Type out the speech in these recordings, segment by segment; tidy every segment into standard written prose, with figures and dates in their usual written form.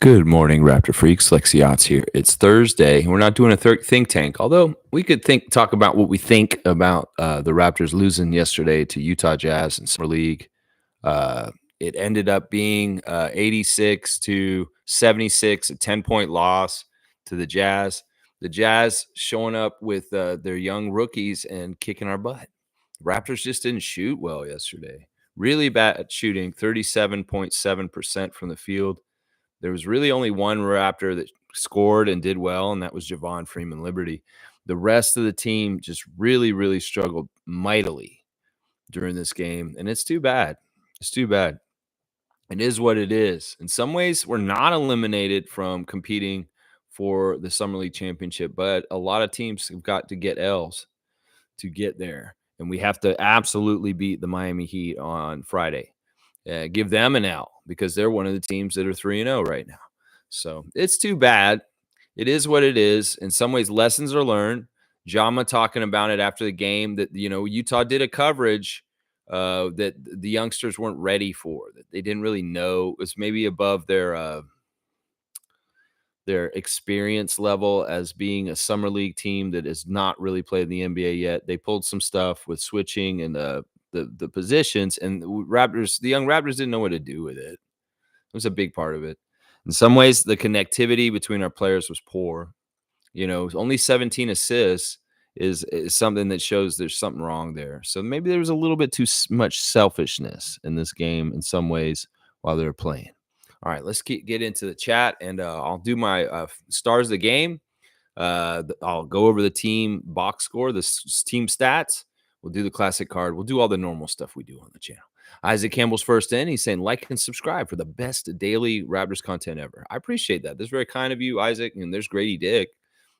Good morning, Raptor freaks. Lexi Yachts here. It's Thursday. We're not doing a think tank, although we could talk about what we think about the Raptors losing yesterday to Utah Jazz in Summer League. Uh, it ended up being 86-76, a 10-point loss to the Jazz. The Jazz showing up with their young rookies and kicking our butt. Raptors just didn't shoot well yesterday. Really bad at shooting, 37.7% from the field. There was really only one Raptor that scored and did well, and that was Javon Freeman Liberty. The rest of the team just really, really struggled mightily during this game, and it's too bad. It's too bad. It is what it is. In some ways, we're not eliminated from competing for the Summer League championship, but a lot of teams have got to get L's to get there, and we have to absolutely beat the Miami Heat on Friday. Give them an L because they're one of the teams that are 3-0 right now. So it's too bad. It is what it is. In some ways, lessons are learned. Jama talking about it after the game that, Utah did a coverage that the youngsters weren't ready for, that they didn't really know. It was maybe above their experience level as being a summer league team that has not really played in the NBA yet. They pulled some stuff with switching and the positions, and the young Raptors didn't know what to do with it. It was a big part of it. In some ways, the connectivity between our players was poor. Only 17 assists is something that shows there's something wrong there. So maybe there was a little bit too much selfishness in this game in some ways while they were playing. All right, let's get into the chat, and I'll do my stars of the game. I'll go over the team box score, the team stats. We'll do the classic card. We'll do all the normal stuff we do on the channel. Isaac Campbell's first in. He's saying, like and subscribe for the best daily Raptors content ever. I appreciate that. That's very kind of you, Isaac. And there's Grady Dick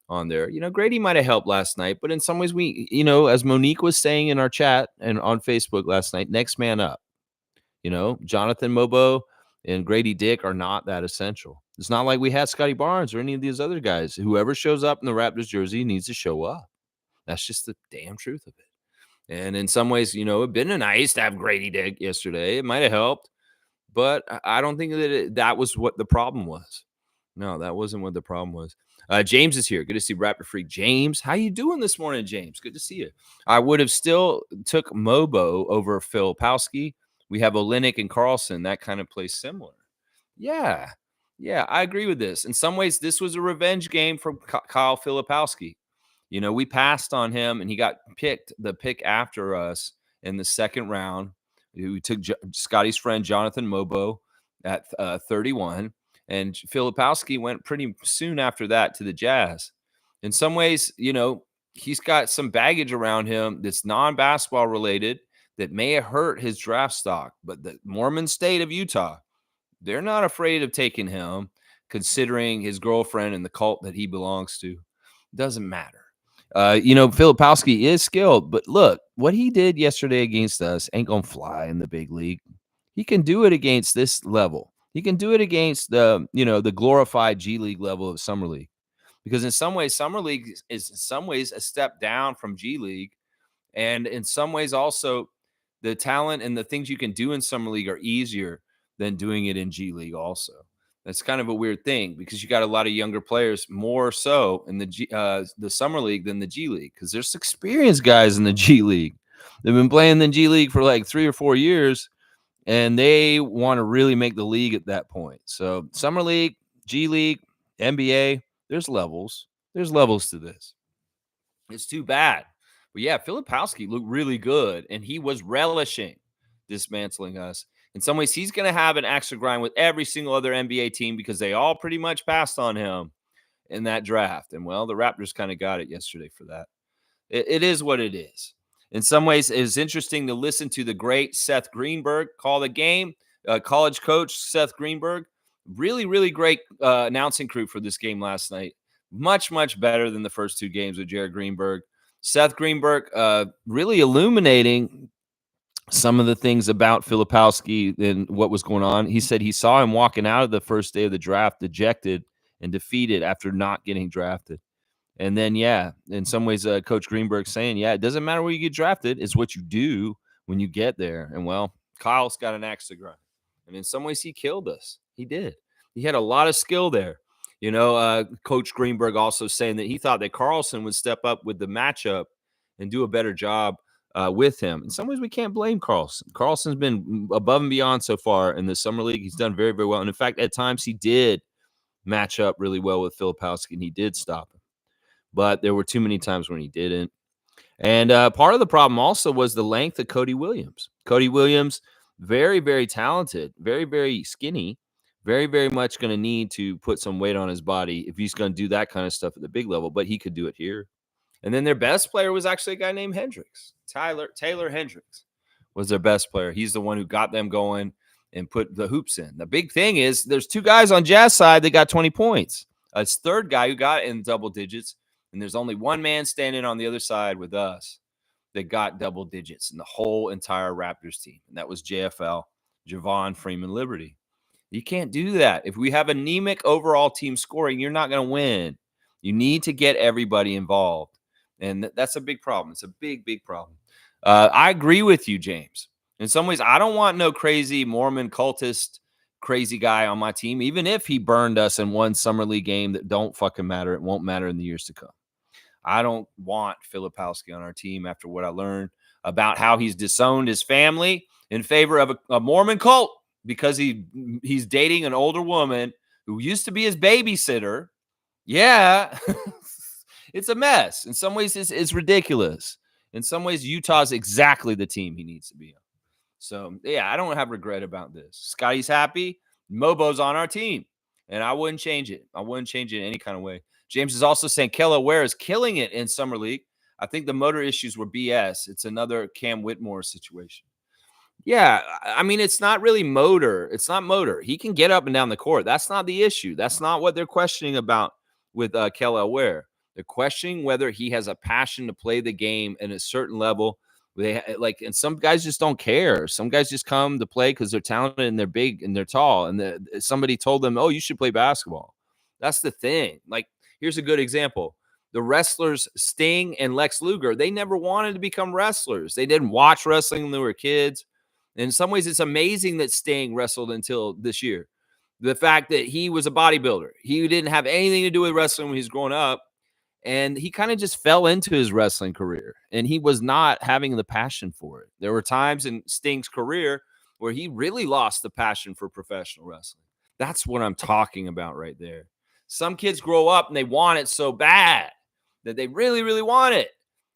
on there. Grady might have helped last night, but in some ways we, as Monique was saying in our chat and on Facebook last night, next man up. Jonathan Mobo and Grady Dick are not that essential. It's not like we had Scotty Barnes or any of these other guys. Whoever shows up in the Raptors jersey needs to show up. That's just the damn truth of it. And in some ways, it'd been nice to have Grady Dick yesterday. It might have helped, but I don't think that was what the problem was. No, that wasn't what the problem was. James is here. Good to see Raptor Freak. James, how you doing this morning, James? Good to see you. I would have still took Mobo over Filipowski. We have Olynyk and Carlson. That kind of plays similar. Yeah, I agree with this. In some ways, this was a revenge game from Kyle Filipowski. We passed on him, and he got the pick after us in the second round. We took Scotty's friend Jonathan Mobo at 31, and Filipowski went pretty soon after that to the Jazz. In some ways, he's got some baggage around him that's non-basketball related that may have hurt his draft stock. But the Mormon state of Utah, they're not afraid of taking him, considering his girlfriend and the cult that he belongs to. Doesn't matter. Filipowski is skilled, but look, what he did yesterday against us ain't going to fly in the big league. He can do it against this level. He can do it against the glorified G League level of Summer League, because in some ways, Summer League is in some ways a step down from G League. And in some ways also the talent and the things you can do in Summer League are easier than doing it in G League also. That's kind of a weird thing because you got a lot of younger players more so in the Summer League than the G League, because there's experienced guys in the G League. They've been playing the G League for like 3 or 4 years, and they want to really make the league at that point. So Summer League, G League, NBA, there's levels. There's levels to this. It's too bad. But yeah, Filipowski looked really good, and he was relishing dismantling us. In some ways, he's going to have an extra grind with every single other NBA team because they all pretty much passed on him in that draft. And, well, the Raptors kind of got it yesterday for that. It is what it is. In some ways, it's interesting to listen to the great Seth Greenberg call the game. College coach Seth Greenberg, really, really great announcing crew for this game last night. Much, much better than the first 2 games with Jared Greenberg. Seth Greenberg really illuminating some of the things about Filipowski and what was going on. He said he saw him walking out of the first day of the draft dejected and defeated after not getting drafted. And then, in some ways, Coach Greenberg saying, it doesn't matter where you get drafted. It's what you do when you get there. And, well, Kyle's got an axe to grind. And in some ways, he killed us. He did. He had a lot of skill there. Coach Greenberg also saying that he thought that Carlson would step up with the matchup and do a better job with him. In some ways, we can't blame Carlson. Carlson's been above and beyond so far in the summer league. He's done very, very well. And in fact, at times he did match up really well with Filipowski, and he did stop him. But there were too many times when he didn't. And part of the problem also was the length of Cody Williams. Cody Williams, very, very talented, very, very skinny, very, very much going to need to put some weight on his body if he's going to do that kind of stuff at the big level, but he could do it here. And then their best player was actually a guy named Hendricks. Taylor Hendricks was their best player. He's the one who got them going and put the hoops in. The big thing is there's two guys on Jazz side that got 20 points. A third guy who got in double digits, and there's only one man standing on the other side with us that got double digits in the whole entire Raptors team, and that was JFL, Javon Freeman Liberty. You can't do that. If we have anemic overall team scoring, you're not going to win. You need to get everybody involved, and that's a big problem. It's a big, big problem. I agree with you, James. In some ways, I don't want no crazy Mormon cultist crazy guy on my team, even if he burned us in one summer league game that don't fucking matter. It won't matter in the years to come. I don't want Filipowski on our team after what I learned about how he's disowned his family in favor of a Mormon cult because he's dating an older woman who used to be his babysitter. Yeah, it's a mess. In some ways, it's ridiculous. In some ways, Utah's exactly the team he needs to be on. So, yeah, I don't have regret about this. Scotty's happy. Mobo's on our team, and I wouldn't change it. I wouldn't change it in any kind of way. James is also saying Kelly Ware is killing it in Summer League. I think the motor issues were BS. It's another Cam Whitmore situation. Yeah, I mean, it's not really motor. It's not motor. He can get up and down the court. That's not the issue. That's not what they're questioning about with Kelly Ware. They're questioning whether he has a passion to play the game at a certain level. And some guys just don't care. Some guys just come to play because they're talented and they're big and they're tall. And somebody told them, "Oh, you should play basketball." That's the thing. Like, here's a good example. The wrestlers Sting and Lex Luger, they never wanted to become wrestlers. They didn't watch wrestling when they were kids. In some ways, it's amazing that Sting wrestled until this year. The fact that he was a bodybuilder. He didn't have anything to do with wrestling when he was growing up. And he kind of just fell into his wrestling career. And he was not having the passion for it. There were times in Sting's career where he really lost the passion for professional wrestling. That's what I'm talking about right there. Some kids grow up and they want it so bad that they really, really want it.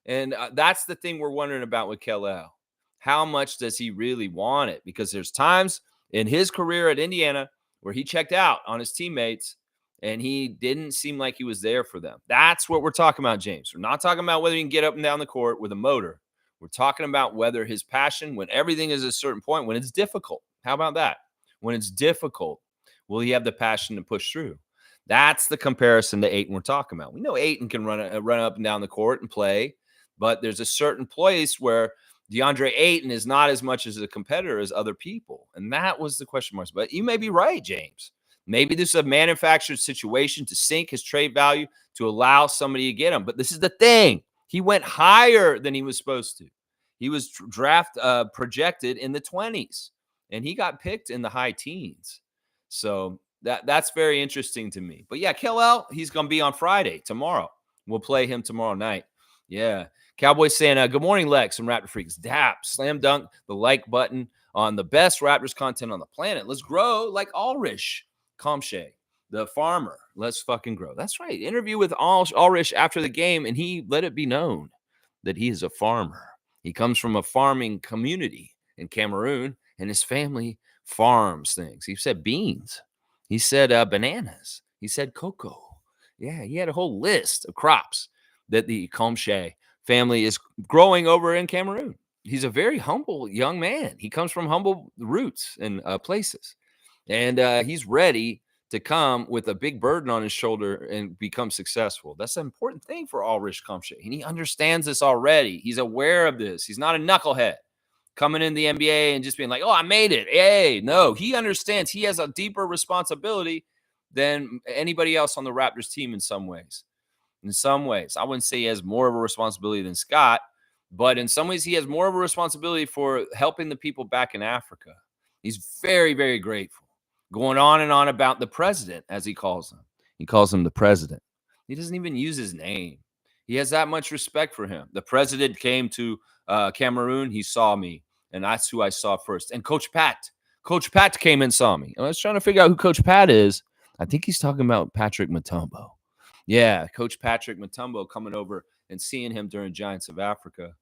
And that's the thing we're wondering about with Kellel. How much does he really want it? Because there's times in his career at Indiana where he checked out on his teammates and he didn't seem like he was there for them. That's what we're talking about, James. We're not talking about whether he can get up and down the court with a motor. We're talking about whether his passion, when everything is a certain point, when it's difficult. How about that? When it's difficult, will he have the passion to push through? That's the comparison to Ayton we're talking about. We know Ayton can run up and down the court and play, but there's a certain place where DeAndre Ayton is not as much as a competitor as other people. And that was the question marks. But you may be right, James. Maybe this is a manufactured situation to sink his trade value to allow somebody to get him. But this is the thing. He went higher than he was supposed to. He was draft projected in the 20s, and he got picked in the high teens. So that's very interesting to me. But yeah, Kellel, he's going to be on Friday, tomorrow. We'll play him tomorrow night. Yeah. Cowboys saying, good morning, Lex and Raptor Freaks. Dap, slam dunk the like button on the best Raptors content on the planet. Let's grow like Ulrich. Kamay, the farmer. Let's fucking grow. That's right. Interview with Ulrich after the game, and he let it be known that he is a farmer. He comes from a farming community in Cameroon, and his family farms things. He said beans. He said bananas. He said cocoa. Yeah, he had a whole list of crops that the Kamay family is growing over in Cameroon. He's a very humble young man. He comes from humble roots and places. And he's ready to come with a big burden on his shoulder and become successful. That's an important thing for Ulrich Kamay. And he understands this already. He's aware of this. He's not a knucklehead coming in the NBA and just being like, oh, I made it. Hey, no, he understands he has a deeper responsibility than anybody else on the Raptors team in some ways. In some ways, I wouldn't say he has more of a responsibility than Scott, but in some ways he has more of a responsibility for helping the people back in Africa. He's very, very grateful. going on and on about the president, as he calls him. He calls him the president. He doesn't even use his name. He has that much respect for him. The president came to Cameroon. He saw me, and that's who I saw first. And Coach Pat came and saw me. And I was trying to figure out who Coach Pat is. I think he's talking about Patrick Mutombo. Yeah, Coach Patrick Mutombo coming over and seeing him during Giants of Africa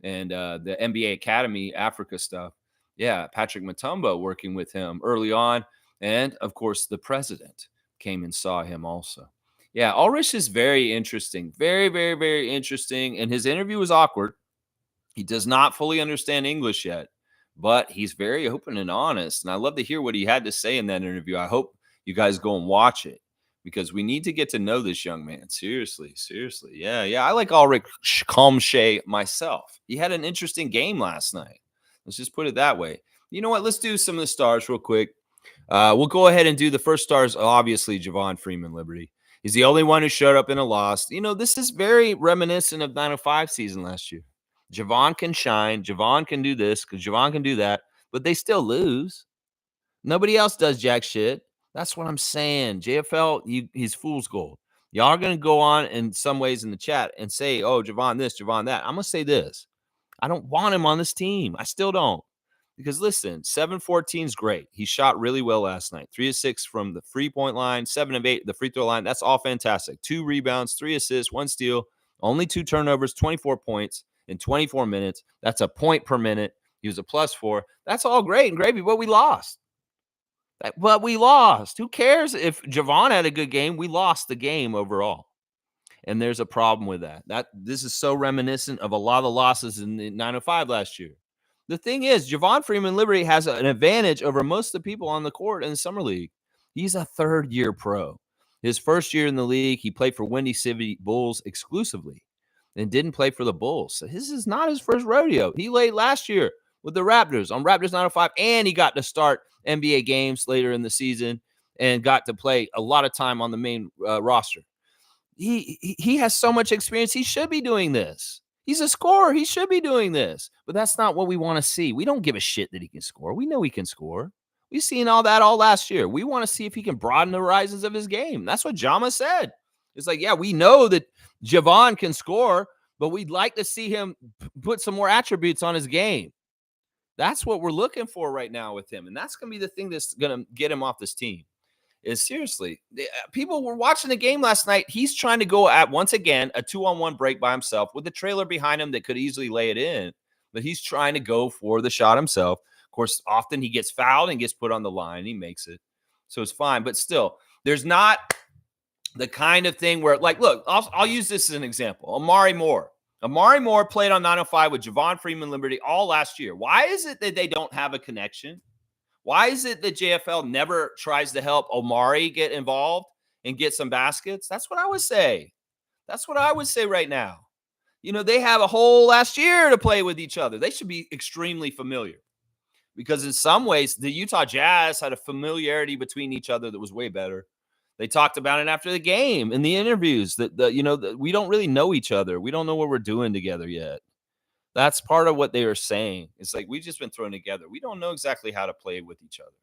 and the NBA Academy Africa stuff. Yeah, Patrick Mutombo working with him early on. And, of course, the president came and saw him also. Yeah, Ulrich is very interesting. Very, very, very interesting. And his interview was awkward. He does not fully understand English yet, but he's very open and honest. And I love to hear what he had to say in that interview. I hope you guys go and watch it because we need to get to know this young man. Seriously, seriously. Yeah. I like Ulrich Kamay myself. He had an interesting game last night. Let's just put it that way. You know what? Let's do some of the stars real quick. We'll go ahead and do the first stars. Obviously, Javon Freeman Liberty. He's the only one who showed up in a loss. You know, this is very reminiscent of 905 season last year. Javon can shine. Javon can do this because Javon can do that, but they still lose. Nobody else does jack shit. That's what I'm saying. JFL, he's fool's gold. Y'all are going to go on in some ways in the chat and say, oh, Javon this, Javon that. I'm going to say this. I don't want him on this team. I still don't. Because listen, 7-14 is great. He shot really well last night. 3 of 6 from the 3-point line, 7 of 8 the free throw line. That's all fantastic. 2 rebounds, 3 assists, 1 steal, only 2 turnovers, 24 points in 24 minutes. That's a point per minute. He was a +4. That's all great and gravy, but we lost. Who cares if Javon had a good game? We lost the game overall. And there's a problem with that. This is so reminiscent of a lot of the losses in the 905 last year. The thing is, Javon Freeman Liberty has an advantage over most of the people on the court in the summer league. He's a third-year pro. His first year in the league, he played for Windy City Bulls exclusively and didn't play for the Bulls. So this is not his first rodeo. He played last year with the Raptors on Raptors 905, and he got to start NBA games later in the season and got to play a lot of time on the main roster. He has so much experience. He should be doing this. He's a scorer. He should be doing this. But that's not what we want to see. We don't give a shit that he can score. We know he can score. We've seen all that all last year. We want to see if he can broaden the horizons of his game. That's what Jama said. It's like, yeah, we know that Javon can score, but we'd like to see him put some more attributes on his game. That's what we're looking for right now with him. And that's going to be the thing that's going to get him off this team. Is seriously, people were watching the game last night. He's trying to go at, once again, a 2-on-1 break by himself with the trailer behind him that could easily lay it in. But he's trying to go for the shot himself. Of course, often he gets fouled and gets put on the line. He makes it. So it's fine. But still, there's not the kind of thing where, like, look, I'll use this as an example. Amari Moore played on 905 with Javon Freeman Liberty all last year. Why is it that they don't have a connection? Why is it that JFL never tries to help Omari get involved and get some baskets? That's what I would say. That's what I would say right now. You know, they have a whole last year to play with each other. They should be extremely familiar because in some ways, the Utah Jazz had a familiarity between each other that was way better. They talked about it after the game in the interviews that we don't really know each other. We don't know what we're doing together yet. That's part of what they were saying. It's like, we've just been thrown together. We don't know exactly how to play with each other.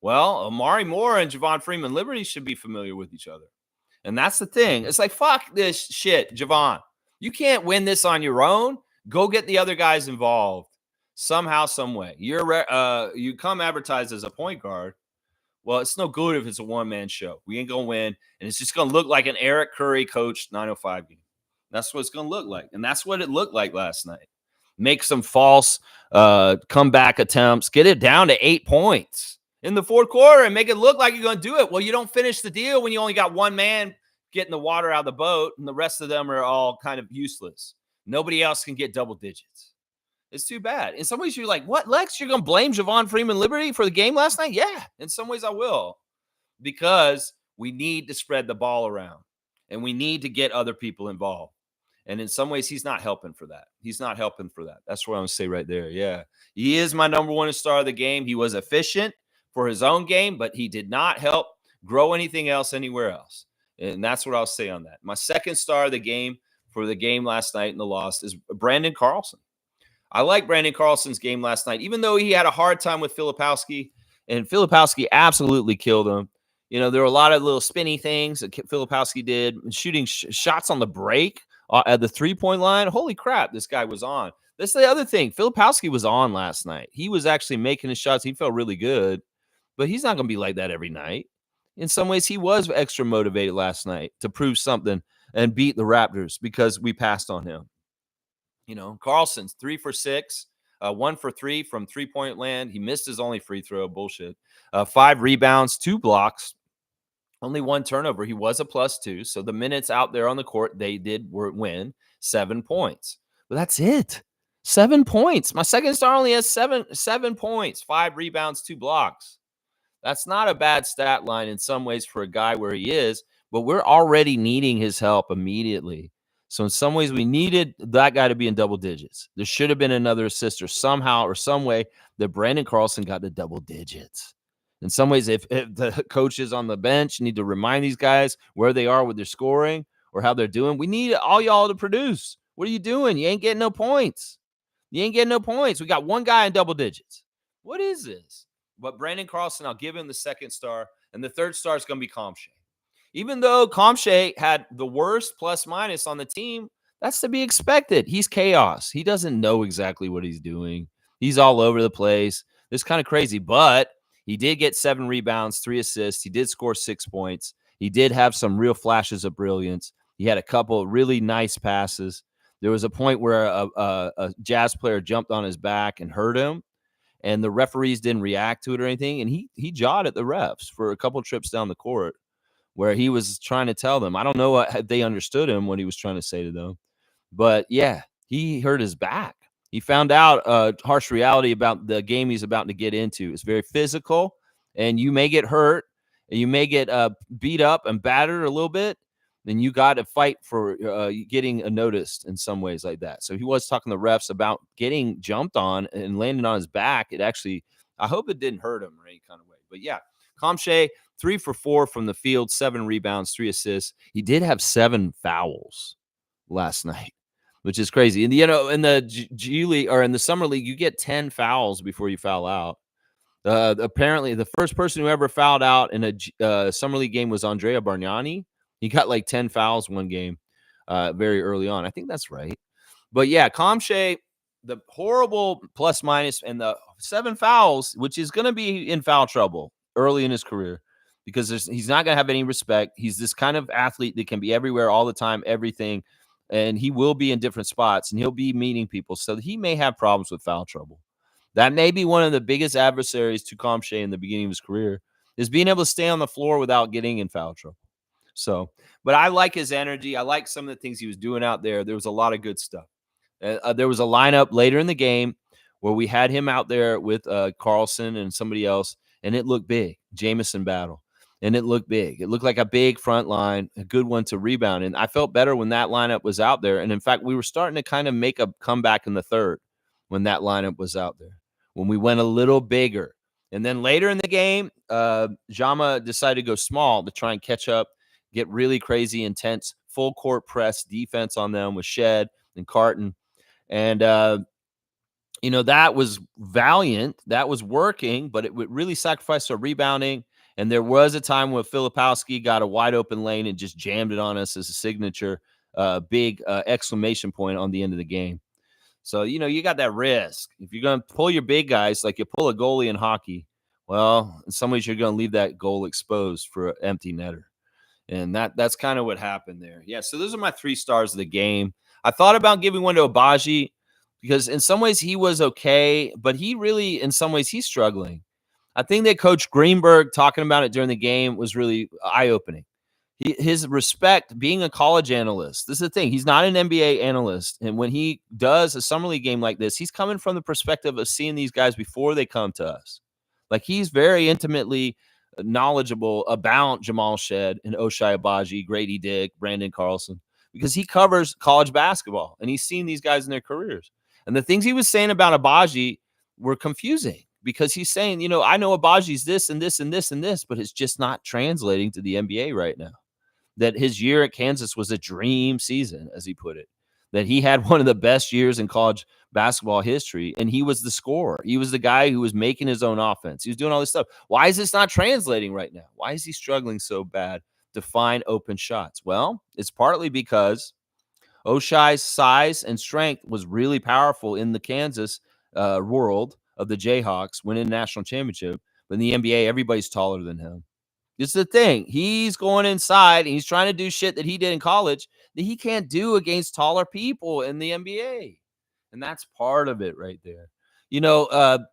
Well, Amari Moore and Javon Freeman Liberty should be familiar with each other. And that's the thing. It's like, fuck this shit, Javon. You can't win this on your own. Go get the other guys involved somehow, some way. You come advertised as a point guard. Well, it's no good if it's a one-man show. We ain't going to win. And it's just going to look like an Eric Curry coached 905 game. That's what it's going to look like. And that's what it looked like last night. Make some false comeback attempts. Get it down to 8 points in the fourth quarter and make it look like you're going to do it. Well, you don't finish the deal when you only got one man getting the water out of the boat and the rest of them are all kind of useless. Nobody else can get double digits. It's too bad. In some ways, you're like, what, Lex? You're going to blame Javon Freeman Liberty for the game last night? Yeah, in some ways I will. Because we need to spread the ball around and we need to get other people involved. And in some ways, he's not helping for that. That's what I'm going to say right there. Yeah. He is my number one star of the game. He was efficient for his own game, but he did not help grow anything else anywhere else. And that's what I'll say on that. My second star of the game for the game last night and the loss is Brandon Carlson. I like Brandon Carlson's game last night, even though he had a hard time with Filipowski and Filipowski absolutely killed him. There were a lot of little spinny things that Filipowski did, shooting shots on the break at the 3-point line. Holy crap, this guy was on. That's the other thing. Filipowski was on last night. He was actually making his shots. He felt really good, but he's not going to be like that every night. In some ways, he was extra motivated last night to prove something and beat the Raptors because we passed on him. Carlson's 3 for 6. 1 for 3 from 3-point land. He missed his only free throw. Bullshit. 5 rebounds, 2 blocks, only 1 turnover. He was a +2. So the minutes out there on the court, they did win. 7 points. But that's it. 7 points. My second star only has 7 points, 5 rebounds, 2 blocks. That's not a bad stat line in some ways for a guy where he is, but we're already needing his help immediately. So in some ways, we needed that guy to be in double digits. There should have been another assist or somehow or some way that Brandon Carlson got to double digits. In some ways, if the coaches on the bench need to remind these guys where they are with their scoring or how they're doing, we need all y'all to produce. What are you doing? You ain't getting no points. You ain't getting no points. We got one guy in double digits. What is this? But Brandon Carlson, I'll give him the second star, and the third star is going to be Kamay. Even though Kamay had the worst plus-minus on the team, that's to be expected. He's chaos. He doesn't know exactly what he's doing. He's all over the place. It's kind of crazy, but he did get 7 rebounds, 3 assists. He did score 6 points. He did have some real flashes of brilliance. He had a couple of really nice passes. There was a point where a Jazz player jumped on his back and hurt him, and the referees didn't react to it or anything, and he jawed at the refs for a couple trips down the court where he was trying to tell them. I don't know if they understood him, what he was trying to say to them. But, yeah, he hurt his back. He found out a harsh reality about the game he's about to get into. It's very physical, and you may get hurt, and you may get beat up and battered a little bit, then you got to fight for getting noticed in some ways like that. So he was talking to the refs about getting jumped on and landing on his back. It actually, I hope it didn't hurt him in any kind of way. But, yeah, Kamay, 3 for 4 from the field, 7 rebounds, 3 assists. He did have 7 fouls last night, which is crazy. And, in the G League or in the Summer League, you get 10 fouls before you foul out. Apparently, the first person who ever fouled out in a Summer League game was Andrea Bargnani. He got like 10 fouls one game very early on. I think that's right. But, yeah, Kamay, the horrible plus-minus and the 7 fouls, which is going to be in foul trouble early in his career, because he's not going to have any respect. He's this kind of athlete that can be everywhere all the time, everything, and he will be in different spots, and he'll be meeting people. So he may have problems with foul trouble. That may be one of the biggest adversaries to Kamay in the beginning of his career, is being able to stay on the floor without getting in foul trouble. So, but I like his energy. I like some of the things he was doing out there. There was a lot of good stuff. There was a lineup later in the game where we had him out there with Carlson and somebody else, and it looked big. Jamison battle. And it looked big. It looked like a big front line, a good one to rebound. And I felt better when that lineup was out there. And in fact, we were starting to kind of make a comeback in the third when that lineup was out there, when we went a little bigger. And then later in the game, Jama decided to go small to try and catch up, get really crazy, intense, full court press defense on them with Shead and Carton. And, that was valiant. That was working, but it would really sacrifice our rebounding. And there was a time where Filipowski got a wide open lane and just jammed it on us as a signature big exclamation point on the end of the game. So, you got that risk. If you're going to pull your big guys like you pull a goalie in hockey, well, in some ways you're going to leave that goal exposed for an empty netter. And that's kind of what happened there. Yeah, so those are my 3 stars of the game. I thought about giving one to Agbaji because in some ways he was okay, but he really, in some ways, he's struggling. I think that Coach Greenberg talking about it during the game was really eye-opening. His respect, being a college analyst, this is the thing. He's not an NBA analyst. And when he does a summer league game like this, he's coming from the perspective of seeing these guys before they come to us. Like, he's very intimately knowledgeable about Jamal Shead and Ochai Agbaji, Grady Dick, Brandon Carlson, because he covers college basketball and he's seen these guys in their careers. And the things he was saying about Agbaji were confusing, because he's saying, I know Agbaji's this and this and this and this, but it's just not translating to the NBA right now. That his year at Kansas was a dream season, as he put it. that he had one of the best years in college basketball history, and he was the scorer. He was the guy who was making his own offense. He was doing all this stuff. Why is this not translating right now? Why is he struggling so bad to find open shots? Well, it's partly because Oshai's size and strength was really powerful in the Kansas world of the Jayhawks winning the national championship. But in the NBA, everybody's taller than him. This is the thing. He's going inside and he's trying to do shit that he did in college that he can't do against taller people in the NBA. And that's part of it right there.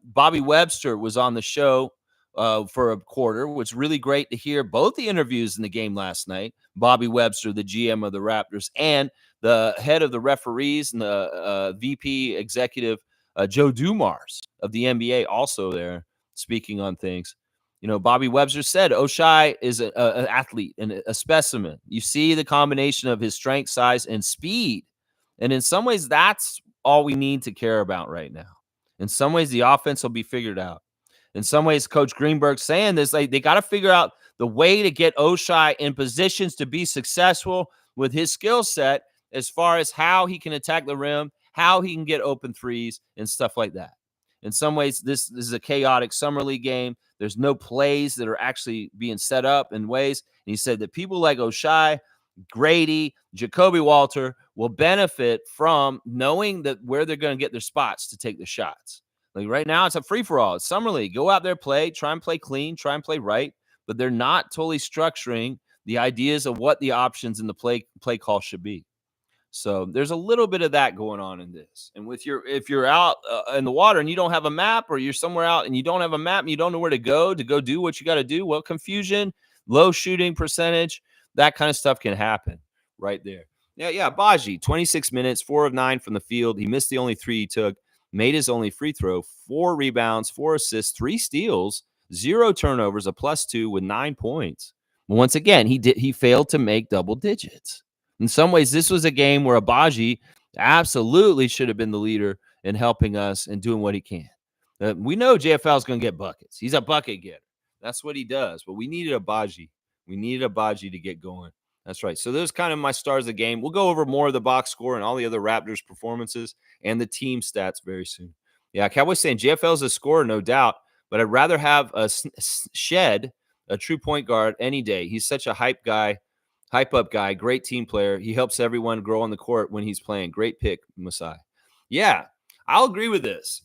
Bobby Webster was on the show for a quarter, which was really great to hear both the interviews in the game last night. Bobby Webster, the GM of the Raptors, and the head of the referees and the VP executive, Joe Dumars of the NBA, also there speaking on things. Bobby Webster said Oshai is an athlete and a specimen. You see the combination of his strength, size, and speed. And in some ways, that's all we need to care about right now. In some ways, the offense will be figured out. In some ways, Coach Greenberg's saying this, like they got to figure out the way to get Oshai in positions to be successful with his skill set as far as how he can attack the rim, how he can get open threes, and stuff like that. In some ways, this is a chaotic summer league game. There's no plays that are actually being set up in ways. And he said that people like Oshai, Grady, Jacoby Walter will benefit from knowing that where they're going to get their spots to take the shots. Like right now, it's a free-for-all. It's summer league. Go out there, play, try and play clean, try and play right. But they're not totally structuring the ideas of what the options in the play call should be. So there's a little bit of that going on in this. And if you're out in the water and you don't have a map, or you're somewhere out and you don't have a map and you don't know where to go do what you got to do, well, confusion, low shooting percentage, that kind of stuff can happen right there. Yeah, Agbaji, 26 minutes, 4 of 9 from the field. He missed the only 3 he took, made his only free throw, 4 rebounds, 4 assists, 3 steals, 0 turnovers, a +2 with 9 points. Once again, he failed to make double digits. In some ways, this was a game where Agbaji absolutely should have been the leader in helping us and doing what he can. We know JFL is going to get buckets. He's a bucket getter. That's what he does. But we needed Agbaji. We needed Agbaji to get going. That's right. So those kind of my stars of the game. We'll go over more of the box score and all the other Raptors performances and the team stats very soon. Yeah, Cowboys saying JFL is a scorer, no doubt, but I'd rather have a Shead, a true point guard, any day. He's such a hype up guy, great team player. He helps everyone grow on the court when he's playing. Great pick, Masai. Yeah, I'll agree with this.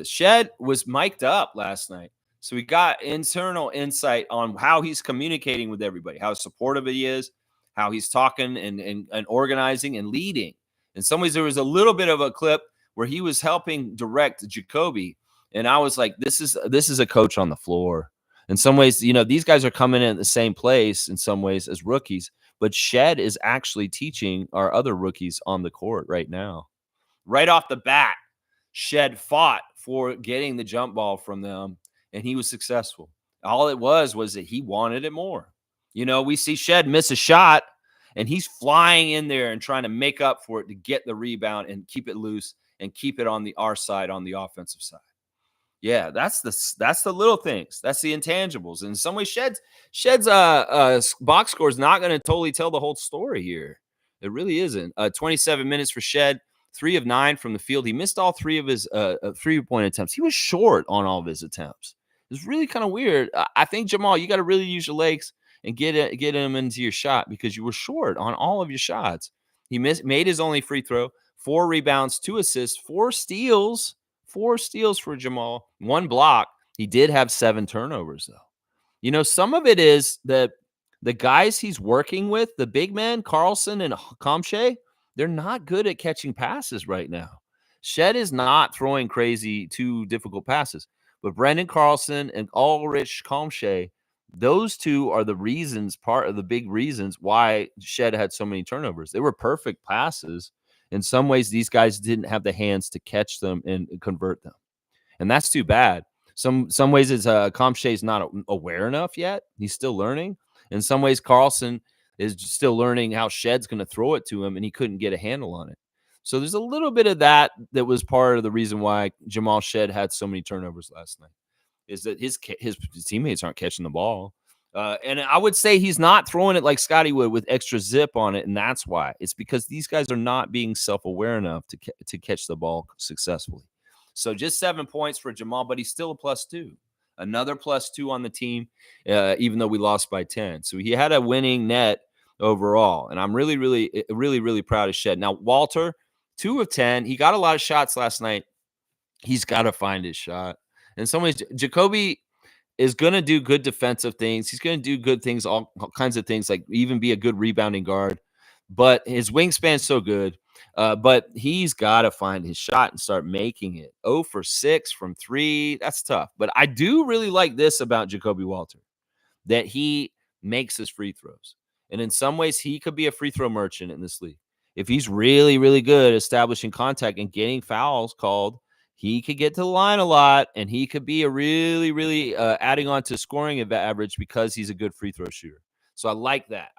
Shead was mic'd up last night. So we got internal insight on how he's communicating with everybody, how supportive he is, how he's talking and organizing and leading. In some ways, there was a little bit of a clip where he was helping direct Jacoby. And I was like, this is a coach on the floor. In some ways, these guys are coming in at the same place in some ways as rookies, but Shead is actually teaching our other rookies on the court right now. Right off the bat, Shead fought for getting the jump ball from them, and he was successful. All it was that he wanted it more. We see Shead miss a shot, and he's flying in there and trying to make up for it to get the rebound and keep it loose and keep it on our side, on the offensive side. Yeah, that's the little things. That's the intangibles. In some ways, Shead's box score is not going to totally tell the whole story here. It really isn't. 27 minutes for Shead, 3 of 9 from the field. He missed all 3 of his 3-point attempts. He was short on all of his attempts. It's really kind of weird. I think, Jamal, you got to really use your legs and get him into your shot because you were short on all of your shots. He made his only free throw, 4 rebounds, 2 assists, 4 steals. 4 steals for Jamal, 1 block. He did have 7 turnovers, though. Some of it is that the guys he's working with, the big men, Carlson and Kamay, they're not good at catching passes right now. Shead is not throwing crazy, too difficult passes. But Brendan Carlson and Ulrich Kamay, those two are part of the big reasons why Shead had so many turnovers. They were perfect passes. In some ways, these guys didn't have the hands to catch them and convert them. And that's too bad. Some ways it's Kamay not aware enough yet. He's still learning. In some ways, Carlson is still learning how Shead's going to throw it to him, and he couldn't get a handle on it. So there's a little bit of that was part of the reason why Jamal Shead had so many turnovers last night, is that his teammates aren't catching the ball. And I would say he's not throwing it like Scotty would with extra zip on it, and that's why. It's because these guys are not being self-aware enough to catch the ball successfully. So just 7 points for Jamal, but he's still a +2. Another +2 on the team, even though we lost by 10. So he had a winning net overall, and I'm really proud of Shead. Now, Walter, 2 of 10. He got a lot of shots last night. He's got to find his shot. In some ways, Jacoby is going to do good defensive things. He's going to do good things, all kinds of things, like even be a good rebounding guard. But his wingspan's so good. But he's got to find his shot and start making it. 0 for 6 from 3. That's tough. But I do really like this about Jacoby Walter, that he makes his free throws. And in some ways, he could be a free throw merchant in this league. If he's really good establishing contact and getting fouls called, he could get to the line a lot, and he could be a really adding on to scoring average because he's a good free throw shooter. So I like that.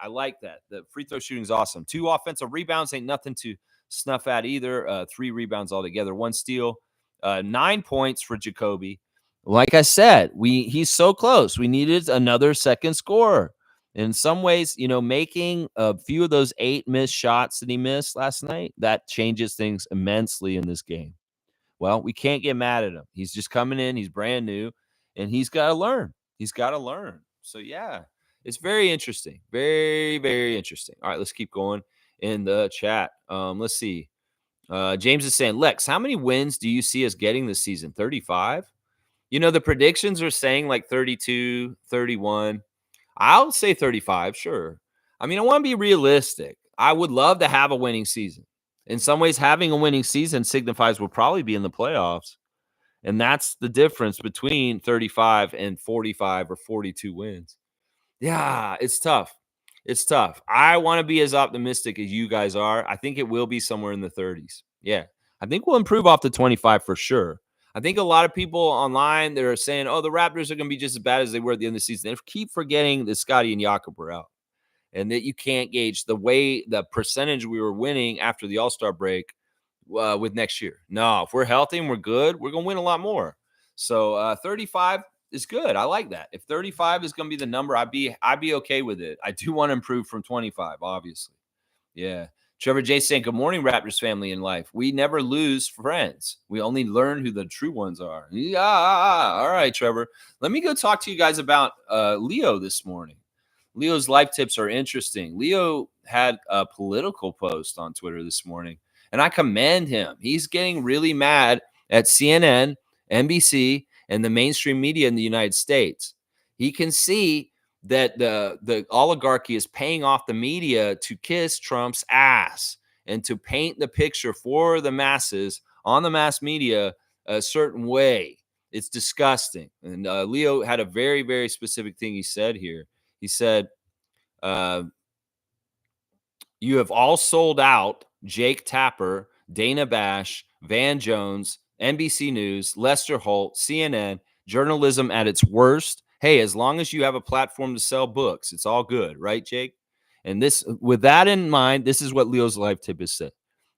The free throw shooting is awesome. 2 offensive rebounds ain't nothing to snuff at either. 3 rebounds altogether, 1 steal, 9 points for Jacoby. Like I said, he's so close. We needed another second scorer. In some ways, making a few of those 8 missed shots that he missed last night, that changes things immensely in this game. Well, we can't get mad at him. He's just coming in. He's brand new, and he's got to learn. So, yeah, it's very interesting. Very interesting. All right, let's keep going in the chat. Let's see. James is saying, Lex, how many wins do you see us getting this season? 35? The predictions are saying like 32, 31. I'll say 35, sure. I mean, I want to be realistic. I would love to have a winning season. In some ways, having a winning season signifies we'll probably be in the playoffs. And that's the difference between 35 and 45 or 42 wins. Yeah, it's tough. I want to be as optimistic as you guys are. I think it will be somewhere in the 30s. Yeah. I think we'll improve off the 25 for sure. I think a lot of people online, they're saying, oh, the Raptors are going to be just as bad as they were at the end of the season. They keep forgetting that Scotty and Jakob were out, and that you can't gauge the percentage we were winning after the All-Star break with next year. No, if we're healthy and we're good, we're going to win a lot more. So 35 is good. I like that. If 35 is going to be the number, I'd be okay with it. I do want to improve from 25, obviously. Yeah. Trevor J saying, good morning, Raptors family in life. We never lose friends. We only learn who the true ones are. Yeah. All right, Trevor. Let me go talk to you guys about Leo this morning. Leo's life tips are interesting. Leo had a political post on Twitter this morning, and I commend him. He's getting really mad at CNN, NBC, and the mainstream media in the United States. He can see that the oligarchy is paying off the media to kiss Trump's ass and to paint the picture for the masses on the mass media a certain way. It's disgusting. And Leo had a very specific thing he said here. He said, you have all sold out Jake Tapper, Dana Bash, Van Jones, NBC News, Lester Holt, CNN, journalism at its worst. Hey, as long as you have a platform to sell books, it's all good, right, Jake? And with that in mind, this is what Leo's life tip is said.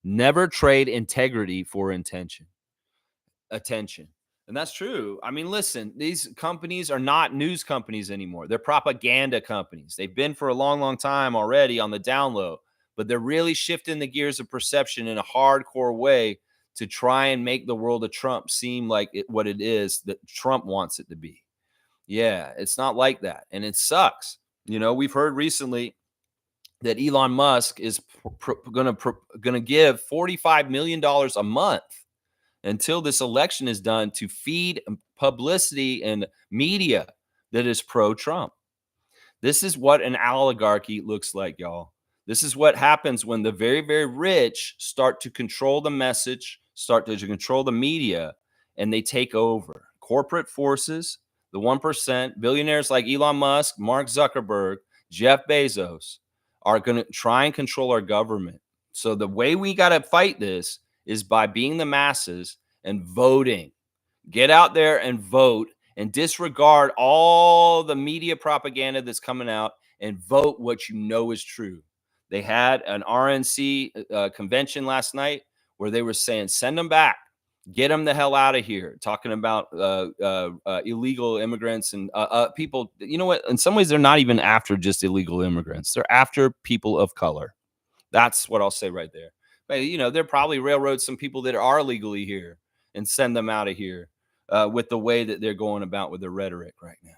Never trade integrity for attention. And that's true. I mean, listen, these companies are not news companies anymore. They're propaganda companies. They've been for a long time already on the down low, but they're really shifting the gears of perception in a hardcore way to try and make the world of Trump seem like what it is that Trump wants it to be. Yeah, it's not like that. And it sucks. We've heard recently that Elon Musk is going to give $45 million a month until this election is done to feed publicity and media that is pro-Trump. This is what an oligarchy looks like, y'all. This is what happens when the very rich start to control the message, start to control the media, and they take over. Corporate forces, the 1%, billionaires like Elon Musk, Mark Zuckerberg, Jeff Bezos are going to try and control our government. So the way we got to fight this is by being the masses and voting. Get out there and vote and disregard all the media propaganda that's coming out and vote what you know is true. They had an RNC convention last night where they were saying, send them back. Get them the hell out of here. Talking about illegal immigrants and people. You know what? In some ways, they're not even after just illegal immigrants. They're after people of color. That's what I'll say right there. But, they're probably railroad some people that are legally here and send them out of here with the way that they're going about with their rhetoric right now.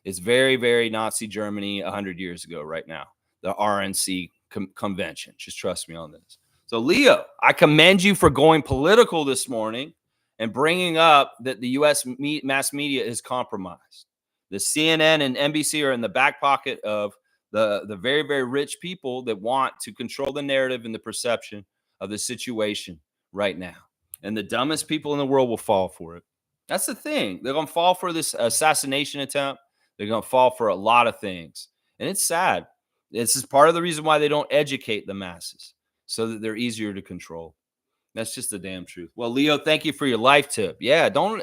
It's very, very Nazi Germany 100 years ago right now. The RNC convention. Just trust me on this. So, Leo, I commend you for going political this morning and bringing up that the U.S. mass media is compromised. The CNN and NBC are in the back pocket of the very, very rich people that want to control the narrative and the perception of the situation right now. And the dumbest people in the world will fall for it. That's the thing. They're going to fall for this assassination attempt. They're going to fall for a lot of things. And it's sad. This is part of the reason why they don't educate the masses so that they're easier to control. That's just the damn truth. Well, Leo, thank you for your life tip. Yeah, don't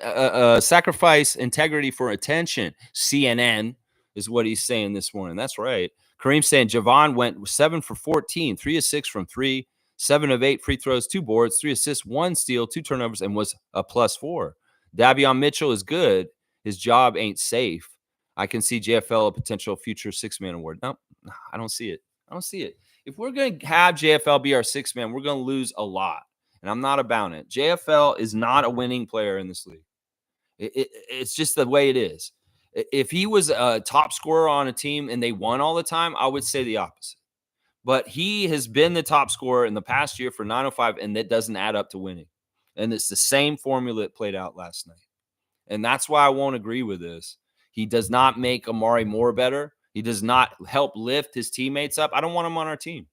sacrifice integrity for attention. CNN is what he's saying this morning. That's right. Kareem saying Javon went 7 for 14, 3 of 6 from 3, 7 of 8 free throws, 2 boards, 3 assists, 1 steal, 2 turnovers, and was a +4. Davion Mitchell is good. His job ain't safe. I can see JFL a potential future 6-man award. No, I don't see it. I don't see it. If we're going to have JFL be our 6-man, we're going to lose a lot. And I'm not about it. JFL is not a winning player in this league. It's just the way it is. If he was a top scorer on a team and they won all the time, I would say the opposite. But he has been the top scorer in the past year for 905, and that doesn't add up to winning. And it's the same formula that played out last night. And that's why I won't agree with this. He does not make Amari Moore better. He does not help lift his teammates up. I don't want him on our team.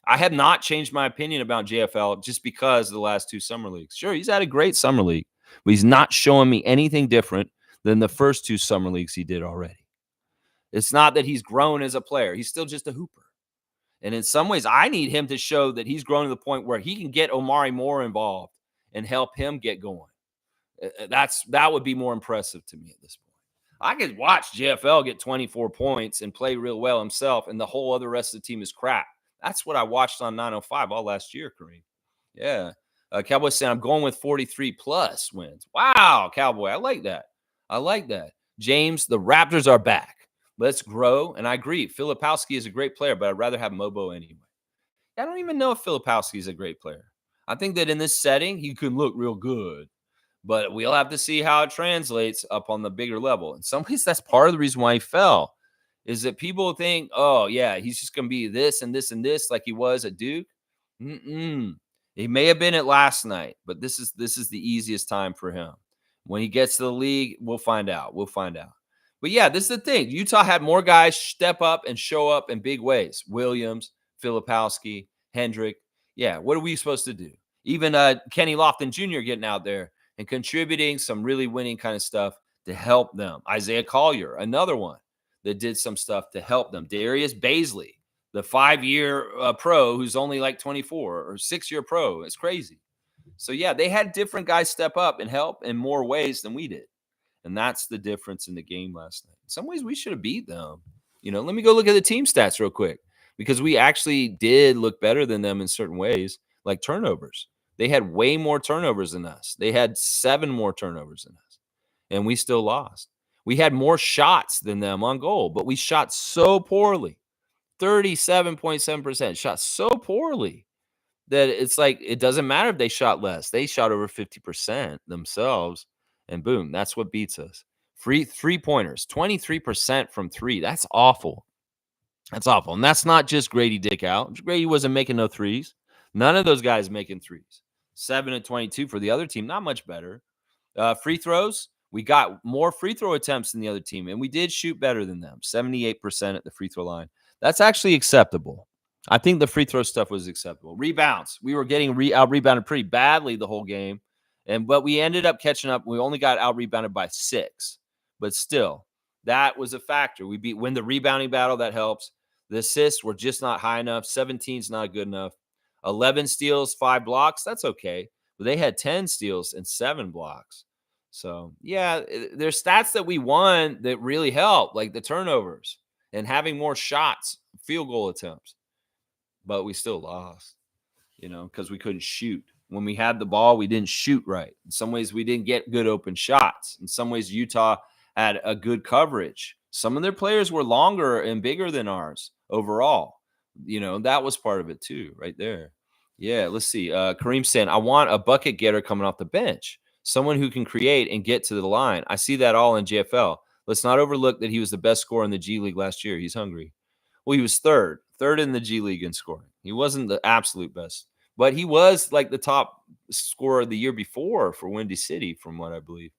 I have not changed my opinion about JFL just because of the last 2 summer leagues. Sure, he's had a great summer league, but he's not showing me anything different than the first 2 summer leagues he did already. It's not that he's grown as a player. He's still just a hooper. And in some ways, I need him to show that he's grown to the point where he can get Omari Moore involved and help him get going. That would be more impressive to me at this point. I could watch JFL get 24 points and play real well himself, and the whole other rest of the team is crap. That's what I watched on 905 all last year, Kareem. Yeah. Cowboy saying, I'm going with 43 plus wins. Wow, Cowboy. I like that. I like that. James, the Raptors are back. Let's grow. And I agree. Filipowski is a great player, but I'd rather have Mobo anyway. I don't even know if Filipowski is a great player. I think that in this setting, he could look real good. But we'll have to see how it translates up on the bigger level. In some ways, that's part of the reason why he fell. Is that people think, oh, yeah, he's just going to be this and this and this like he was at Duke. He may have been at last night, but this is the easiest time for him. When he gets to the league, we'll find out. But, yeah, this is the thing. Utah had more guys step up and show up in big ways. Williams, Filipowski, Hendrick. Yeah, what are we supposed to do? Even Kenny Lofton Jr. getting out there and contributing some really winning kind of stuff to help them. Isaiah Collier, another one that did some stuff to help them. Darius Baisley, the 5-year pro who's only like 24 or 6-year pro. It's crazy. So, yeah, they had different guys step up and help in more ways than we did. And that's the difference in the game last night. In some ways, we should have beat them. Let me go look at the team stats real quick because we actually did look better than them in certain ways, like turnovers. They had way more turnovers than us. They had 7 more turnovers than us, and we still lost. We had more shots than them on goal, but we shot so poorly. 37.7% shot so poorly that it's like it doesn't matter if they shot less. They shot over 50% themselves, and boom, that's what beats us. Free three-pointers, 23% from 3. That's awful. That's awful. And that's not just Grady Dick out. Grady wasn't making no threes. None of those guys making threes. 7 and 22 for the other team. Not much better. Free throws, we got more free throw attempts than the other team, and we did shoot better than them. 78% at the free throw line. That's actually acceptable. I think the free throw stuff was acceptable. Rebounds, we were getting out-rebounded pretty badly the whole game, but we ended up catching up. We only got out-rebounded by 6, but still, that was a factor. We win the rebounding battle. That helps. The assists were just not high enough. 17 is not good enough. 11 steals, 5 blocks. That's okay. But they had 10 steals and 7 blocks. So, yeah, there's stats that we won that really help, like the turnovers and having more shots, field goal attempts. But we still lost, because we couldn't shoot. When we had the ball, we didn't shoot right. In some ways, we didn't get good open shots. In some ways, Utah had a good coverage. Some of their players were longer and bigger than ours overall. That was part of it too, right there. Yeah, let's see. Kareem saying, I want a bucket getter coming off the bench, someone who can create and get to the line. I see that all in JFL. Let's not overlook that he was the best scorer in the G League last year. He's hungry. Well, he was third in the G League in scoring. He wasn't the absolute best, but he was like the top scorer the year before for Windy City, from what I believe.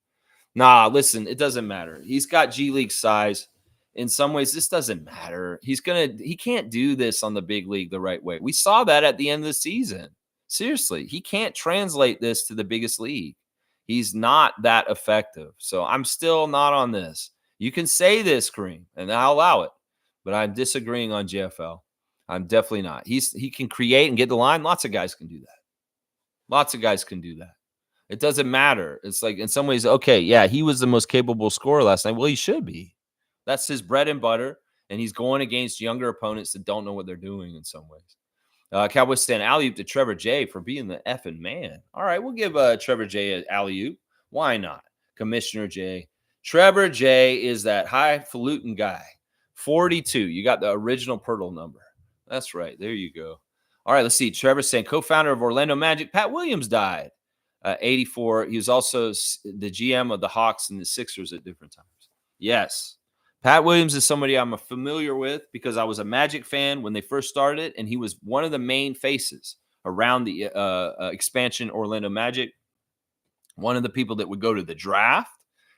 Nah, listen, it doesn't matter. He's got G League size. In some ways, this doesn't matter. He can't do this on the big league the right way. We saw that at the end of the season. Seriously, he can't translate this to the biggest league. He's not that effective. So I'm still not on this. You can say this, Kareem, and I'll allow it. But I'm disagreeing on JFL. I'm definitely not. He can create and get the line. Lots of guys can do that. Lots of guys can do that. It doesn't matter. It's like in some ways, okay, yeah, he was the most capable scorer last night. Well, he should be. That's his bread and butter, and he's going against younger opponents that don't know what they're doing in some ways. Cowboys stand alley-oop to Trevor J for being the effing man. All right, we'll give Trevor J an alley-oop. Why not? Commissioner J. Trevor J is that highfalutin guy. 42. You got the original Pirtle number. That's right. There you go. All right, let's see. Trevor saying co-founder of Orlando Magic, Pat Williams, died. 84. He was also the GM of the Hawks and the Sixers at different times. Yes. Pat Williams is somebody I'm familiar with because I was a Magic fan when they first started, and he was one of the main faces around the expansion Orlando Magic. One of the people that would go to the draft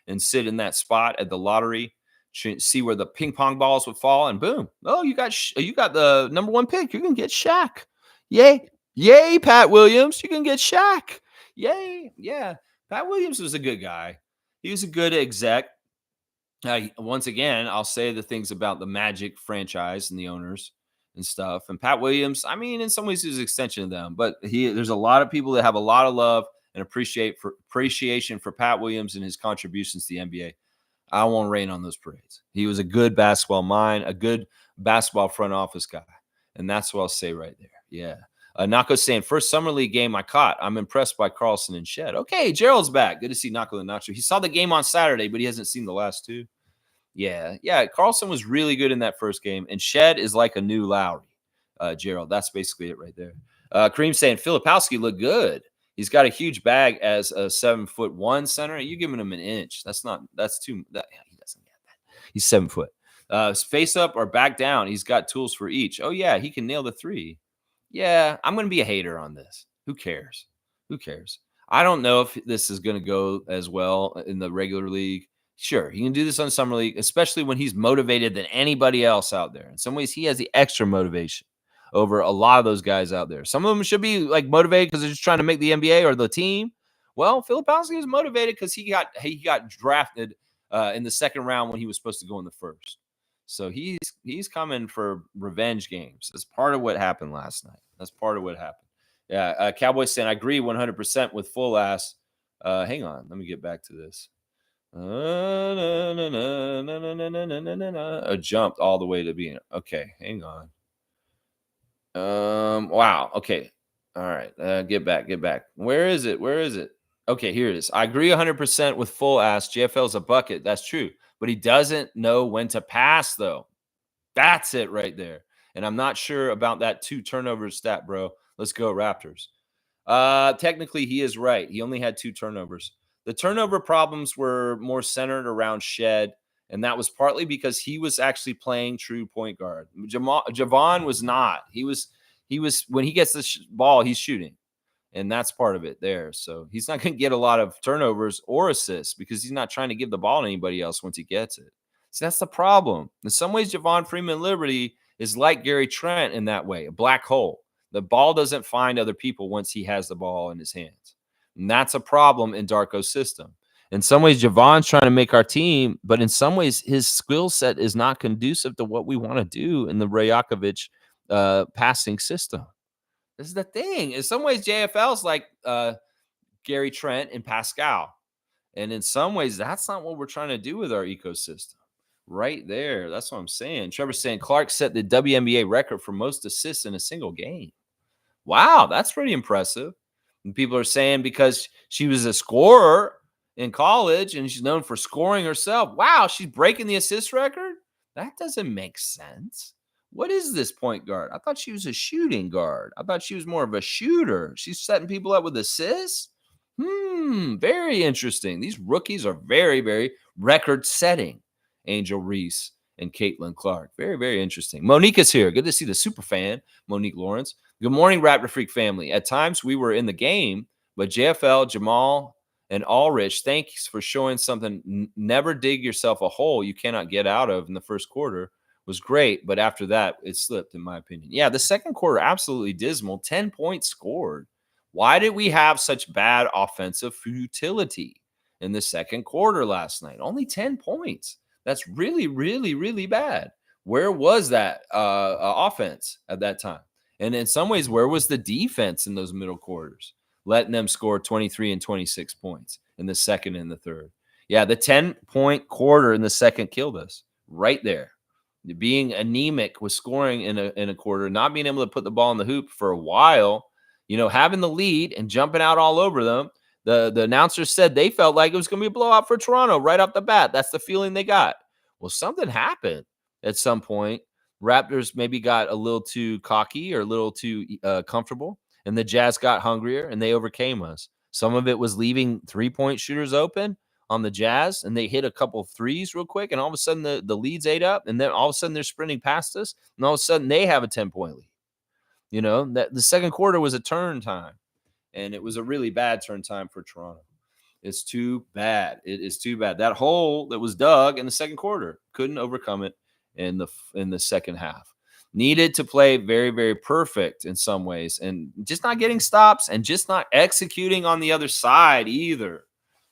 and sit in that spot at the lottery, see where the ping pong balls would fall, and boom! Oh, you got the number one pick. You're gonna get Shaq. Yay, Pat Williams! You can get Shaq. Yay, yeah. Pat Williams was a good guy. He was a good exec. Once again, I'll say the things about the Magic franchise and the owners and stuff. And Pat Williams, I mean, in some ways, he's an extension of them. But there's a lot of people that have a lot of love and appreciation for Pat Williams and his contributions to the NBA. I won't rain on those parades. He was a good basketball mind, a good basketball front office guy. And that's what I'll say right there. Yeah. Nako's saying, first summer league game I caught. I'm impressed by Carlson and Shead. Okay, Gerald's back. Good to see Nako and Nacho. He saw the game on Saturday, but he hasn't seen the last two. Yeah. Carlson was really good in that first game, and Shead is like a new Lowry. Gerald, that's basically it right there. Kareem saying, Filipowski looked good. He's got a huge bag as a 7'1" center. You giving him an inch. He doesn't get that. He's 7 foot. Face up or back down. He's got tools for each. Oh, yeah, he can nail the three. Yeah, I'm going to be a hater on this. Who cares? I don't know if this is going to go as well in the regular league. Sure, he can do this on summer league, especially when he's motivated than anybody else out there. In some ways, he has the extra motivation over a lot of those guys out there. Some of them should be like motivated because they're just trying to make the NBA or the team. Well, Filipowski was motivated because he got drafted in the second round when he was supposed to go in the first. So he's coming for revenge games. That's part of what happened last night. Yeah, Cowboys saying, I agree 100% with full ass. Hang on. Let me get back to this. I jumped all the way to being okay. Hang on. Wow. Okay. All right. Get back. Where is it? Okay, here it is. I agree 100% with full ass. JFL's a bucket. That's true. But he doesn't know when to pass, though. That's it right there. And I'm not sure about that 2 turnovers stat, bro. Let's go, Raptors. Technically, he is right. He only had 2 turnovers. The turnover problems were more centered around Shead, and that was partly because he was actually playing true point guard. Javon was not. He was when he gets the ball, he's shooting, and that's part of it there. So he's not going to get a lot of turnovers or assists because he's not trying to give the ball to anybody else once he gets it. So that's the problem. In some ways, Javon Freeman Liberty is like Gary Trent in that way, a black hole. The ball doesn't find other people once he has the ball in his hands. And that's a problem in Darko's system. In some ways, Javon's trying to make our team, but in some ways, his skill set is not conducive to what we want to do in the Rajakovic passing system. This is the thing. In some ways, JFL's like Gary Trent and Pascal. And in some ways, that's not what we're trying to do with our ecosystem. Right there. That's what I'm saying. Trevor's saying Clark set the WNBA record for most assists in a single game. Wow, that's pretty impressive. And people are saying because she was a scorer in college and she's known for scoring herself. Wow, she's breaking the assist record? That doesn't make sense. What is this point guard? I thought she was a shooting guard. I thought she was more of a shooter. She's setting people up with assists. Very interesting. These rookies are very, very record setting. Angel Reese and Caitlin Clark. Very, very interesting. Monique is here. Good to see the super fan, Monique Lawrence. Good morning, Raptor Freak family. At times we were in the game, but JFL, Jamal, and Ulrich, thanks for showing something. Never dig yourself a hole you cannot get out of in the first quarter. Was great, but after that, it slipped, in my opinion. Yeah, the second quarter, absolutely dismal. 10 points scored. Why did we have such bad offensive futility in the second quarter last night? Only 10 points. That's really, really, really bad. Where was that offense at that time? And in some ways, where was the defense in those middle quarters? Letting them score 23 and 26 points in the second and the third. Yeah, the 10-point quarter in the second killed us right there. Being anemic with scoring in a quarter, not being able to put the ball in the hoop for a while, having the lead and jumping out all over them. The announcers said they felt like it was going to be a blowout for Toronto right off the bat. That's the feeling they got. Well, something happened at some point. Raptors maybe got a little too cocky or a little too comfortable, and the Jazz got hungrier, and they overcame us. Some of it was leaving three-point shooters open on the Jazz, and they hit a couple threes real quick, and all of a sudden the leads ate up, and then all of a sudden they're sprinting past us, and all of a sudden they have a 10-point lead. That the second quarter was a turn time, and it was a really bad turn time for Toronto. It's too bad. It is too bad. That hole that was dug in the second quarter, couldn't overcome it in the second half. Needed to play very, very perfect in some ways, and just not getting stops and just not executing on the other side either.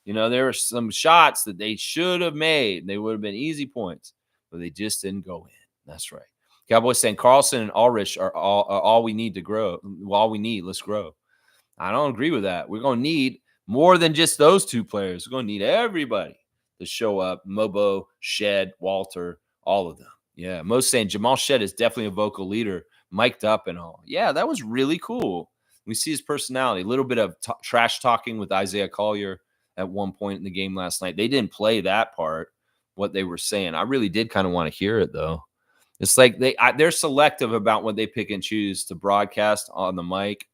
There were some shots that they should have made. They would have been easy points, but they just didn't go in. That's right. Cowboys saying Carlson and Ulrich are all we need to grow. All we need. Let's grow. I don't agree with that. We're going to need more than just those two players. We're going to need everybody to show up. Mobo, Shead, Walter, all of them. Yeah, most saying Jamal Shead is definitely a vocal leader, mic'd up and all. Yeah, that was really cool. We see his personality. A little bit of trash talking with Isaiah Collier at one point in the game last night. They didn't play that part, what they were saying. I really did kind of want to hear it, though. It's like they're selective about what they pick and choose to broadcast on the mic,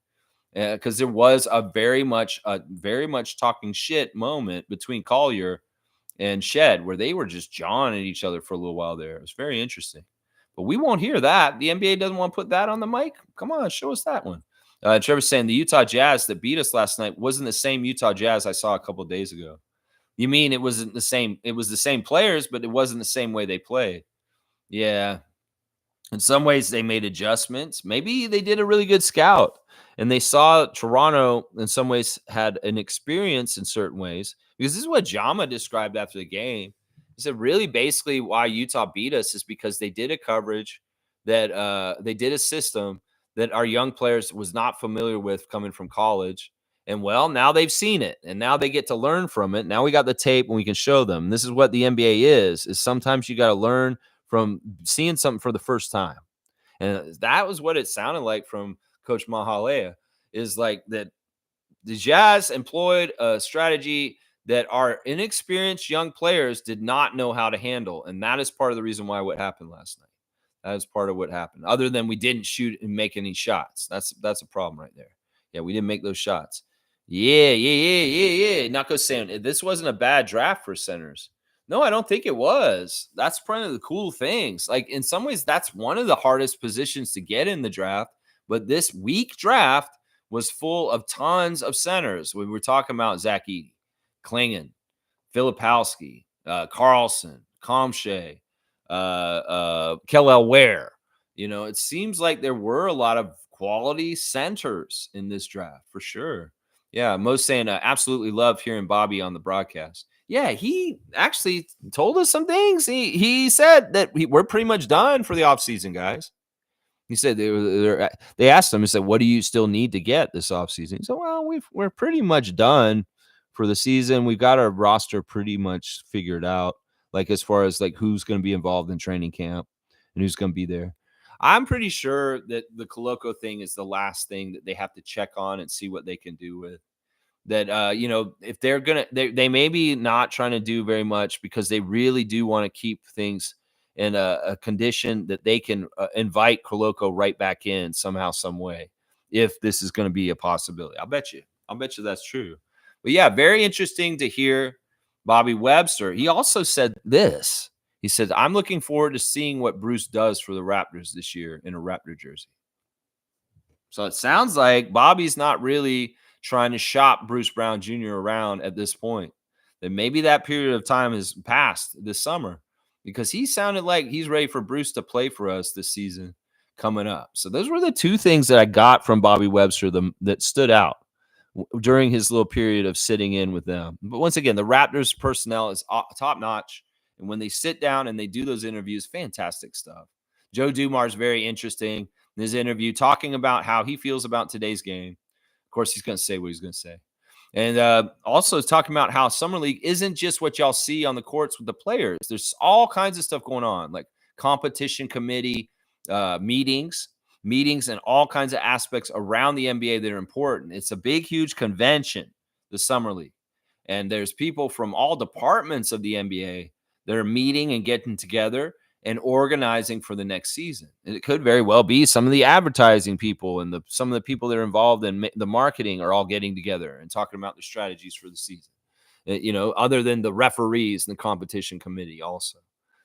because there was a very much talking shit moment between Collier and Shead where they were just jawing at each other for a little while there. It was very interesting. But we won't hear that. The NBA doesn't want to put that on the mic. Come on, show us that one. Trevor's saying the Utah Jazz that beat us last night wasn't the same Utah Jazz I saw a couple of days ago. You mean it wasn't the same? It was the same players, but it wasn't the same way they played. Yeah. In some ways, they made adjustments. Maybe they did a really good scout, and they saw Toronto in some ways had an experience in certain ways. Because this is what Jama described after the game. He said, really, basically, why Utah beat us is because they did a coverage that they did a system that our young players was not familiar with coming from college. And, well, now they've seen it, and now they get to learn from it. Now we got the tape, and we can show them. And this is what the NBA is sometimes you got to learn from seeing something for the first time. And that was what it sounded like from Coach Mahalea, is like that the Jazz employed a strategy that our inexperienced young players did not know how to handle. And that is part of the reason why what happened last night. That is part of what happened. Other than we didn't shoot and make any shots. That's a problem right there. Yeah, we didn't make those shots. Yeah. Nako saying this wasn't a bad draft for centers. No, I don't think it was. That's one of the cool things. Like, in some ways, that's one of the hardest positions to get in the draft. But this weak draft was full of tons of centers. We were talking about Zach Edey, Klingon, Filipowski, Carlson, Kamay, Kellel Ware. It seems like there were a lot of quality centers in this draft, for sure. Yeah, Mo's saying, absolutely love hearing Bobby on the broadcast. Yeah, he actually told us some things. He said that we're pretty much done for the offseason, guys. He said they asked him, he said, what do you still need to get this offseason? He said, well, we're pretty much done for the season. We've got our roster pretty much figured out, like as far as like who's going to be involved in training camp and who's going to be there. I'm pretty sure that the Coloco thing is the last thing that they have to check on and see what they can do with. That if they're gonna, they may be not trying to do very much because they really do want to keep things in a condition that they can invite Coloco right back in somehow, some way, if this is going to be a possibility. I'll bet you that's true. But yeah, very interesting to hear Bobby Webster. He also said this. He said, "I'm looking forward to seeing what Bruce does for the Raptors this year in a Raptor jersey." So it sounds like Bobby's not really trying to shop Bruce Brown Jr. around at this point. That maybe that period of time has passed this summer, because he sounded like he's ready for Bruce to play for us this season coming up. So those were the two things that I got from Bobby Webster that stood out during his little period of sitting in with them. But once again, the Raptors personnel is top notch. And when they sit down and they do those interviews, fantastic stuff. Joe Dumars very interesting in his interview, talking about how he feels about today's game. Of course, he's going to say what he's going to say. And also talking about how Summer League isn't just what y'all see on the courts with the players. There's all kinds of stuff going on, like competition committee meetings, and all kinds of aspects around the NBA that are important. It's a big, huge convention, the Summer League. And there's people from all departments of the NBA that are meeting and getting together and organizing for the next season. And it could very well be some of the advertising people and some of the people that are involved in the marketing are all getting together and talking about the strategies for the season, other than the referees and the competition committee also.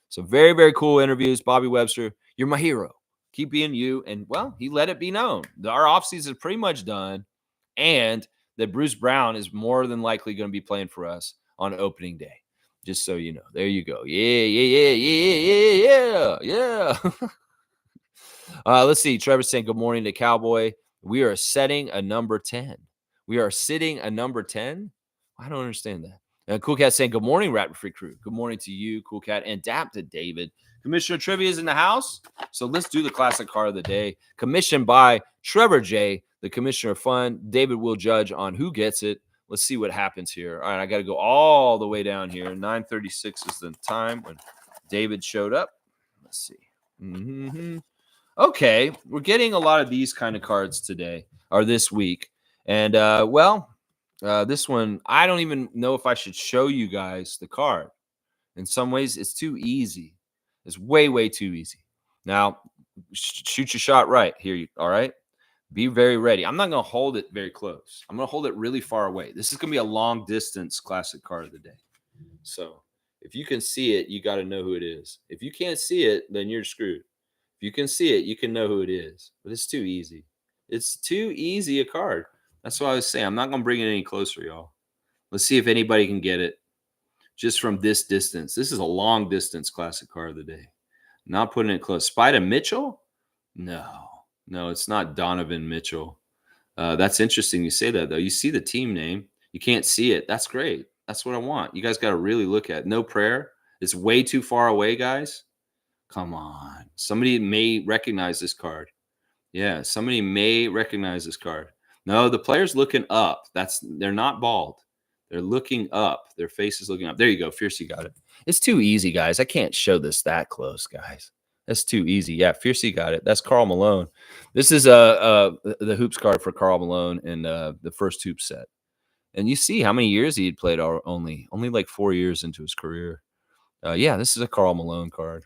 So very, very cool interviews. Bobby Webster, you're my hero. Keep being you. And, well, he let it be known that our offseason is pretty much done and that Bruce Brown is more than likely going to be playing for us on opening day. Just so you know. There you go. Yeah. Let's see. Trevor saying good morning to Cowboy. We are setting a number 10. We are sitting a number 10? I don't understand that. Cool Cat saying good morning, Raptor Free Crew. Good morning to you, Cool Cat, and Dap to David. Commissioner Trivia is in the house, so let's do the classic card of the day. Commissioned by Trevor J., the Commissioner of Fun. David will judge on who gets it. Let's see what happens here. All right, I got to go all the way down here. 9:36 is the time when David showed up. Let's see. Okay, we're getting a lot of these kind of cards today or this week. And, this one, I don't even know if I should show you guys the card. In some ways, it's too easy. It's way, way too easy. Now, shoot your shot right here. All right? Be very ready. I'm not going to hold it very close. I'm going to hold it really far away. This is going to be a long distance classic card of the day. So if you can see it, you got to know who it is. If you can't see it, then you're screwed. If you can see it, you can know who it is. But it's too easy. It's too easy a card. That's what I was saying. I'm not going to bring it any closer, y'all. Let's see if anybody can get it just from this distance. This is a long distance classic card of the day. Not putting it close. Spida Mitchell? No, it's not Donovan Mitchell. That's interesting you say that, though. You see the team name. You can't see it. That's great. That's what I want. You guys got to really look at it. No prayer. It's way too far away, guys. Come on. Somebody may recognize this card. Yeah, somebody may recognize this card. No, the player's looking up. They're not bald. They're looking up. Their face is looking up. There you go. Fiercey got it. It's too easy, guys. I can't show this that close, guys. That's too easy. Yeah, Fiercey got it. That's Karl Malone. This is the hoops card for Karl Malone in the first hoop set. And you see how many years he had played only like 4 years into his career. Yeah, this is a Karl Malone card.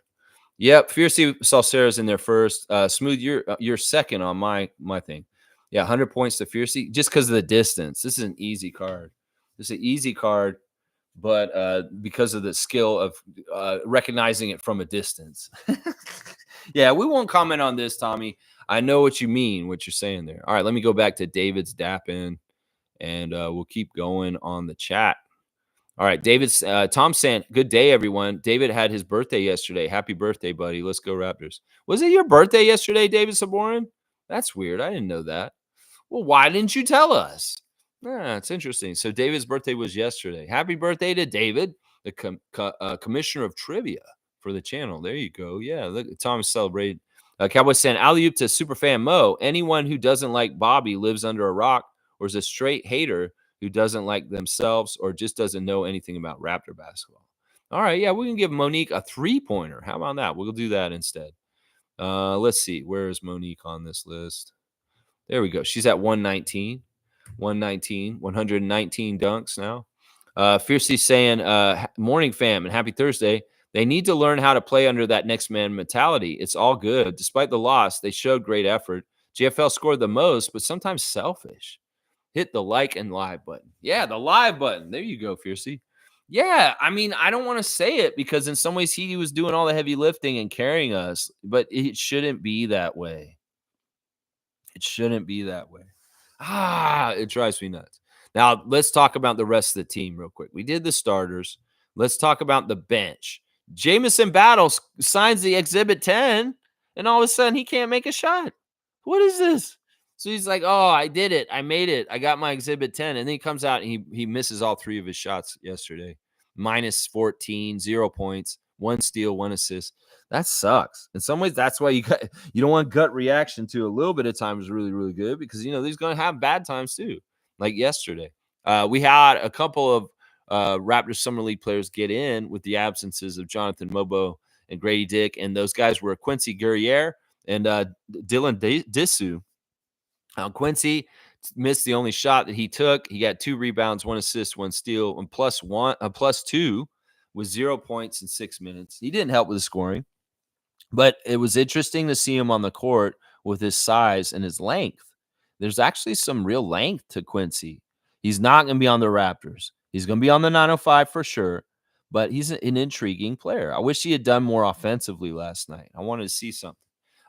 Yep, Fiercey Salcero's in there first. Smooth, you're second on my thing. Yeah, 100 points to Fiercey just because of the distance. This is an easy card. This is an easy card, but because of the skill of recognizing it from a distance. Yeah, we won't comment on this, Tommy. I know what you mean, what you're saying there. All right, let me go back to David's dap in, and we'll keep going on the chat. All right, David's Tom saying, good day, everyone. David had his birthday yesterday. Happy birthday, buddy. Let's go Raptors. Was it your birthday yesterday, David Saborin? That's weird. I didn't know that. Well, why didn't you tell us? It's interesting. So David's birthday was yesterday. Happy birthday to David, the commissioner of trivia for the channel. There you go. Yeah, look, Tom celebrated. Cowboy saying, alley-oop to superfan Mo. Anyone who doesn't like Bobby lives under a rock or is a straight hater who doesn't like themselves or just doesn't know anything about Raptor basketball. All right, yeah, we can give Monique a 3-pointer. How about that? We'll do that instead. Let's see. Where is Monique on this list? There we go. She's at 119. 119 dunks now. Fiercely saying, morning fam and happy Thursday. They need to learn how to play under that next man mentality. It's all good. Despite the loss, they showed great effort. JFL scored the most, but sometimes selfish. Hit the like and live button. Yeah, the live button. There you go, Fiercey. Yeah, I mean, I don't want to say it because in some ways he was doing all the heavy lifting and carrying us, but it shouldn't be that way. It shouldn't be that way. It drives me nuts. Now, let's talk about the rest of the team real quick. We did the starters. Let's talk about the bench. Jamison Battles signs the Exhibit 10, and all of a sudden he can't make a shot. What is this? So he's like, oh, I did it. I made it. I got my Exhibit 10. And then he comes out and he misses all 3 of his shots yesterday. Minus 14, 0 points, 1 steal, 1 assist. That sucks. In some ways, that's why you don't want gut reaction to a little bit of time is really, really good because, he's going to have bad times too, like yesterday. We had a couple of Raptors Summer League players get in with the absences of Jonathan Mobo and Grady Dick, and those guys were Quincy Guerriere and Dylan Disu. Quincy missed the only shot that he took. He got 2 rebounds, 1 assist, 1 steal, and plus 2 with 0 points in 6 minutes. He didn't help with the scoring. But it was interesting to see him on the court with his size and his length. There's actually some real length to Quincy. He's not going to be on the Raptors. He's going to be on the 905 for sure, but he's an intriguing player. I wish he had done more offensively last night. I wanted to see something.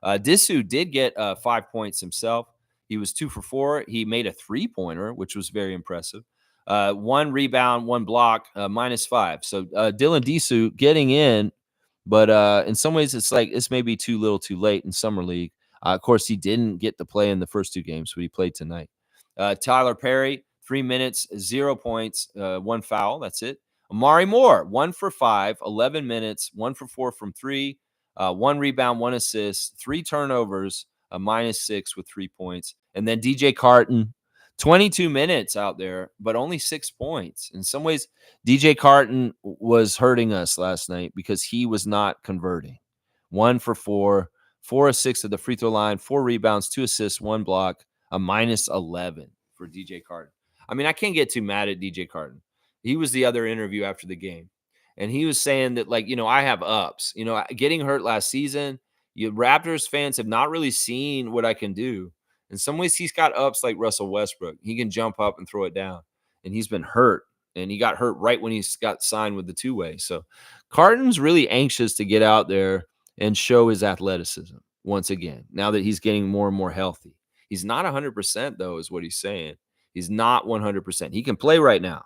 Disu did get 5 points himself. He was 2 for 4. He made a 3-pointer, which was very impressive. 1 rebound, 1 block, -5. So Dylan Disu getting in. But in some ways, it's like it's maybe too little too late in Summer League. Of course, he didn't get to play in the first 2 games, but he played tonight. Tyler Perry, 3 minutes, 0 points, 1 foul. That's it. Amari Moore, 1 for 5, 11 minutes, 1 for 4 from 3, 1 rebound, 1 assist, 3 turnovers, a -6 with 3 points. And then DJ Carton, 22 minutes out there, but only 6 points. In some ways, DJ Carton was hurting us last night because he was not converting. 1 for 4, 4 of 6 at the free throw line, 4 rebounds, 2 assists, 1 block, a -11 for DJ Carton. I mean, I can't get too mad at DJ Carton. He was the other interview after the game, and he was saying that, I have ups. Getting hurt last season, Raptors fans have not really seen what I can do. In some ways, he's got ups like Russell Westbrook. He can jump up and throw it down. And he's been hurt. And he got hurt right when he got signed with the 2-way. So Carton's really anxious to get out there and show his athleticism once again, now that he's getting more and more healthy. He's not 100%, though, is what he's saying. He's not 100%. He can play right now,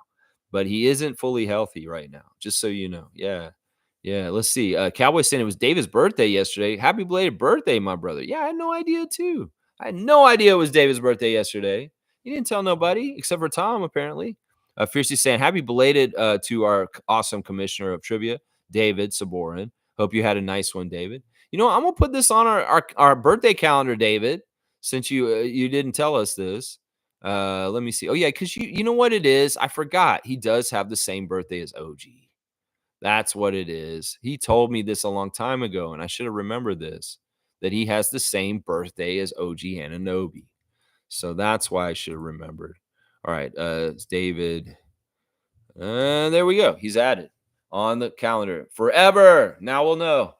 but he isn't fully healthy right now, just so you know. Yeah. Yeah, let's see. Cowboy saying it was David's birthday yesterday. Happy belated birthday, my brother. Yeah, I had no idea, too. I had no idea it was David's birthday yesterday. He didn't tell nobody except for Tom, apparently. Fiercely saying, happy belated to our awesome commissioner of trivia, David Saborin. Hope you had a nice one, David. I'm going to put this on our birthday calendar, David, since you didn't tell us this. Let me see. Oh, yeah, because you know what it is? I forgot. He does have the same birthday as OG. That's what it is. He told me this a long time ago, and I should have remembered this, that he has the same birthday as OG Anunoby. So that's why I should have remembered. All right, it's David. There we go. He's added on the calendar forever. Now we'll know.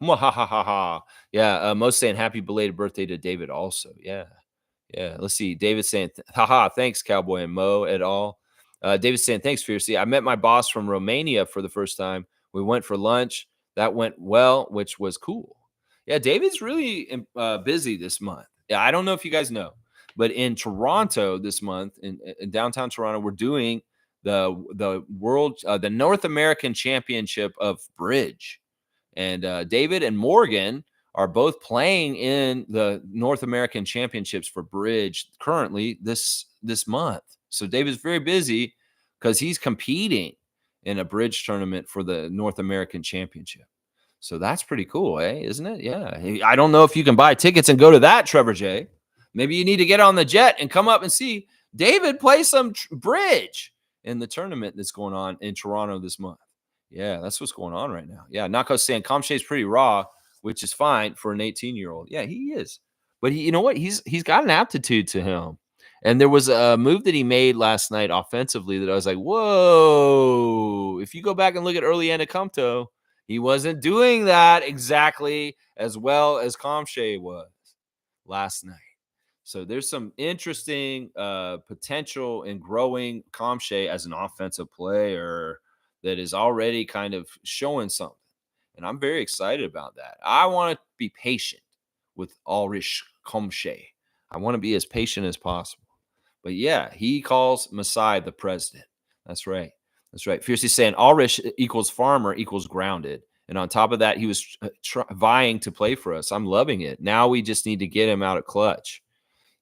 Yeah, Mo's saying happy belated birthday to David also. Yeah. Let's see. David saying, thanks, Cowboy and Mo et al. David saying, thanks, Fiercey. I met my boss from Romania for the first time. We went for lunch. That went well, which was cool. Yeah, David's really busy this month. Yeah, I don't know if you guys know, but in Toronto this month, in downtown Toronto, we're doing the North American Championship of Bridge. And David and Morgan are both playing in the North American Championships for Bridge currently this month. So David's very busy because he's competing in a bridge tournament for the North American Championship. So that's pretty cool, isn't it? Yeah. I don't know if you can buy tickets and go to that, Trevor J. Maybe you need to get on the jet and come up and see David play some bridge in the tournament that's going on in Toronto this month. Yeah, that's what's going on right now. Yeah, Nako's saying Kamshay is pretty raw. which is fine for an 18-year-old. Yeah, he is. But you know what? He's got an aptitude to him. And there was a move that he made last night offensively that I was like, whoa. If you go back and look at early Anakumto, he wasn't doing that exactly as well as Kamay was last night. So there's some interesting potential in growing Kamay as an offensive player that is already kind of showing something. And I'm very excited about that. I want to be patient with Ulrich Kamay. I want to be as patient as possible. But yeah, he calls Masai the president. That's right. That's right. Fiercely saying Ulrich equals farmer equals grounded. And on top of that, he was vying to play for us. I'm loving it. Now we just need to get him out of clutch.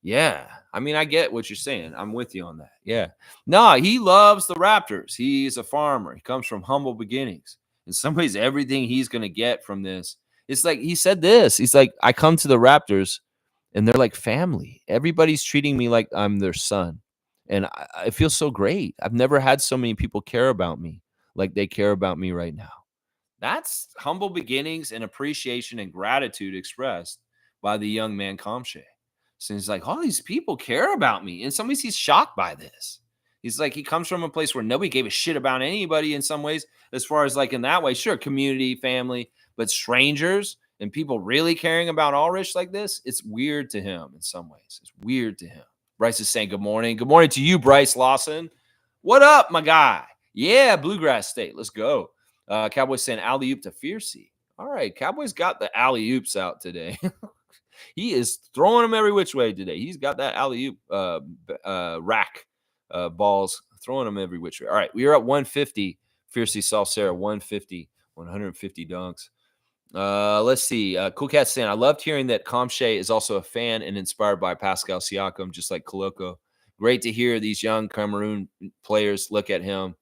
Yeah. I mean, I get what you're saying. I'm with you on that. Yeah. No, he loves the Raptors. He's a farmer. He comes from humble beginnings. In some ways, everything he's going to get from this, it's like he said this. He's like, I come to the Raptors and they're like family. Everybody's treating me like I'm their son. And I feel so great. I've never had so many people care about me like they care about me right now. That's humble beginnings and appreciation and gratitude expressed by the young man Kamay. So he's like, all these people care about me. In some ways, he's shocked by this. He's like, he comes from a place where nobody gave a shit about anybody in some ways, as far as like in that way, sure, community, family, but strangers and people really caring about Ulrich like this, it's weird to him in some ways. It's weird to him. Bryce is saying good morning. Good morning to you, Bryce Lawson. What up, my guy? Yeah, Bluegrass State. Let's go. Cowboys saying alley-oop to Fiercey. All right, Cowboys got the alley-oops out today. He is throwing them every which way today. He's got that alley-oop rack balls, throwing them every which way. All right, we are at 150. Fiercey Salsera, 150, 150 dunks. Let's see. Cool Cat saying, I loved hearing that Kamay is also a fan and inspired by Pascal Siakam, just like Koloko. Great to hear these young Cameroon players look at him.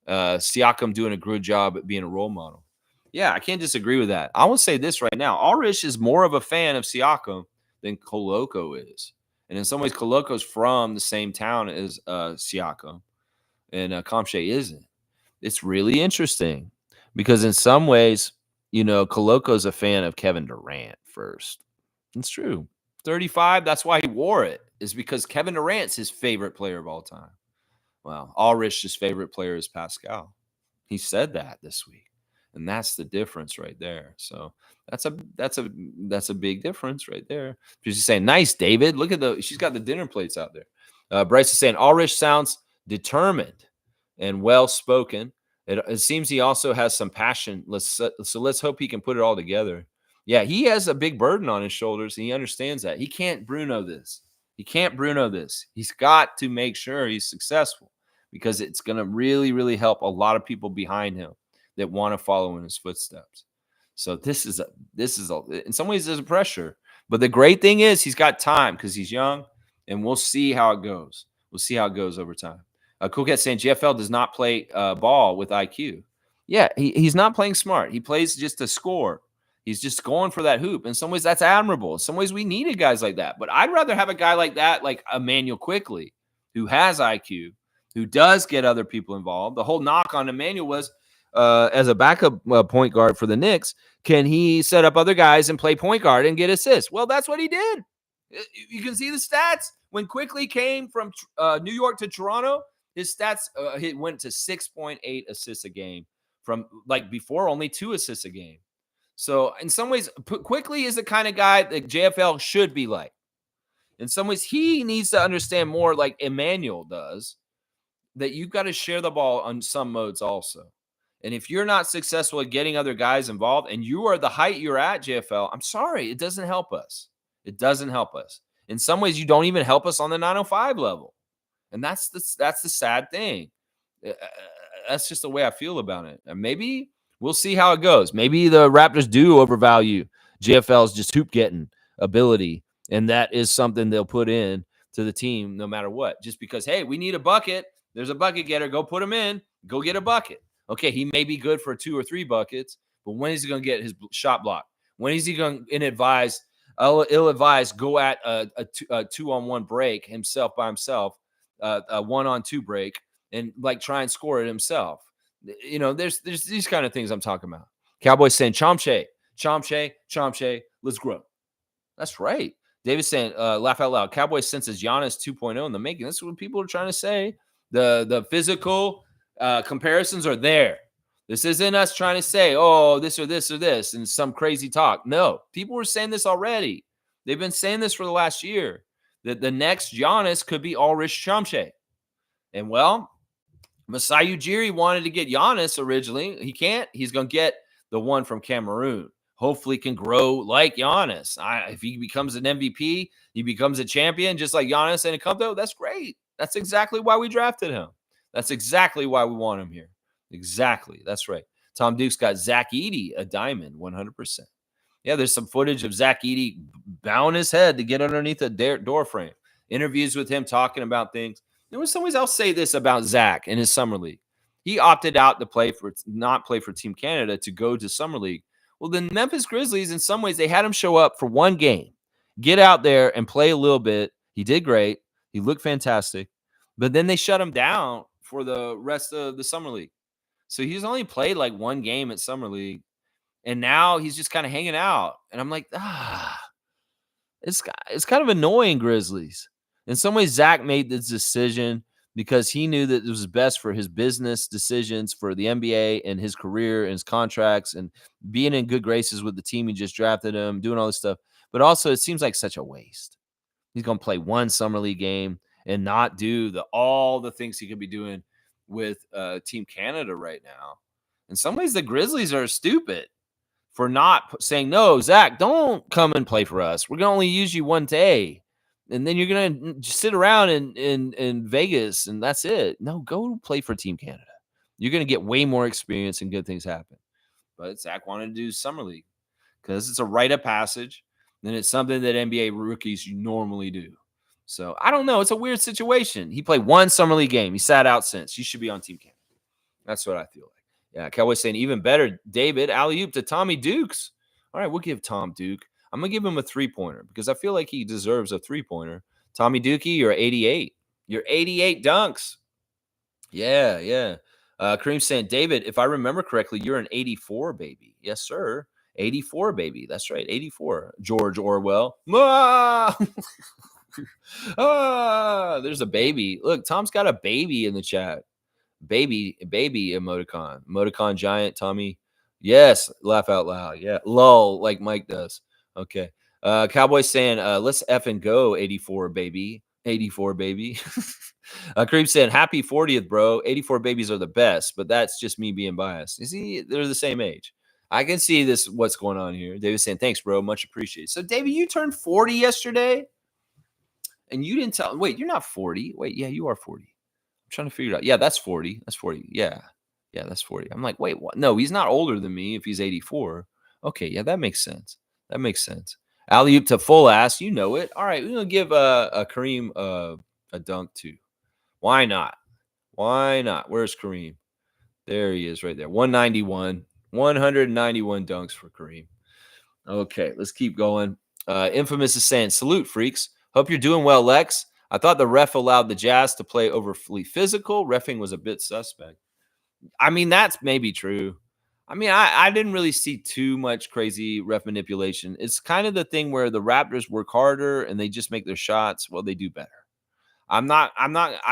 Siakam doing a good job at being a role model. Yeah, I can't disagree with that. I will say this right now. Ulrich is more of a fan of Siakam than Koloko is. And in some ways, Koloko's from the same town as Siakam, and Kamay isn't. It's really interesting because in some ways, you know, Koloko's a fan of Kevin Durant first. It's true. 35, that's why he wore it, is because Kevin Durant's his favorite player of all time. Well, Ulrich's favorite player is Pascal. He said that this week. And that's the difference right there. So that's a big difference right there. She's saying, nice, David. Look at she's got the dinner plates out there. Bryce is saying, Ulrich sounds determined and well spoken. It seems he also has some passion. So let's hope he can put it all together. Yeah, he has a big burden on his shoulders, and he understands that. He can't Bruno this. He's got to make sure he's successful because it's going to really, really help a lot of people behind him that want to follow in his footsteps. So this is in some ways there's a pressure, but the great thing is he's got time because he's young, and we'll see how it goes. We'll see how it goes over time. Cool Cat saying GFL does not play ball with IQ. Yeah, he's not playing smart. He plays just to score. He's just going for that hoop. In some ways, that's admirable. In some ways, we needed guys like that. But I'd rather have a guy like that, like Emmanuel Quickly, who has IQ, who does get other people involved. The whole knock on Emmanuel was, as a backup point guard for the Knicks, can he set up other guys and play point guard and get assists? Well, that's what he did. You can see the stats. When Quickly came from New York to Toronto, his stats went to 6.8 assists a game from like before only 2 assists a game. So in some ways, Quickly is the kind of guy that JFL should be like. In some ways, he needs to understand more like Emmanuel does, that you've got to share the ball on some modes also. And if you're not successful at getting other guys involved and you are the height you're at, JFL, I'm sorry, it doesn't help us. It doesn't help us. In some ways, you don't even help us on the 905 level. And that's the sad thing. That's just the way I feel about it. And maybe we'll see how it goes. Maybe the Raptors do overvalue JFL's just hoop getting ability. And that is something they'll put in to the team no matter what. Just because, hey, we need a bucket. There's a bucket getter. Go put him in. Go get a bucket. Okay, he may be good for 2 or 3 buckets, but when is he going to get his shot block? When is he going to ill-advised go at a 2-on-1 break himself by himself, a 1-on-2 break, and like try and score it himself? You know, there's these kind of things I'm talking about. Cowboys saying Kamay Chomche, let's grow. That's right. David's saying, laugh out loud. Cowboys senses Giannis 2.0 in the making. That's what people are trying to say. The physical comparisons are there. This isn't us trying to say, oh, this or this or this, and some crazy talk. No, people were saying this already. They've been saying this for the last year, that the next Giannis could be Ulrich Chomche. And well, Masai Ujiri wanted to get Giannis originally. He can't. He's going to get the one from Cameroon. Hopefully can grow like Giannis. If he becomes an MVP, he becomes a champion just like Giannis Antetokounmpo, that's great. That's exactly why we drafted him. That's exactly why we want him here. Exactly. That's right. Tom Duke's got Zach Edey, a diamond, 100%. Yeah, there's some footage of Zach Edey bowing his head to get underneath a door frame. Interviews with him talking about things. There was somebody else say this about Zach in his summer league. He opted out to not play for Team Canada to go to summer league. Well, the Memphis Grizzlies, in some ways, they had him show up for one game, get out there and play a little bit. He did great. He looked fantastic. But then they shut him down for the rest of the summer league. So he's only played like one game at summer league. And now he's just kind of hanging out. And I'm like, it's kind of annoying, Grizzlies. In some ways, Zach made this decision because he knew that it was best for his business decisions, for the NBA and his career and his contracts and being in good graces with the team he just drafted him, doing all this stuff. But also, it seems like such a waste. He's going to play one summer league game and not do all the things he could be doing with Team Canada right now. In some ways, the Grizzlies are stupid for not saying, no, Zach, don't come and play for us. We're going to only use you one day. And then you're going to sit around in Vegas, and that's it. No, go play for Team Canada. You're going to get way more experience and good things happen. But Zach wanted to do Summer League because it's a rite of passage, and it's something that NBA rookies normally do. So, I don't know. It's a weird situation. He played one Summer League game. He sat out since. He should be on Team Canada. That's what I feel like. Yeah, Cowboys saying even better, David, alley-oop to Tommy Dukes. All right, we'll give Tom Duke. I'm going to give him a three-pointer because I feel like he deserves a three-pointer. Tommy Dukey, you're 88. You're 88 dunks. Yeah. Kareem saying, David, if I remember correctly, you're an 84 baby. Yes, sir. 84 baby. That's right, 84. George Orwell. There's a baby. Look, Tom's got a baby in the chat. Baby emoticon. Emoticon giant, Tommy. Yes, laugh out loud. Yeah, lol, like Mike does. Okay. Cowboys saying, let's effing go, 84 baby. 84 baby. Creep saying, happy 40th, bro. 84 babies are the best, but that's just me being biased. You see, they're the same age. I can see what's going on here. David saying, thanks, bro. Much appreciated. So, David, you turned 40 yesterday, and you didn't tell. Wait, you're not 40. Wait, yeah, you are 40. I'm trying to figure it out. Yeah, that's 40. That's 40. Yeah, that's 40. I'm like, wait, what? No, he's not older than me if he's 84. Okay, yeah, that makes sense. Alley-oop to full ass. You know it. All right, we're going to give a Kareem a dunk too. Why not? Where's Kareem? There he is right there. 191. 191 dunks for Kareem. Okay, let's keep going. Infamous is saying, salute, freaks. Hope you're doing well, Lex. I thought the ref allowed the Jazz to play overly physical. Reffing was a bit suspect. I mean, that's maybe true. I mean, I didn't really see too much crazy ref manipulation. It's kind of the thing where the Raptors work harder and they just make their shots. Well, they do better. I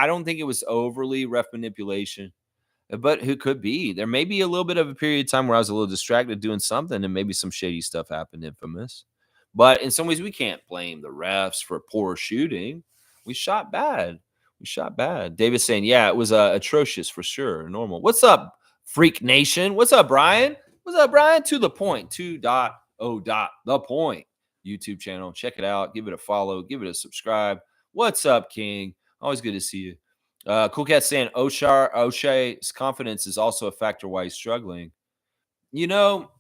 don't think it was overly ref manipulation, but who could be? There may be a little bit of a period of time where I was a little distracted doing something and maybe some shady stuff happened, Infamous. But in some ways, we can't blame the refs for poor shooting. We shot bad. David's saying, yeah, it was atrocious for sure. Normal. What's up, Freak Nation? What's up, Brian? To the point. 2.0. The point. YouTube channel. Check it out. Give it a follow. Give it a subscribe. What's up, King? Always good to see you. Cool Cat saying, O'Shea's confidence is also a factor why he's struggling. You know,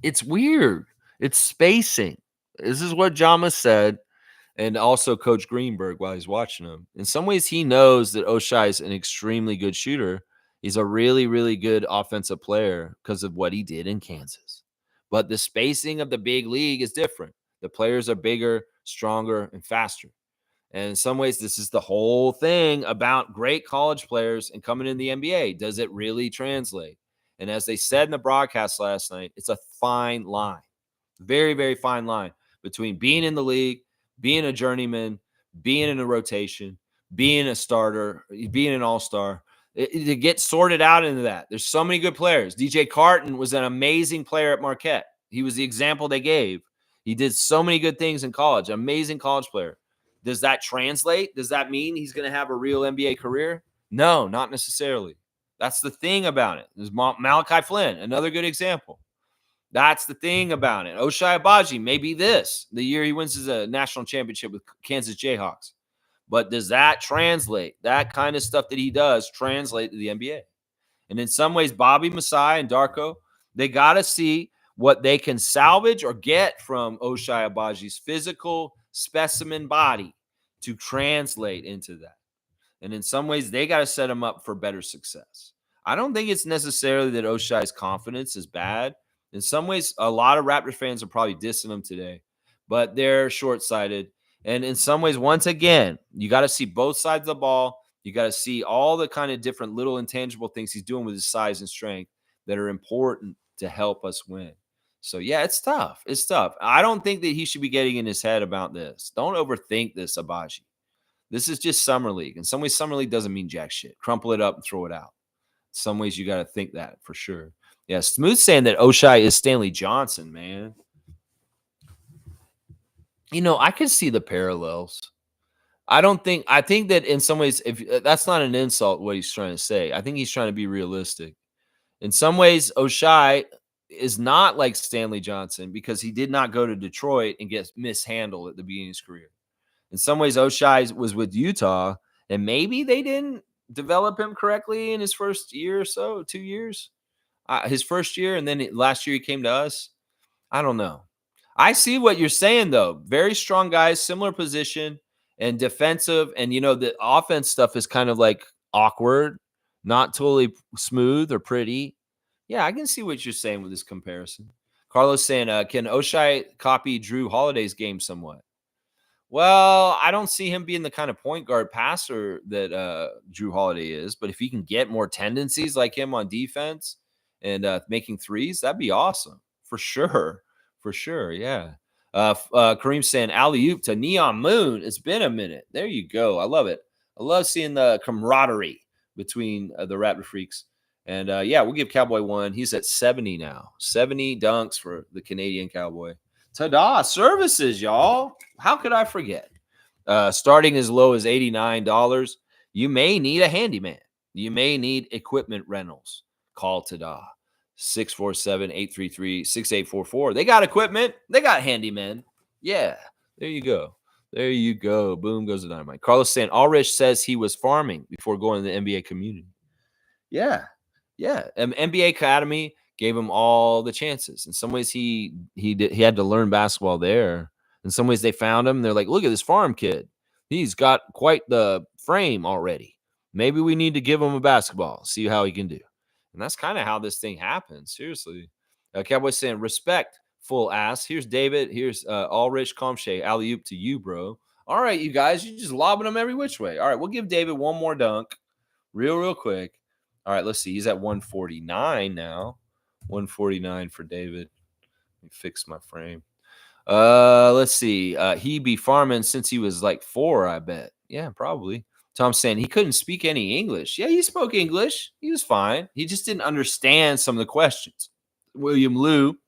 it's weird. It's spacing. This is what Jama said. And also Coach Greenberg while he's watching him. In some ways, he knows that O'Shea is an extremely good shooter. He's a really, really good offensive player because of what he did in Kansas. But the spacing of the big league is different. The players are bigger, stronger, and faster. And in some ways, this is the whole thing about great college players and coming in the NBA. Does it really translate? And as they said in the broadcast last night, it's a fine line, very, very fine line between being in the league, being a journeyman, being in a rotation, being a starter, being an all-star. To get sorted out into that. There's so many good players. DJ Carton was an amazing player at Marquette. He was the example they gave. He did so many good things in college. Amazing college player. Does that translate? Does that mean he's going to have a real NBA career? No, not necessarily. That's the thing about it. There's Malachi Flynn, another good example. That's the thing about it. Ochai Agbaji, maybe the year he wins his national championship with Kansas Jayhawks. But does that translate? That kind of stuff that he does translate to the NBA? And in some ways, Bobby, Masai, and Darko, they got to see what they can salvage or get from Ochai Agbaji's physical specimen body to translate into that. And in some ways, they got to set him up for better success. I don't think it's necessarily that Oshai's confidence is bad. In some ways, a lot of Raptors fans are probably dissing him today, but they're short-sighted. And in some ways, once again, you got to see both sides of the ball. You got to see all the kind of different little intangible things he's doing with his size and strength that are important to help us win. So, yeah, it's tough. It's tough. I don't think that he should be getting in his head about this. Don't overthink this, Agbaji. This is just Summer League. In some ways, Summer League doesn't mean jack shit. Crumple it up and throw it out. In some ways, you got to think that for sure. Yeah, Smooth saying that Ochai is Stanley Johnson, man. You know, I can see the parallels. I think that in some ways, if that's not an insult, what he's trying to say. I think he's trying to be realistic. In some ways, Ochai is not like Stanley Johnson because he did not go to Detroit and get mishandled at the beginning of his career. In some ways, Ochai was with Utah, and maybe they didn't develop him correctly in his first year or so, 2 years. His first year, and then last year he came to us. I don't know. I see what you're saying, though. Very strong guys, similar position, and defensive. And, you know, the offense stuff is kind of like awkward, not totally smooth or pretty. Yeah, I can see what you're saying with this comparison. Carlos saying, can Ochai copy Drew Holiday's game somewhat? Well, I don't see him being the kind of point guard passer that Drew Holiday is. But if he can get more tendencies like him on defense and making threes, that'd be awesome. For sure. For sure, yeah. Kareem saying, alley-oop to Neon Moon. It's been a minute. There you go. I love it. I love seeing the camaraderie between the Raptor Freaks. And, yeah, we'll give Cowboy one. He's at 70 now. 70 dunks for the Canadian Cowboy. Ta-da, services, y'all. How could I forget? Starting as low as $89. You may need a handyman. You may need equipment rentals. Call Ta-da. 647-833-6844. They got equipment. They got handymen. Yeah, there you go. There you go. Boom goes the dynamite. Carlos saying, Ulrich says he was farming before going to the NBA community. Yeah. Yeah. NBA Academy gave him all the chances. In some ways, he had to learn basketball there. In some ways, they found him. They're like, look at this farm kid. He's got quite the frame already. Maybe we need to give him a basketball, see how he can do. And that's kind of how this thing happens. Seriously. Cowboy saying, respect, full ass. Here's David. Here's Ulrich Kamay. Alley-oop to you, bro. All right, you guys. You're just lobbing them every which way. All right, we'll give David one more dunk. Real quick. All right, let's see. He's at 149 now. 149 for David. Let me fix my frame. Let's see. He be farming since he was like 4, I bet. Yeah, probably. Tom's saying he couldn't speak any English. Yeah, he spoke English. He was fine. He just didn't understand some of the questions. William Liu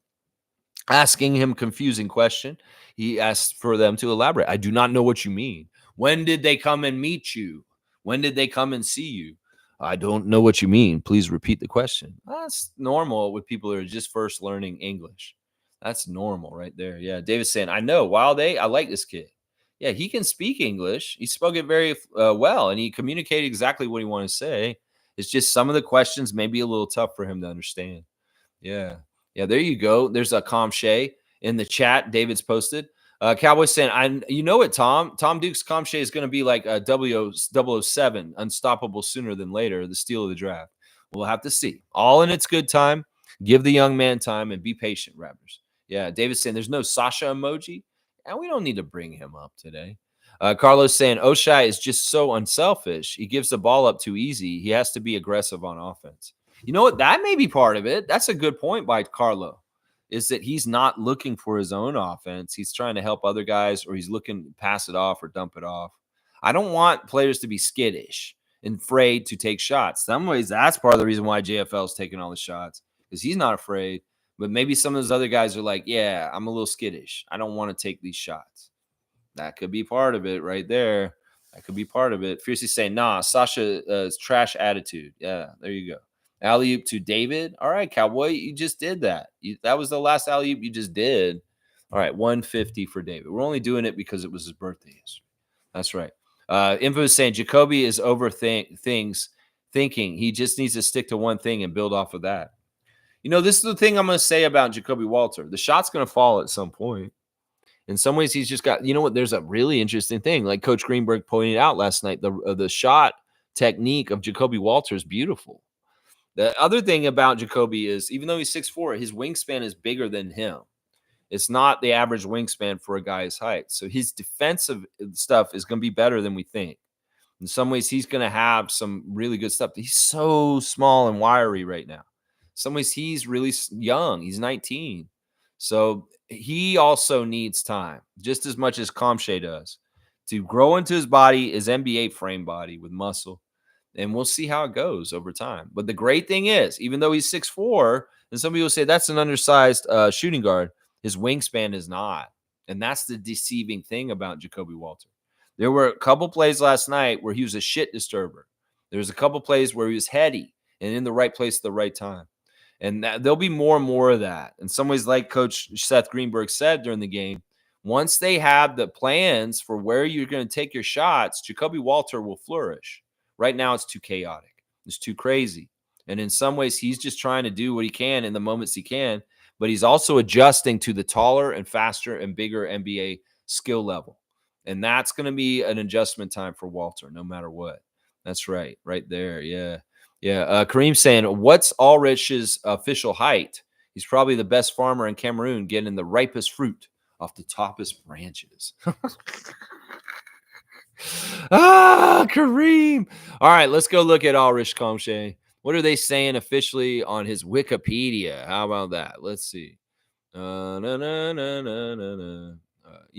asking him confusing question. He asked for them to elaborate. I do not know what you mean. When did they come and meet you? When did they come and see you? I don't know what you mean. Please repeat the question. That's normal with people who are just first learning English. That's normal right there. Yeah, David's saying, I know. Wild A, I like this kid. Yeah, he can speak English. He spoke it very well, and he communicated exactly what he wanted to say. It's just some of the questions may be a little tough for him to understand. Yeah. Yeah, there you go. There's a Kamay in the chat. David's posted. Cowboys saying, you know it, Tom. Tom Duke's Kamay is going to be like a 007, unstoppable sooner than later, the steal of the draft. We'll have to see. All in its good time. Give the young man time and be patient, Raptors. Yeah, David's saying there's no Sasha emoji. And we don't need to bring him up today. Carlos saying, Ochai is just so unselfish. He gives the ball up too easy. He has to be aggressive on offense. You know what? That may be part of it. That's a good point by Carlo, is that he's not looking for his own offense. He's trying to help other guys, or he's looking to pass it off or dump it off. I don't want players to be skittish and afraid to take shots. Some ways, that's part of the reason why JFL is taking all the shots, because he's not afraid. But maybe some of those other guys are like, yeah, I'm a little skittish. I don't want to take these shots. That could be part of it right there. That could be part of it. Fiercely saying, nah, Sasha's trash attitude. Yeah, there you go. Alley oop to David. All right, Cowboy, you just did that. That was the last alley oop you just did. All right, 150 for David. We're only doing it because it was his birthday yesterday. That's right. Info is saying Jacoby is things thinking. He just needs to stick to one thing and build off of that. You know, this is the thing I'm going to say about Jacoby Walter. The shot's going to fall at some point. In some ways, he's just got, you know what, there's a really interesting thing. Like Coach Greenberg pointed out last night, the shot technique of Jacoby Walter is beautiful. The other thing about Jacoby is, even though he's 6'4", his wingspan is bigger than him. It's not the average wingspan for a guy his height. So his defensive stuff is going to be better than we think. In some ways, he's going to have some really good stuff. He's so small and wiry right now. In some ways, he's really young. He's 19. So he also needs time, just as much as Kamay does, to grow into his body, his NBA frame body with muscle. And we'll see how it goes over time. But the great thing is, even though he's 6'4", and some people say that's an undersized shooting guard, his wingspan is not. And that's the deceiving thing about Jacoby Walter. There were a couple plays last night where he was a shit disturber. There was a couple plays where he was heady and in the right place at the right time. And there'll be more and more of that. In some ways, like Coach Seth Greenberg said during the game, once they have the plans for where you're going to take your shots, Jacoby Walter will flourish. Right now, it's too chaotic. It's too crazy. And in some ways, he's just trying to do what he can in the moments he can, but he's also adjusting to the taller and faster and bigger NBA skill level. And that's going to be an adjustment time for Walter, no matter what. That's right. Right there. Yeah. Yeah. Kareem saying, what's Ulrich's official height? He's probably the best farmer in Cameroon, getting the ripest fruit off the toppest branches. Kareem. All right, let's go look at Ulrich Kamay. What are they saying officially on his Wikipedia? How about that? Let's see. You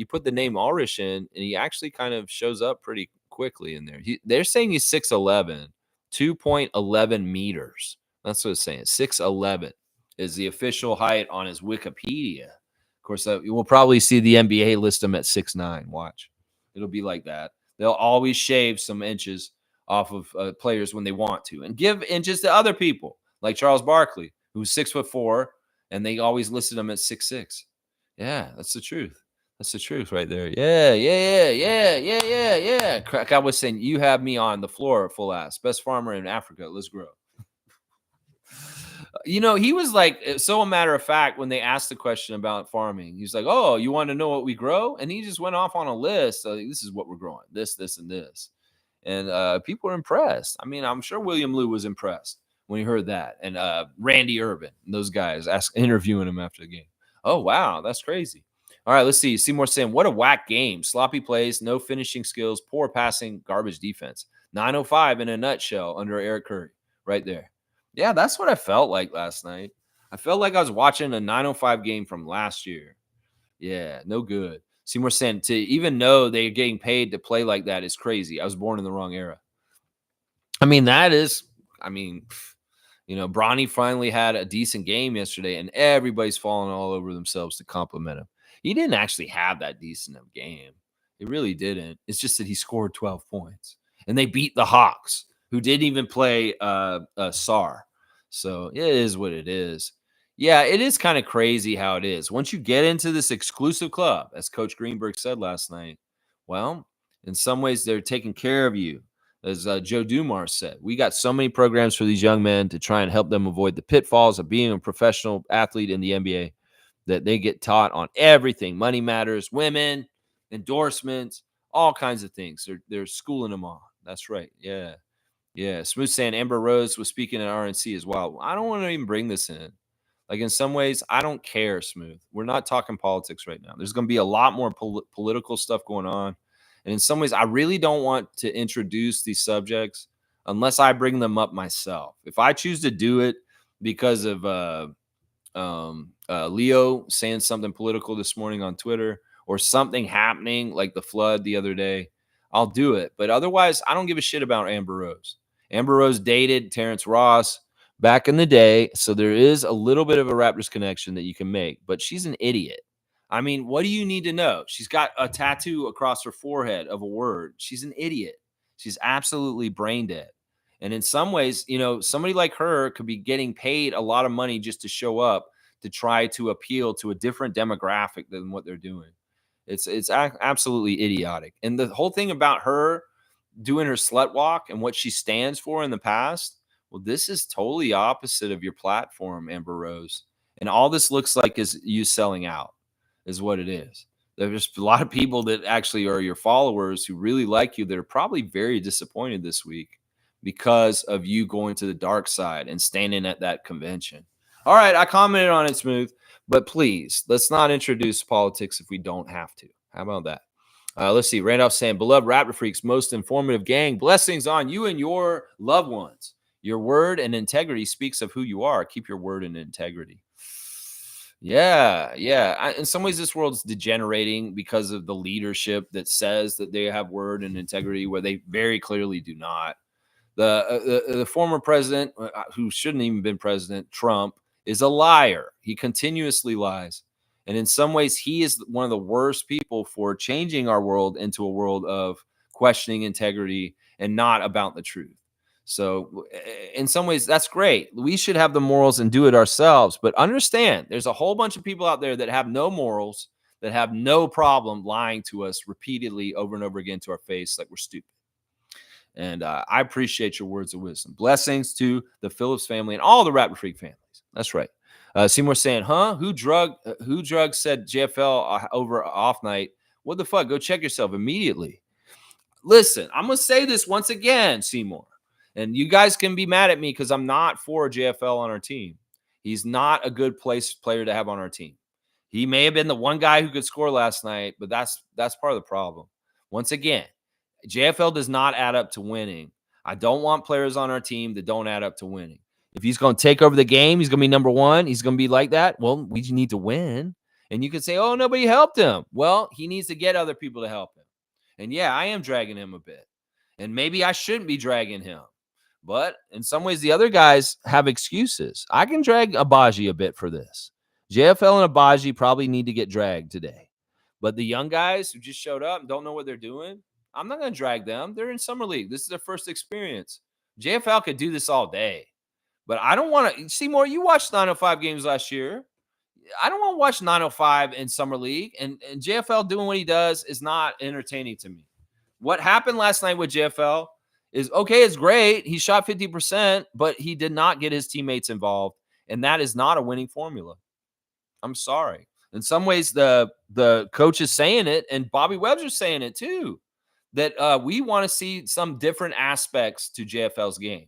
put the name Ulrich in, and he actually kind of shows up pretty quickly in there. They're saying he's 6'11", 2.11 meters. That's what it's saying. 6'11" is the official height on his Wikipedia. Of course, we'll probably see the NBA list him at 6'9". Watch. It'll be like that. They'll always shave some inches off of players when they want to and give inches to other people, like Charles Barkley, who's 6'4", and they always listed him at 6'6". Yeah, that's the truth. That's the truth right there. Yeah. Crack, I was saying, you have me on the floor full ass. Best farmer in Africa. Let's grow. You know, he was like so a matter of fact when they asked the question about farming. He's like, "Oh, you want to know what we grow?" And he just went off on a list. Like, this is what we're growing. This, and this. And people were impressed. I mean, I'm sure William Lou was impressed when he heard that. And Randy Urban and those guys interviewing him after the game. Oh, wow. That's crazy. All right, let's see. Seymour saying, what a whack game. Sloppy plays, no finishing skills, poor passing, garbage defense. 905 in a nutshell under Eric Curry right there. Yeah, that's what I felt like last night. I felt like I was watching a 905 game from last year. Yeah, no good. Seymour saying, to even know they're getting paid to play like that is crazy. I was born in the wrong era. I mean, Bronny finally had a decent game yesterday, and everybody's falling all over themselves to compliment him. He didn't actually have that decent of game. He really didn't. It's just that he scored 12 points, and they beat the Hawks, who didn't even play SAR. So it is what it is. Yeah, it is kind of crazy how it is. Once you get into this exclusive club, as Coach Greenberg said last night, well, in some ways, they're taking care of you. As Joe Dumars said, we got so many programs for these young men to try and help them avoid the pitfalls of being a professional athlete in the NBA, that they get taught on everything. Money matters, women, endorsements, all kinds of things. They're schooling them on. That's right. Yeah. Yeah. Smooth saying Amber Rose was speaking at RNC as well. I don't want to even bring this in. Like, in some ways, I don't care, Smooth. We're not talking politics right now. There's going to be a lot more political stuff going on. And in some ways, I really don't want to introduce these subjects unless I bring them up myself. If I choose to do it because of Leo saying something political this morning on Twitter or something happening like the flood the other day, I'll do it. But otherwise, I don't give a shit about Amber Rose. Amber Rose dated Terrence Ross back in the day. So there is a little bit of a Raptors connection that you can make, but she's an idiot. I mean, what do you need to know? She's got a tattoo across her forehead of a word. She's an idiot. She's absolutely brain dead. And in some ways, somebody like her could be getting paid a lot of money just to show up to try to appeal to a different demographic than what they're doing. It's absolutely idiotic. And the whole thing about her doing her slut walk and what she stands for in the past, well, this is totally opposite of your platform, Amber Rose. And all this looks like is you selling out, is what it is. There's a lot of people that actually are your followers who really like you that are probably very disappointed this week because of you going to the dark side and standing at that convention. All right, I commented on it, Smooth, but please, let's not introduce politics if we don't have to. How about that? Let's see. Randolph saying, beloved Raptor Freaks, most informative gang. Blessings on you and your loved ones. Your word and integrity speaks of who you are. Keep your word and integrity. Yeah. In some ways, this world's degenerating because of the leadership that says that they have word and integrity where they very clearly do not. The former president, who shouldn't even been president, Trump, is a liar. He continuously lies. And in some ways, he is one of the worst people for changing our world into a world of questioning integrity and not about the truth. So in some ways, that's great. We should have the morals and do it ourselves. But understand, there's a whole bunch of people out there that have no morals, that have no problem lying to us repeatedly over and over again to our face like we're stupid. And I appreciate your words of wisdom. Blessings to the Phillips family and all the Raptor Freak families. That's right. Seymour saying, who drug said JFL over off night? What the fuck? Go check yourself immediately. Listen, I'm going to say this once again, Seymour. And you guys can be mad at me because I'm not for JFL on our team. He's not a good player to have on our team. He may have been the one guy who could score last night, but that's part of the problem. Once again, JFL does not add up to winning. I don't want players on our team that don't add up to winning. If he's going to take over the game, he's going to be number one. He's going to be like that. Well, we need to win. And you can say, oh, nobody helped him. Well, he needs to get other people to help him. And yeah, I am dragging him a bit. And maybe I shouldn't be dragging him. But in some ways, the other guys have excuses. I can drag Agbaji a bit for this. JFL and Agbaji probably need to get dragged today. But the young guys who just showed up and don't know what they're doing, I'm not going to drag them. They're in summer league. This is their first experience. JFL could do this all day. But I don't want to. Seymour, you watched 905 games last year. I don't want to watch 905 in summer league. And JFL doing what he does is not entertaining to me. What happened last night with JFL is, okay, it's great. He shot 50%, but he did not get his teammates involved. And that is not a winning formula. I'm sorry. In some ways, the coach is saying it, and Bobby Webster's saying it too, that we want to see some different aspects to JFL's game.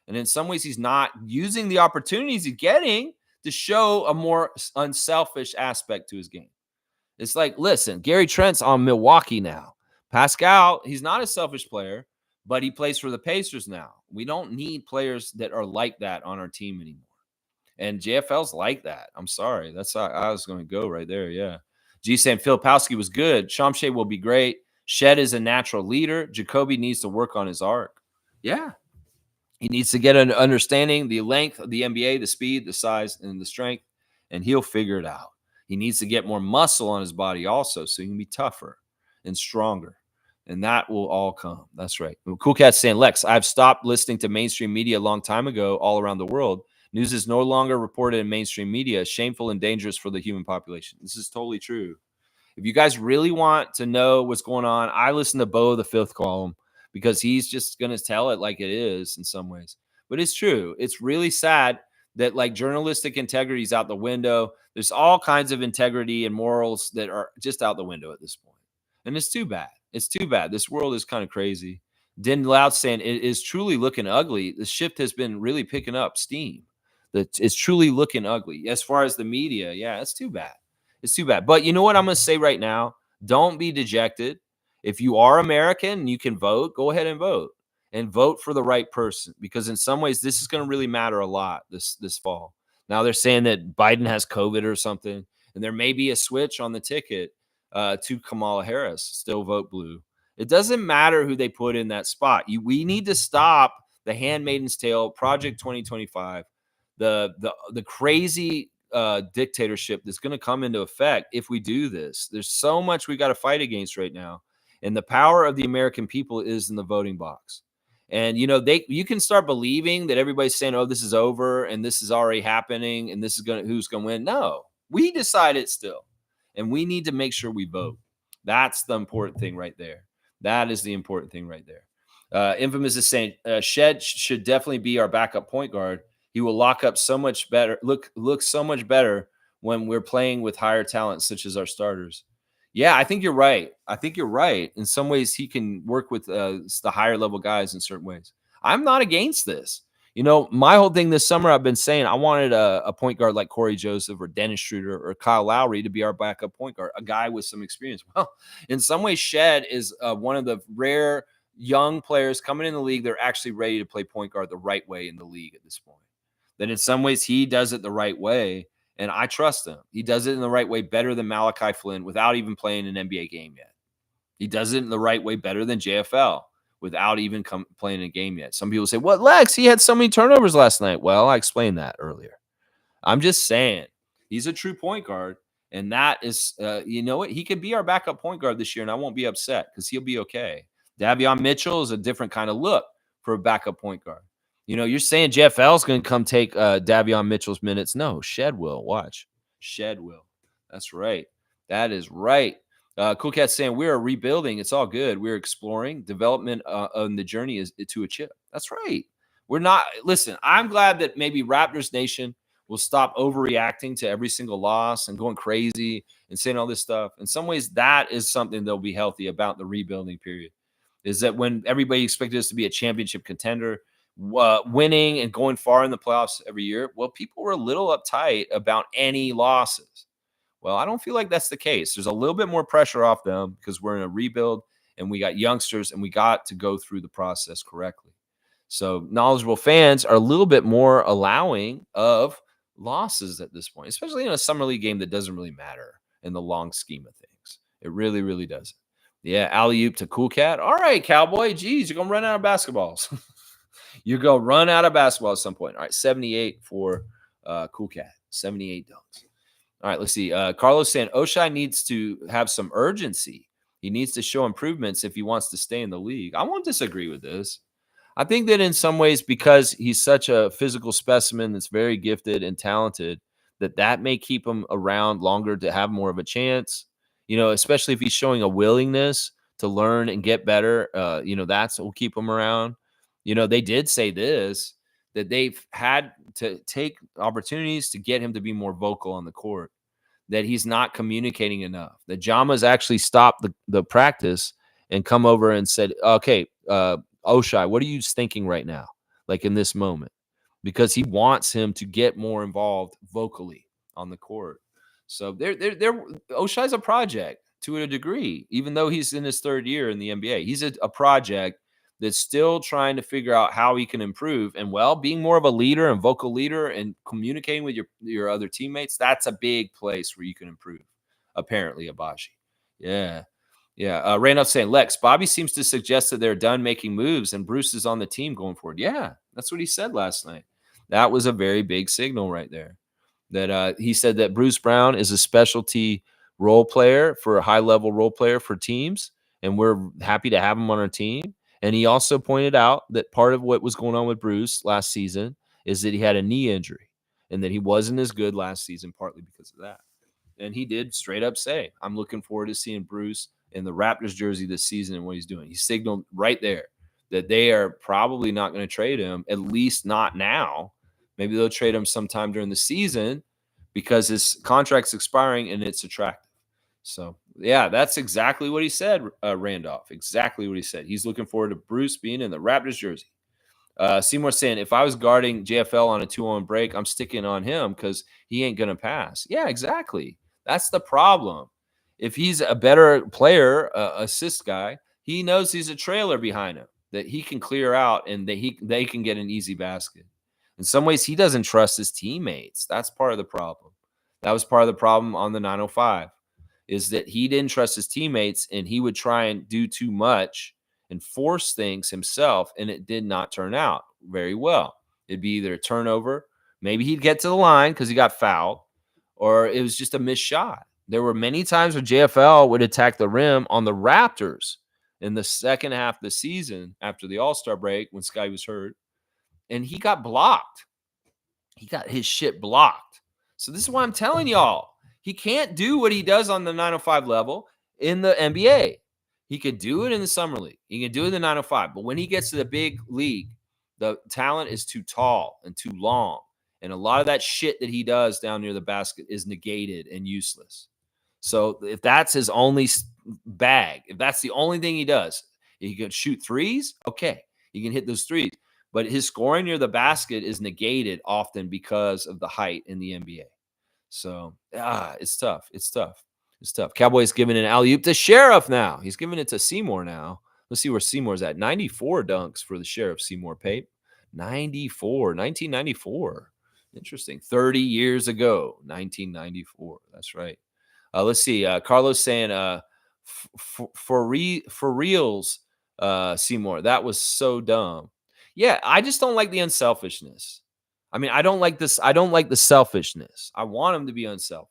And in some ways, he's not using the opportunities he's getting to show a more unselfish aspect to his game. It's like, listen, Gary Trent's on Milwaukee now. Pascal, he's not a selfish player, but he plays for the Pacers now. We don't need players that are like that on our team anymore. And JFL's like that. I'm sorry. That's how I was going to go right there. Yeah. G saying Filipowski was good. Shamshay will be great. Shead is a natural leader. Jacoby needs to work on his arc. Yeah. He needs to get an understanding, the length of the NBA, the speed, the size, and the strength, and he'll figure it out. He needs to get more muscle on his body also so he can be tougher and stronger. And that will all come. That's right. Cool Cat's saying, Lex, I've stopped listening to mainstream media a long time ago all around the world. News is no longer reported in mainstream media. Shameful and dangerous for the human population. This is totally true. If you guys really want to know what's going on, I listen to Bo the Fifth Column because he's just going to tell it like it is in some ways. But it's true. It's really sad that like journalistic integrity is out the window. There's all kinds of integrity and morals that are just out the window at this point. And it's too bad. It's too bad. This world is kind of crazy. Den Loud saying it is truly looking ugly. The shift has been really picking up steam. It's truly looking ugly. As far as the media, yeah, it's too bad. It's too bad. But you know what I'm going to say right now? Don't be dejected. If you are American and you can vote, go ahead and vote. and vote for the right person, because in some ways this is going to really matter a lot this fall. Now they're saying that Biden has COVID or something, and there may be a switch on the ticket to Kamala Harris. Still vote blue. It doesn't matter who they put in that spot. We need to stop the Handmaid's Tale, Project 2025, the crazy dictatorship that's going to come into effect if we do this. There's so much we got to fight against right now, and the power of the American people is in the voting box. And you can start believing that everybody's saying, "Oh, this is over and this is already happening and this is who's going to win." No, we decide it still, and we need to make sure we vote. That's the important thing right there. That is the important thing right there. Infamous is saying Shead should definitely be our backup point guard. He will lock up so much better, look so much better when we're playing with higher talent, such as our starters. Yeah, I think you're right. I think you're right. In some ways, he can work with the higher level guys in certain ways. I'm not against this. My whole thing this summer, I've been saying I wanted a point guard like Corey Joseph or Dennis Schroeder or Kyle Lowry to be our backup point guard, a guy with some experience. Well, in some ways, Shead is one of the rare young players coming in the league. They're actually ready to play point guard the right way in the league at this point. That in some ways he does it the right way, and I trust him. He does it in the right way better than Malachi Flynn without even playing an NBA game yet. He does it in the right way better than JFL without even playing a game yet. Some people say, "What, Lex? He had so many turnovers last night." Well, I explained that earlier. I'm just saying he's a true point guard, and that is, you know what? He could be our backup point guard this year, and I won't be upset because he'll be okay. Davion Mitchell is a different kind of look for a backup point guard. You're saying JFL is going to come take Davion Mitchell's minutes. No, Shead will. Watch. Shead will. That's right. That is right. Cool Cat's saying we are rebuilding. It's all good. We're exploring. Development on the journey is to a chip. That's right. We're not. Listen, I'm glad that maybe Raptors Nation will stop overreacting to every single loss and going crazy and saying all this stuff. In some ways, that is something they'll be healthy about the rebuilding period. Is that when everybody expected us to be a championship contender, winning and going far in the playoffs every year, well, people were a little uptight about any losses. Well, I don't feel like that's the case. There's a little bit more pressure off them because we're in a rebuild and we got youngsters and we got to go through the process correctly. So knowledgeable fans are a little bit more allowing of losses at this point, especially in a summer league game that doesn't really matter in the long scheme of things. It really, really doesn't. Yeah, alley-oop to Cool Cat. All right, Cowboy. Geez, you're going to run out of basketballs. You're going to run out of basketball at some point. All right, 78 for Cool Cat. 78 dunks. All right, let's see. Carlos saying Oshai needs to have some urgency. He needs to show improvements if he wants to stay in the league. I won't disagree with this. I think that in some ways, because he's such a physical specimen that's very gifted and talented, that may keep him around longer to have more of a chance, especially if he's showing a willingness to learn and get better. That's what will keep him around. They did say this, that they've had to take opportunities to get him to be more vocal on the court, that he's not communicating enough, that Jama's actually stopped the practice and come over and said, okay, Oshai, what are you thinking right now? Like in this moment, because he wants him to get more involved vocally on the court. So Oshai's a project to a degree, even though he's in his third year in the NBA. He's a project that's still trying to figure out how he can improve. And being more of a leader and vocal leader and communicating with your other teammates, that's a big place where you can improve, apparently, Agbaji. Yeah. Yeah. Randolph's saying, Lex, Bobby seems to suggest that they're done making moves and Bruce is on the team going forward. Yeah, that's what he said last night. That was a very big signal right there. That he said that Bruce Brown is a specialty role player, for a high-level role player for teams, and we're happy to have him on our team. And he also pointed out that part of what was going on with Bruce last season is that he had a knee injury and that he wasn't as good last season, partly because of that. And he did straight up say, I'm looking forward to seeing Bruce in the Raptors jersey this season and what he's doing. He signaled right there that they are probably not going to trade him, at least not now. Maybe they'll trade him sometime during the season because his contract's expiring and it's attractive. So, yeah, that's exactly what he said, Randolph. Exactly what he said. He's looking forward to Bruce being in the Raptors jersey. Seymour saying, if I was guarding JFL on a 2-on break, I'm sticking on him because he ain't going to pass. Yeah, exactly. That's the problem. If he's a better player, assist guy, he knows he's a trailer behind him. that he can clear out and that they can get an easy basket. In some ways, he doesn't trust his teammates. That's part of the problem. That was part of the problem on the 905, is that he didn't trust his teammates and he would try and do too much and force things himself, and it did not turn out very well. It'd be either a turnover, maybe he'd get to the line because he got fouled, or it was just a missed shot. There were many times where JFL would attack the rim on the Raptors in the second half of the season after the All-Star break when Sky was hurt, and he got blocked. He got his shit blocked. So this is why I'm telling y'all, he can't do what he does on the 905 level in the NBA. He could do it in the summer league. He can do it in the 905. But when he gets to the big league, the talent is too tall and too long. And a lot of that shit that he does down near the basket is negated and useless. So if that's his only bag, if that's the only thing he does, he can shoot threes. Okay, he can hit those threes. But his scoring near the basket is negated often because of the height in the NBA. So, it's tough. It's tough. It's tough. Cowboys giving an alley-oop to Sheriff now. He's giving it to Seymour now. Let's see where Seymour's at. 94 dunks for the Sheriff, Seymour Pape. 1994. Interesting. 30 years ago, 1994. That's right. Let's see. Carlos saying, for reals, Seymour, that was so dumb. Yeah, I just don't like the unselfishness. I mean, I don't like this. I don't like the selfishness. I want him to be unselfish.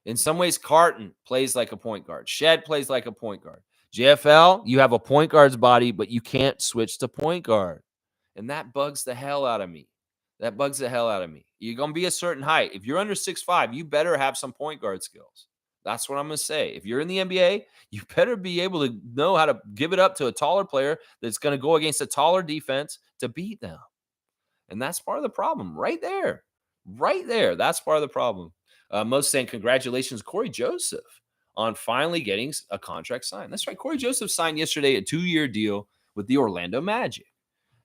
In some ways, Carton plays like a point guard. Shed plays like a point guard. JFL, you have a point guard's body, but you can't switch to point guard. And that bugs the hell out of me. That bugs the hell out of me. You're going to be a certain height. If you're under 6'5", you better have some point guard skills. That's what I'm going to say. If you're in the NBA, you better be able to know how to give it up to a taller player that's going to go against a taller defense to beat them. And that's part of the problem right there. Right there. That's part of the problem. Most saying, congratulations, Corey Joseph, on finally getting a contract signed. That's right. Corey Joseph signed yesterday a 2-year deal with the Orlando Magic.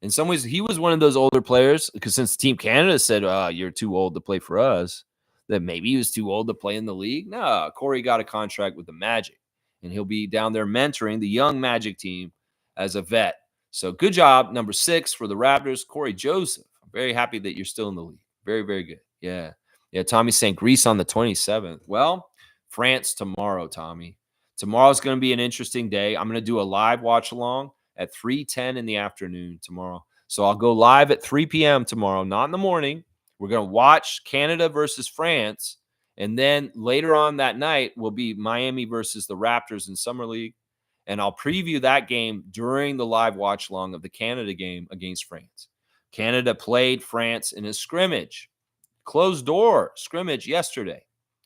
In some ways, he was one of those older players because since Team Canada said, you're too old to play for us, that maybe he was too old to play in the league. No, Corey got a contract with the Magic, and he'll be down there mentoring the young Magic team as a vet. So good job, number 6 for the Raptors, Corey Joseph. I'm very happy that you're still in the league. Very, very good. Yeah. Yeah, Tommy's saying Greece on the 27th. Well, France tomorrow, Tommy. Tomorrow's going to be an interesting day. I'm going to do a live watch along at 3:10 in the afternoon tomorrow. So I'll go live at 3 p.m. tomorrow, not in the morning. We're going to watch Canada versus France. And then later on that night will be Miami versus the Raptors in Summer League. And I'll preview that game during the live watch along of the Canada game against France. Canada played France in a scrimmage, closed door scrimmage yesterday,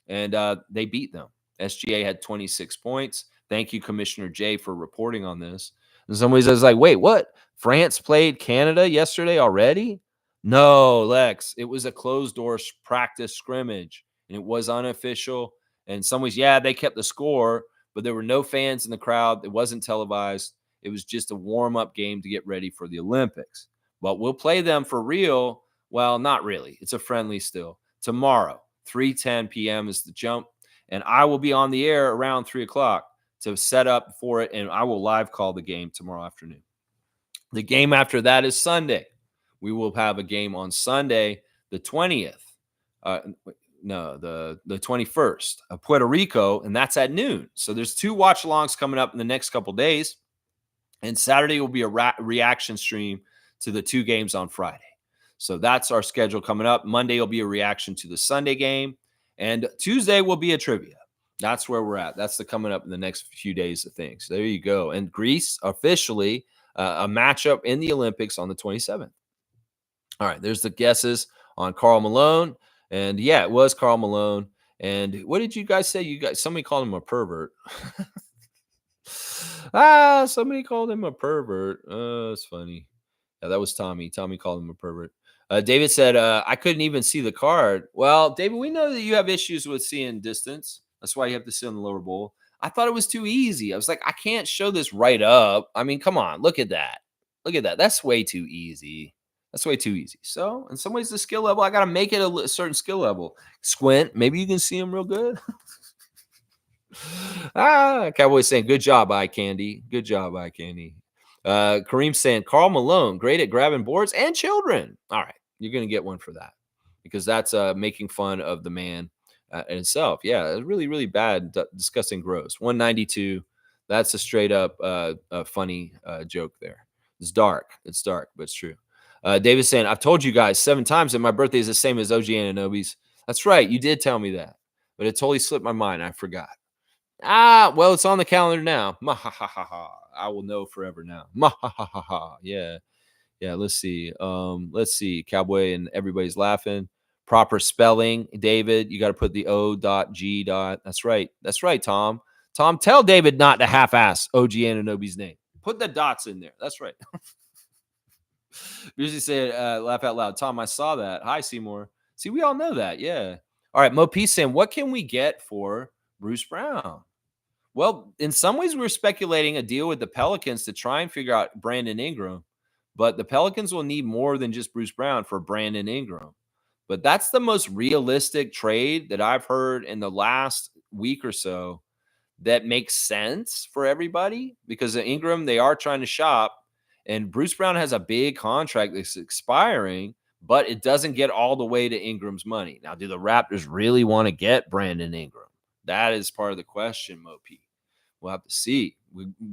and they beat them. SGA had 26 points. Thank you, Commissioner Jay, for reporting on this. In some ways, I was like, wait, what? France played Canada yesterday already? No, Lex. It was a closed-door practice scrimmage, and it was unofficial. And in some ways, yeah, they kept the score, but there were no fans in the crowd. It wasn't televised. It was just a warm-up game to get ready for the Olympics. But we'll play them for real. Well, not really. It's a friendly still. Tomorrow, 3:10 p.m. is the jump, and I will be on the air around 3 o'clock to set up for it, and I will live call the game tomorrow afternoon. The game after that is Sunday. We will have a game on Sunday, the 20th. The 21st of Puerto Rico, and that's at noon. So there's 2 watch-alongs coming up in the next couple days, and Saturday will be a reaction stream to the 2 games on Friday. So that's our schedule coming up. Monday will be a reaction to the Sunday game, and Tuesday will be a trivia. That's where we're at. That's the coming up in the next few days of things. There you go. And Greece officially a matchup in the Olympics on the 27th. All right, there's the guesses on Karl Malone. And yeah, it was Karl Malone. And what did you guys say? Somebody called him a pervert. Somebody called him a pervert. It's funny. Yeah, that was Tommy. Tommy called him a pervert. David said, I couldn't even see the card. Well, David, we know that you have issues with seeing distance. That's why you have to sit in the lower bowl. I thought it was too easy. I was like, I can't show this right up. I mean, come on. Look at that. Look at that. That's way too easy. That's way too easy. So in some ways, the skill level, I got to make it a certain skill level. Squint. Maybe you can see him real good. Cowboys saying, good job, Eye Candy. Good job, Eye Candy. Kareem saying, Karl Malone, great at grabbing boards and children. All right, you're going to get one for that because that's making fun of the man in itself. Yeah, really, really bad, disgusting, gross. 192. That's a straight up funny joke there. It's dark. It's dark, but it's true. David saying, I've told you guys 7 times that my birthday is the same as OG Ananobi's. That's right. You did tell me that, but it totally slipped my mind. I forgot. Well, it's on the calendar now. I will know forever now. Yeah. Yeah, let's see. Let's see. Cowboy and everybody's laughing. Proper spelling, David. You got to put the O.G. That's right. That's right, Tom. Tom, tell David not to half-ass OG Ananobi's name. Put the dots in there. That's right. Usually say laugh out loud. Tom, I saw that. Hi, Seymour. See, we all know that. Yeah. All right, Mo P saying, what can we get for Bruce Brown? Well, in some ways, we're speculating a deal with the Pelicans to try and figure out Brandon Ingram. But the Pelicans will need more than just Bruce Brown for Brandon Ingram. But that's the most realistic trade that I've heard in the last week or so that makes sense for everybody because of Ingram, they are trying to shop. And Bruce Brown has a big contract that's expiring, but it doesn't get all the way to Ingram's money. Now, do the Raptors really want to get Brandon Ingram? That is part of the question, Mo P. We'll have to see.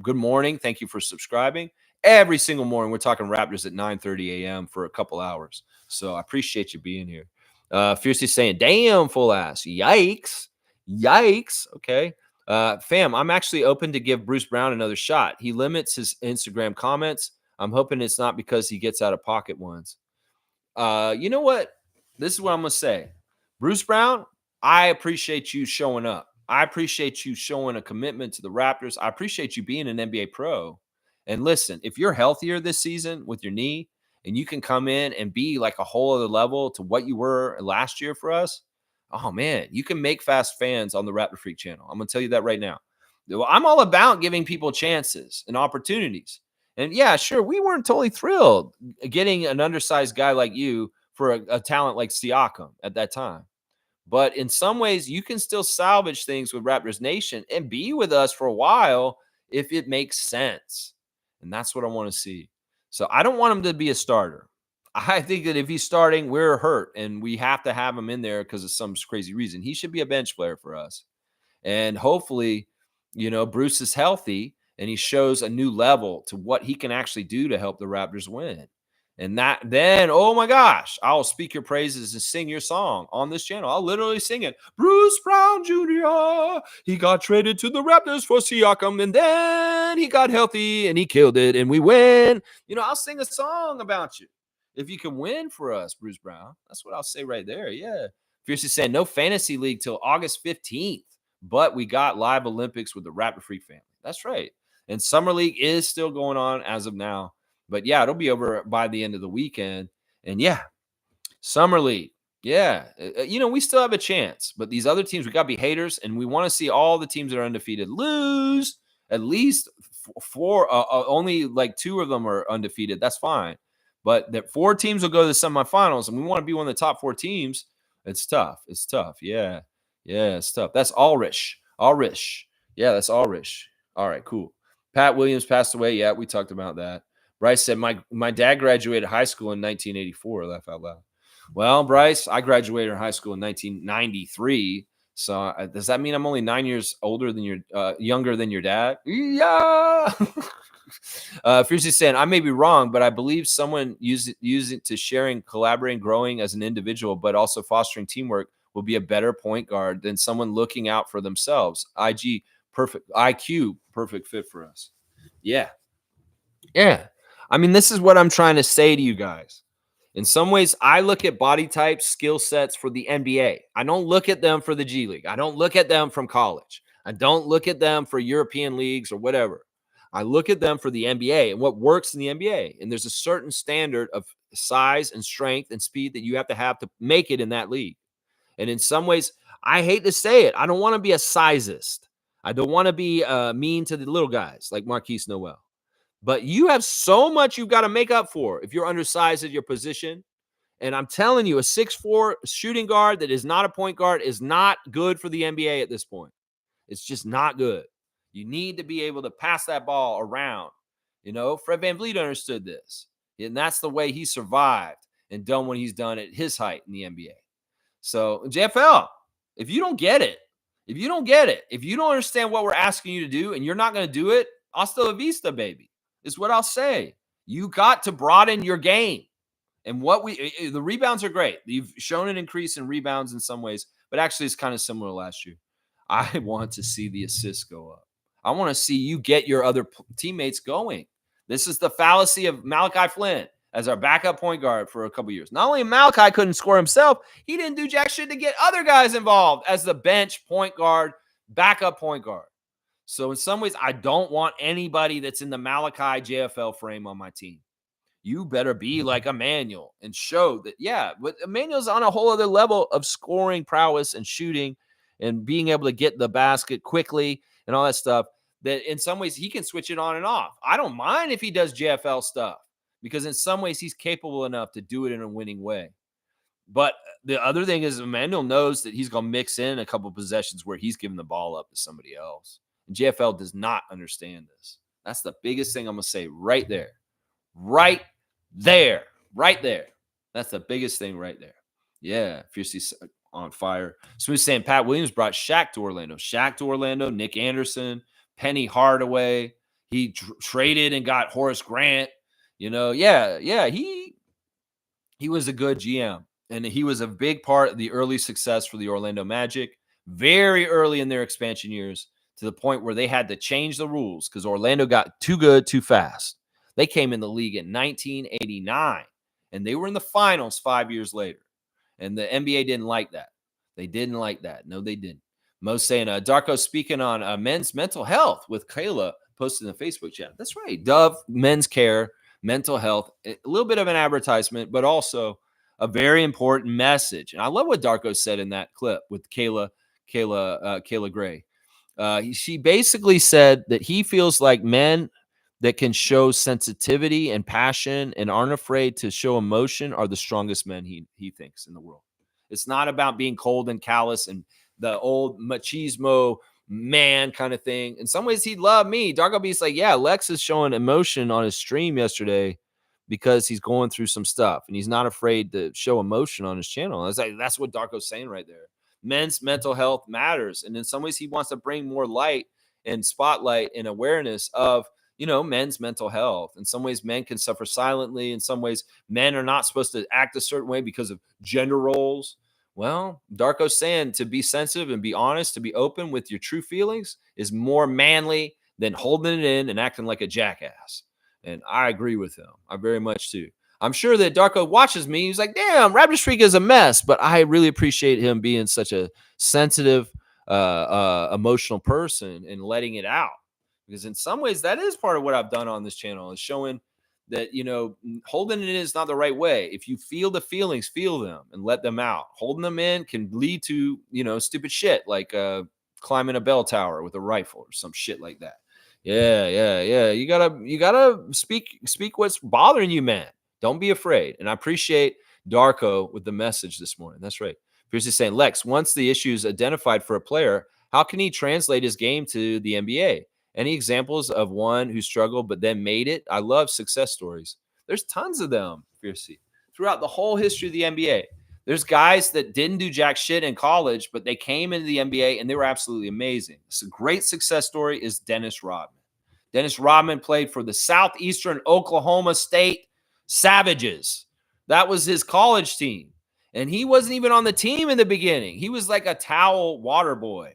Good morning. Thank you for subscribing. Every single morning, we're talking Raptors at 9:30 a.m. for a couple hours. So I appreciate you being here. Fiercely saying, damn, full ass. Yikes. Yikes. Okay. Fam, I'm actually open to give Bruce Brown another shot. He limits his Instagram comments. I'm hoping it's not because he gets out of pocket ones. You know what? This is what I'm going to say. Bruce Brown, I appreciate you showing up. I appreciate you showing a commitment to the Raptors. I appreciate you being an NBA pro. And listen, if you're healthier this season with your knee and you can come in and be like a whole other level to what you were last year for us, oh man, you can make fast fans on the Raptor Freak channel. I'm going to tell you that right now. I'm all about giving people chances and opportunities. And yeah, sure, we weren't totally thrilled getting an undersized guy like you for a talent like Siakam at that time. But in some ways, you can still salvage things with Raptors Nation and be with us for a while if it makes sense. And that's what I want to see. So I don't want him to be a starter. I think that if he's starting, we're hurt and we have to have him in there because of some crazy reason. He should be a bench player for us. And hopefully, Bruce is healthy and he shows a new level to what he can actually do to help the Raptors win. And then, oh my gosh, I'll speak your praises and sing your song on this channel. I'll literally sing it. Bruce Brown Jr., he got traded to the Raptors for Siakam, and then he got healthy and he killed it, and we win. I'll sing a song about you. If you can win for us, Bruce Brown, that's what I'll say right there. Yeah. Fiercely saying no fantasy league till August 15th, but we got live Olympics with the Raptor Freak family. That's right. And Summer League is still going on as of now. But yeah, it'll be over by the end of the weekend. And yeah, Summer League. Yeah. We still have a chance. But these other teams, we got to be haters. And we want to see all the teams that are undefeated lose. At least 4, only like 2 of them are undefeated. That's fine. But that 4 teams will go to the semifinals. And we want to be one of the top 4 teams. It's tough. It's tough. Yeah. Yeah, it's tough. That's Ulrich. Ulrich. Yeah, that's Ulrich. All right, cool. Pat Williams passed away. Yeah, we talked about that. Bryce said, my dad graduated high school in 1984. Laugh out loud. Well, Bryce, I graduated high school in 1993. So does that mean I'm only 9 years older than younger than your dad? Yeah. Fiercely saying, I may be wrong, but I believe someone using it to sharing, collaborating, growing as an individual, but also fostering teamwork will be a better point guard than someone looking out for themselves. IQ, perfect fit for us. Yeah. Yeah. I mean, this is what I'm trying to say to you guys. In some ways, I look at body types, skill sets for the NBA. I don't look at them for the G League. I don't look at them from college. I don't look at them for European leagues or whatever. I look at them for the NBA and what works in the NBA. And there's a certain standard of size and strength and speed that you have to make it in that league. And in some ways, I hate to say it, I don't want to be a sizist. I don't want to be mean to the little guys like Marquise Noel. But you have so much you've got to make up for if you're undersized at your position. And I'm telling you, a 6'4" shooting guard that is not a point guard is not good for the NBA at this point. It's just not good. You need to be able to pass that ball around Fred VanVleet understood this. And that's the way he survived and done what he's done at his height in the NBA. So, JFL, if you don't get it, if you don't understand what we're asking you to do and you're not going to do it, hasta la vista, baby, is what I'll say. You got to broaden your game. And the rebounds are great. You've shown an increase in rebounds in some ways, but actually it's kind of similar to last year. I want to see the assists go up. I want to see you get your other teammates going. This is the fallacy of Malachi Flynn as our backup point guard for a couple years. Not only Malachi couldn't score himself, he didn't do jack shit to get other guys involved as the bench point guard, backup point guard. So in some ways, I don't want anybody that's in the Malachi JFL frame on my team. You better be like Emmanuel and show that, yeah, but Emmanuel's on a whole other level of scoring prowess and shooting and being able to get the basket quickly and all that stuff, that in some ways he can switch it on and off. I don't mind if he does JFL stuff because in some ways he's capable enough to do it in a winning way. But the other thing is Emmanuel knows that he's going to mix in a couple of possessions where he's giving the ball up to somebody else. And JFL does not understand this. That's the biggest thing I'm going to say right there. Right there. That's the biggest thing right there. Yeah, fiercely on fire. Smooth saying Pat Williams brought Shaq to Orlando. Nick Anderson, Penny Hardaway. He traded and got Horace Grant. He was a good GM. And he was a big part of the early success for the Orlando Magic, very early in their expansion years, to the point where they had to change the rules because Orlando got too good too fast. They came in the league in 1989, and they were in the finals 5 years later. And the NBA didn't like that. They didn't like that. No, they didn't. Mo saying, Darko speaking on men's mental health with Kayla posted in the Facebook chat. That's right. Dove, men's care, mental health, a little bit of an advertisement, but also a very important message. And I love what Darko said in that clip with Kayla Gray. She basically said that he feels like men that can show sensitivity and passion and aren't afraid to show emotion are the strongest men he thinks in the world. It's not about being cold and callous and the old machismo man kind of thing. In some ways, he'd love me. Darko B's like, yeah, Lex is showing emotion on his stream yesterday because he's going through some stuff and he's not afraid to show emotion on his channel. It's like, that's what Darko's saying right there. Men's mental health matters. And in some ways, he wants to bring more light and spotlight and awareness of, men's mental health. In some ways, men can suffer silently. In some ways, men are not supposed to act a certain way because of gender roles. Well, Darko's saying to be sensitive and be honest, to be open with your true feelings is more manly than holding it in and acting like a jackass. And I agree with him. I very much do. I'm sure that Darko watches me. He's like, damn, Raptors Freak is a mess. But I really appreciate him being such a sensitive, emotional person and letting it out. Because in some ways, that is part of what I've done on this channel, is showing that, holding it in is not the right way. If you feel the feelings, feel them and let them out. Holding them in can lead to, stupid shit like climbing a bell tower with a rifle or some shit like that. Yeah. You gotta speak what's bothering you, man. Don't be afraid. And I appreciate Darko with the message this morning. That's right. Fiercely saying, Lex, once the issue is identified for a player, how can he translate his game to the NBA? Any examples of one who struggled but then made it? I love success stories. There's tons of them, Fiercely, throughout the whole history of the NBA. There's guys that didn't do jack shit in college, but they came into the NBA and they were absolutely amazing. So a great success story is Dennis Rodman. Dennis Rodman played for the Southeastern Oklahoma State Savages. That was his college team. And he wasn't even on the team in the beginning. He was like a towel water boy.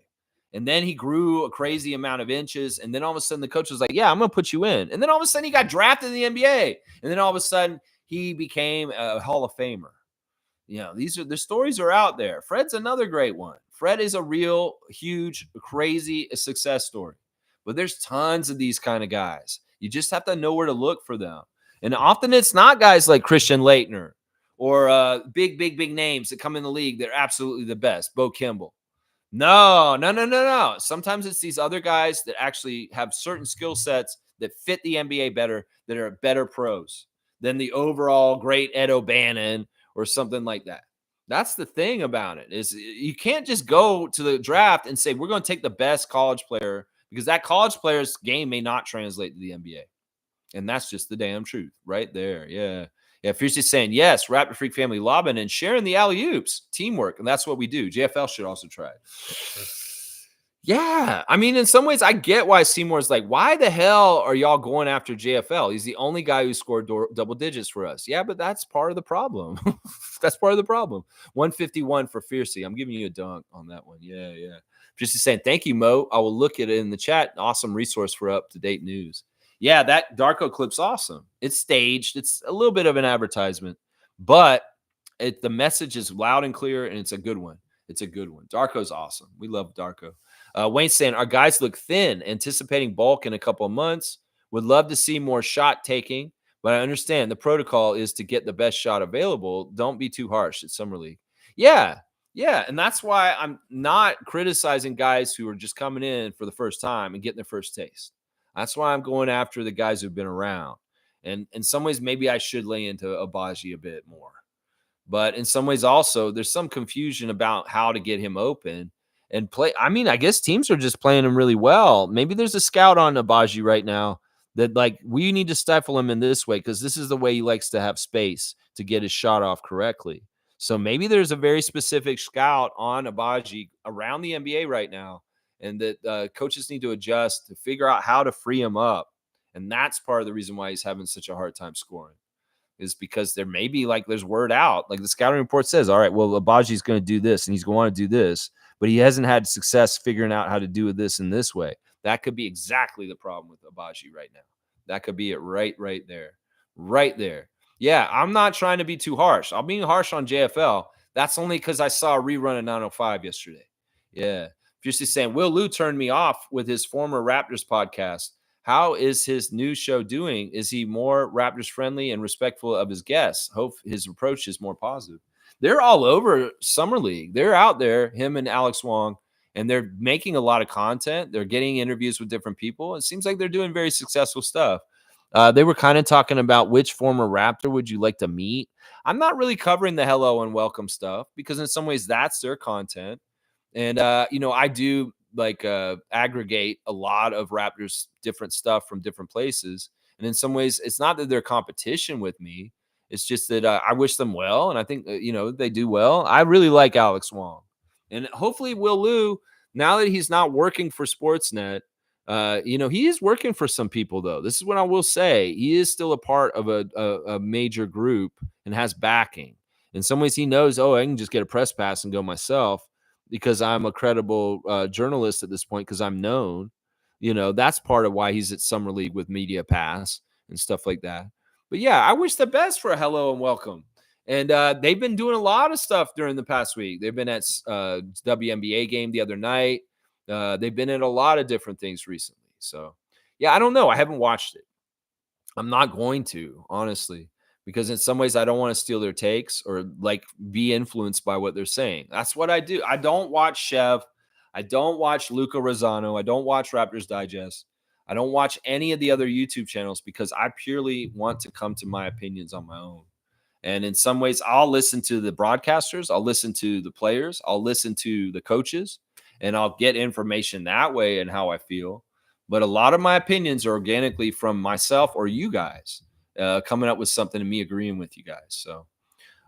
And then he grew a crazy amount of inches. And then all of a sudden the coach was like, yeah, I'm going to put you in. And then all of a sudden he got drafted in the NBA. And then all of a sudden he became a Hall of Famer. The stories are out there. Fred's another great one. Fred is a real, huge, crazy success story. But there's tons of these kind of guys. You just have to know where to look for them. And often it's not guys like Christian Laettner or big names that come in the league. They're absolutely the best. Bo Kimball. No. Sometimes it's these other guys that actually have certain skill sets that fit the NBA better, that are better pros than the overall great Ed O'Bannon or something like that. That's the thing about it, is you can't just go to the draft and say, we're going to take the best college player, because that college player's game may not translate to the NBA. And that's just the damn truth right there. Yeah. Yeah. Fierce is saying, yes, Raptor Freak family lobbing and sharing the alley oops. Teamwork. And that's what we do. JFL should also try it. Yeah. I mean, in some ways, I get why Seymour's like, why the hell are y'all going after JFL? He's the only guy who scored double digits for us. Yeah, but that's part of the problem. That's part of the problem. 151 for Fiercey. I'm giving you a dunk on that one. Yeah, yeah. Just saying, thank you, Mo. I will look at it in the chat. Awesome resource for up-to-date news. Yeah, that Darko clip's awesome. It's staged. It's a little bit of an advertisement, but the message is loud and clear, and it's a good one. It's a good one. Darko's awesome. We love Darko. Wayne's saying, our guys look thin, anticipating bulk in a couple of months. Would love to see more shot taking, but I understand the protocol is to get the best shot available. Don't be too harsh at Summer League. Yeah, yeah. And that's why I'm not criticizing guys who are just coming in for the first time and getting their first taste. That's why I'm going after the guys who've been around. And in some ways, maybe I should lay into Agbaji a bit more. But in some ways also, there's some confusion about how to get him open and play. I mean, I guess teams are just playing him really well. Maybe there's a scout on Agbaji right now that, like, we need to stifle him in this way because this is the way he likes to have space to get his shot off correctly. So maybe there's a very specific scout on Agbaji around the NBA right now, and that coaches need to adjust to figure out how to free him up. And that's part of the reason why he's having such a hard time scoring. Is because there may be, like, there's word out. Like the scouting report says, all right, well, Agbaji's going to do this and he's going to want to do this, but he hasn't had success figuring out how to do this in this way. That could be exactly the problem with Agbaji right now. That could be it right there. Right there. Yeah, I'm not trying to be too harsh. I'm being harsh on JFL. That's only because I saw a rerun of 905 yesterday. Yeah. Just saying, Will Lou turned me off with his former Raptors podcast. How is his new show doing? Is he more Raptors friendly and respectful of his guests? Hope his approach is more positive. They're all over Summer League. They're out there, him and Alex Wong, and they're making a lot of content. They're getting interviews with different people. It seems like they're doing very successful stuff. They were kind of talking about which former Raptor would you like to meet. I'm not really covering the hello and welcome stuff because in some ways that's their content. And, I do aggregate a lot of Raptors different stuff from different places. And in some ways, it's not that they're competition with me. It's just that I wish them well. And I think, they do well. I really like Alex Wong. And hopefully Will Lou, now that he's not working for Sportsnet, he is working for some people, though. This is what I will say. He is still a part of a major group and has backing. In some ways, he knows, I can just get a press pass and go myself because I'm a credible journalist at this point because I'm known. That's part of why he's at Summer League with Media Pass and stuff like that. But yeah, I wish the best for a hello and welcome. And they've been doing a lot of stuff during the past week. They've been at WNBA game the other night. They've been at a lot of different things recently. So yeah, I don't know. I haven't watched it. I'm not going to, honestly. Because in some ways I don't want to steal their takes or be influenced by what they're saying. That's what I do. I don't watch Chev. I don't watch Luca Rosano. I don't watch Raptors Digest. I don't watch any of the other YouTube channels because I purely want to come to my opinions on my own. And in some ways I'll listen to the broadcasters. I'll listen to the players. I'll listen to the coaches and I'll get information that way and how I feel. But a lot of my opinions are organically from myself or you guys. Coming up with something and me agreeing with you guys. So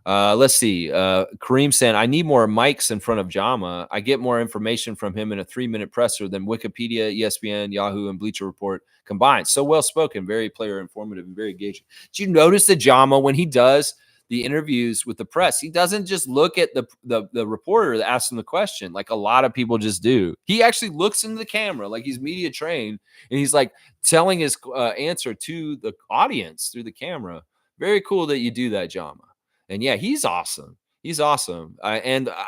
let's see. Kareem saying, I need more mics in front of Jama. I get more information from him in a 3-minute presser than Wikipedia, ESPN, Yahoo, and Bleacher Report combined. So well spoken, very player informative, and very engaging. Did you notice that Jama, when he does the interviews with the press, he doesn't just look at the reporter that asks him the question like a lot of people just do. He actually looks into the camera like he's media trained, and he's like telling his answer to the audience through the camera. Very cool that you do that, Jama. And yeah, he's awesome. He's awesome.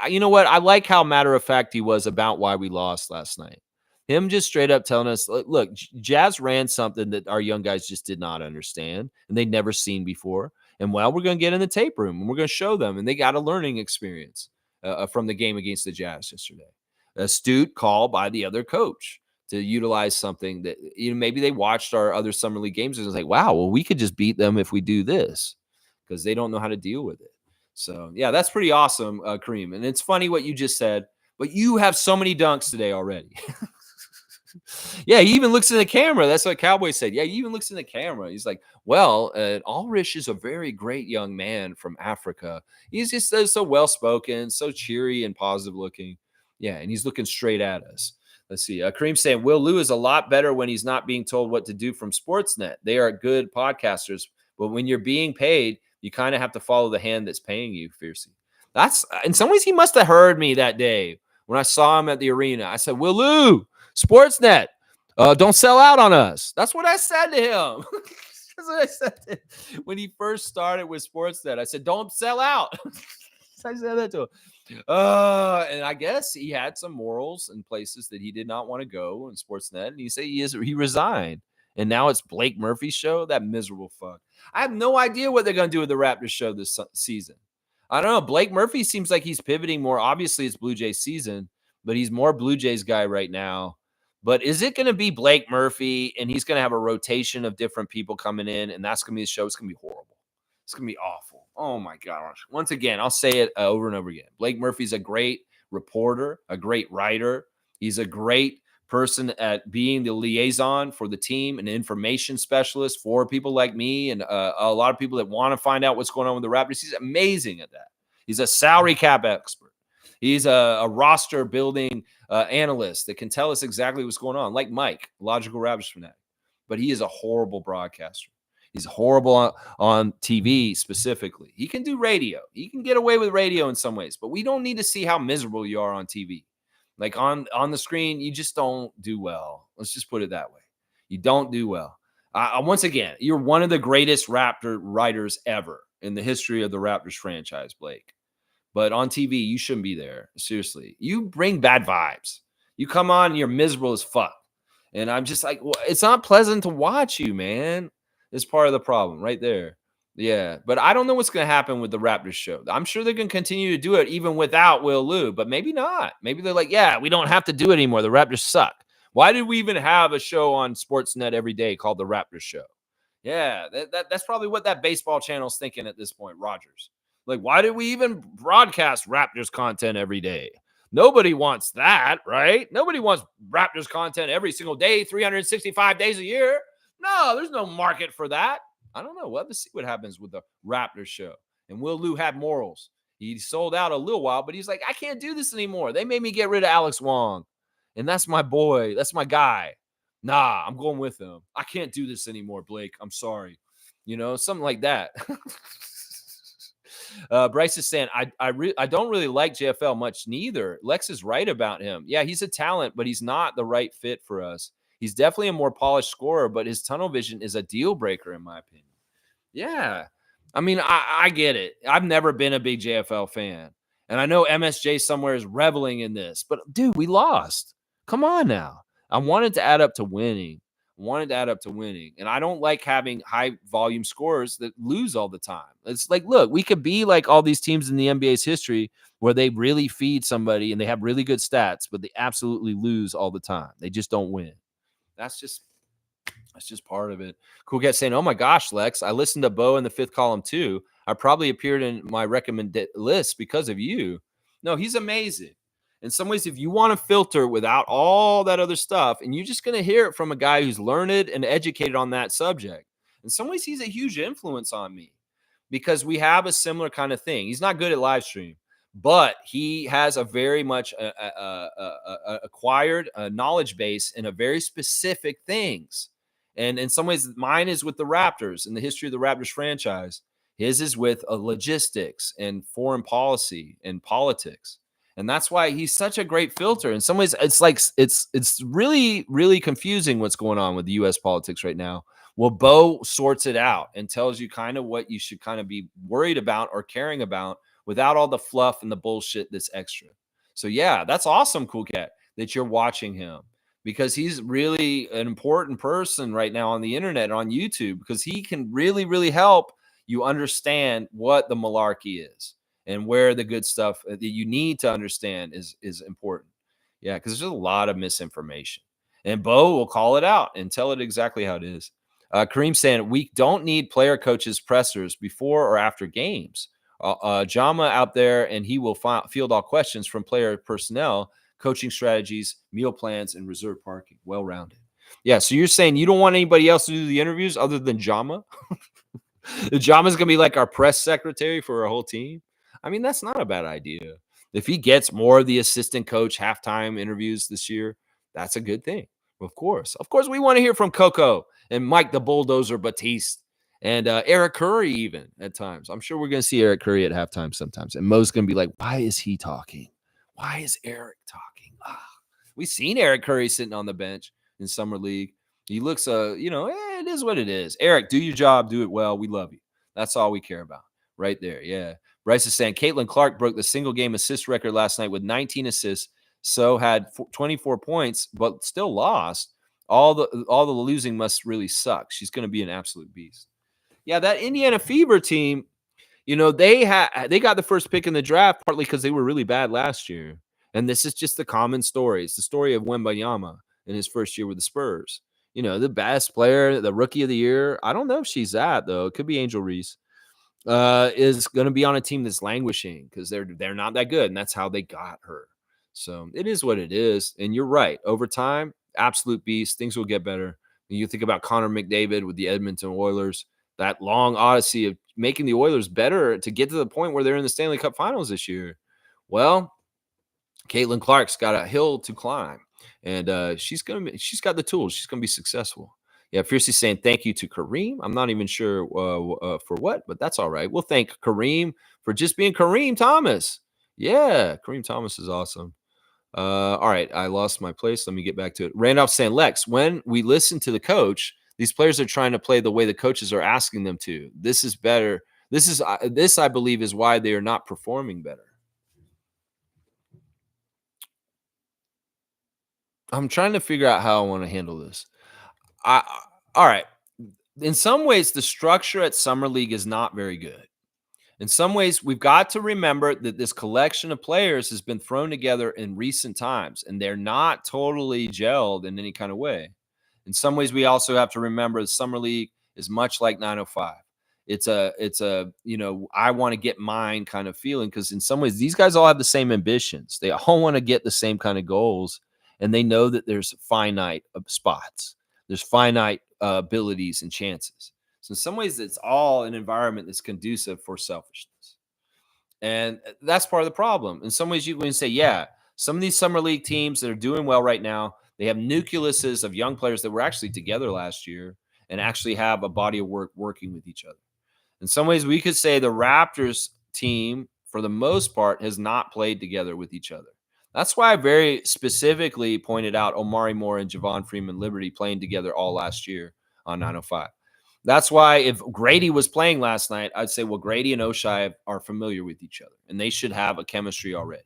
You know what? I like how matter of fact he was about why we lost last night. Him just straight up telling us, look, Jazz ran something that our young guys just did not understand and they'd never seen before. And we're going to get in the tape room and we're going to show them. And they got a learning experience from the game against the Jazz yesterday. Astute call by the other coach to utilize something that maybe they watched our other summer league games and was like, wow, well, we could just beat them if we do this because they don't know how to deal with it. So, yeah, that's pretty awesome, Kareem. And it's funny what you just said, but you have so many dunks today already. Yeah, he even looks in the camera. That's what Cowboy said. Yeah, he even looks in the camera. He's like, well, Ulrich is a very great young man from Africa. He's just so well spoken, so cheery and positive looking. Yeah, and he's looking straight at us. Let's see. Kareem saying Will Lou is a lot better when he's not being told what to do from Sportsnet. They are good podcasters, but when you're being paid, you kind of have to follow the hand that's paying you fiercely. That's in some ways he must have heard me that day when I saw him at the arena. I said, Will Lou, Sportsnet, don't sell out on us. That's what I said to him. That's what I said to him. When he first started with Sportsnet. I said, don't sell out. I said that to him. And I guess he had some morals in places that he did not want to go in Sportsnet. And he said he resigned. And now it's Blake Murphy's show. That miserable fuck. I have no idea what they're going to do with the Raptors show this season. I don't know. Blake Murphy seems like he's pivoting more. Obviously, it's Blue Jays season, but he's more Blue Jays guy right now. But is it going to be Blake Murphy and he's going to have a rotation of different people coming in and that's going to be the show? It's going to be horrible. It's going to be awful. Oh, my gosh. Once again, I'll say it over and over again. Blake Murphy's a great reporter, a great writer. He's a great person at being the liaison for the team, an information specialist for people like me and a lot of people that want to find out what's going on with the Raptors. He's amazing at that. He's a salary cap expert. He's a roster building analyst that can tell us exactly what's going on, like Mike, logical Raptors fanatic. But he is a horrible broadcaster. He's horrible on TV specifically. He can do radio. He can get away with radio in some ways, but we don't need to see how miserable you are on TV. Like on the screen, you just don't do well. Let's just put it that way. You don't do well. Once again, you're one of the greatest Raptor writers ever in the history of the Raptors franchise, Blake. But on TV, you shouldn't be there. Seriously. You bring bad vibes. You come on and you're miserable as fuck. And I'm just like, well, it's not pleasant to watch you, man. It's part of the problem right there. Yeah, but I don't know what's going to happen with the Raptors show. I'm sure they're going to continue to do it even without Will Lou, but maybe not. Maybe they're like, yeah, we don't have to do it anymore. The Raptors suck. Why did we even have a show on Sportsnet every day called the Raptors Show? Yeah, that's probably what that baseball channel's thinking at this point, Rogers. Like, why did we even broadcast Raptors content every day? Nobody wants that, right? Nobody wants Raptors content every single day, 365 days a year. No, there's no market for that. I don't know. We'll have to see what happens with the Raptors show. And Will Lou had morals. He sold out a little while, but he's like, I can't do this anymore. They made me get rid of Alex Wong. And that's my boy. That's my guy. Nah, I'm going with him. I can't do this anymore, Blake. I'm sorry. You know, something like that. Bryce is saying, I don't really like JFL much neither. Lex is right about him. Yeah, he's a talent, but he's not the right fit for us. He's definitely a more polished scorer, but his tunnel vision is a deal breaker, in my opinion. Yeah. I mean, I get it. I've never been a big JFL fan. And I know MSJ somewhere is reveling in this. But, dude, we lost. Come on now. I wanted to add up to winning. And I don't like having high-volume scorers that lose all the time. It's like, look, we could be like all these teams in the NBA's history where they really feed somebody and they have really good stats, but they absolutely lose all the time. They just don't win. That's just part of it. Cool Cat saying, oh my gosh, Lex, I listened to Bo in the fifth column too. I probably appeared in my recommended list because of you. No, he's amazing. In some ways, if you want to filter without all that other stuff, and you're just going to hear it from a guy who's learned and educated on that subject, in some ways, he's a huge influence on me because we have a similar kind of thing. He's not good at live stream, but he has a very much acquired knowledge base in a very specific things. And in some ways, mine is with the Raptors and the history of the Raptors franchise. His is with logistics and foreign policy and politics. And that's why he's such a great filter. In some ways, it's like it's really, really confusing what's going on with the U.S. politics right now. Well, Bo sorts it out and tells you kind of what you should kind of be worried about or caring about without all the fluff and the bullshit that's extra. So, yeah, that's awesome, Cool Cat, that you're watching him because he's really an important person right now on the internet, on YouTube, because he can really, really help you understand what the malarkey is. And where the good stuff that you need to understand is important. Yeah, because there's a lot of misinformation. And Bo will call it out and tell it exactly how it is. Kareem saying, we don't need player coaches pressers before or after games. Jama out there, and he will field all questions from player personnel. coaching strategies, meal plans, and reserve parking. Well-rounded. Yeah, so you're saying you don't want anybody else to do the interviews other than Jama? Jama's going to be like our press secretary for our whole team? I mean, that's not a bad idea. If he gets more of the assistant coach halftime interviews this year, that's a good thing. Of course. Of course, we want to hear from Coco and Mike the Bulldozer Batiste and Eric Curry even at times. I'm sure we're going to see Eric Curry at halftime sometimes. And Mo's going to be like, why is he talking? Why is Eric talking? We've seen Eric Curry sitting on the bench in Summer League. He looks, it is what it is. Eric, do your job. Do it well. We love you. That's all we care about right there. Yeah. Bryce is saying Caitlin Clark broke the single game assist record last night with 19 assists. So had 24 points, but still lost. All the losing must really suck. She's going to be an absolute beast. Yeah, that Indiana Fever team, they got the first pick in the draft partly because they were really bad last year. And this is just the common story. It's the story of Wembanyama in his first year with the Spurs. The best player, the rookie of the year. I don't know if she's that, though. It could be Angel Reese. Is going to be on a team that's languishing because they're not that good, and that's how they got her. So it is what it is. And you're right. Over time, absolute beast. Things will get better. You think about Connor McDavid with the Edmonton Oilers, that long odyssey of making the Oilers better to get to the point where they're in the Stanley Cup Finals this year. Well, Caitlin Clark's got a hill to climb, and she's got the tools. She's going to be successful. Yeah, Fiercey saying thank you to Kareem. I'm not even sure for what, but that's all right. We'll thank Kareem for just being Kareem Thomas. Yeah, Kareem Thomas is awesome. All right, I lost my place. Let me get back to it. Randolph saying, Lex, when we listen to the coach, these players are trying to play the way the coaches are asking them to. This is better. This, I believe, is why they are not performing better. I'm trying to figure out how I want to handle this. All right. In some ways, the structure at Summer League is not very good. In some ways, we've got to remember that this collection of players has been thrown together in recent times, and they're not totally gelled in any kind of way. In some ways, we also have to remember the Summer League is much like 905. It's a I want to get mine kind of feeling, because in some ways, these guys all have the same ambitions. They all want to get the same kind of goals, and they know that there's finite spots. There's finite abilities and chances. So in some ways, it's all an environment that's conducive for selfishness. And that's part of the problem. In some ways, you can say, yeah, some of these Summer League teams that are doing well right now, they have nucleuses of young players that were actually together last year and actually have a body of work working with each other. In some ways, we could say the Raptors team, for the most part, has not played together with each other. That's why I very specifically pointed out Omari Moore and Javon Freeman Liberty playing together all last year on 905. That's why if Grady was playing last night, I'd say, well, Grady and Oshai are familiar with each other, and they should have a chemistry already.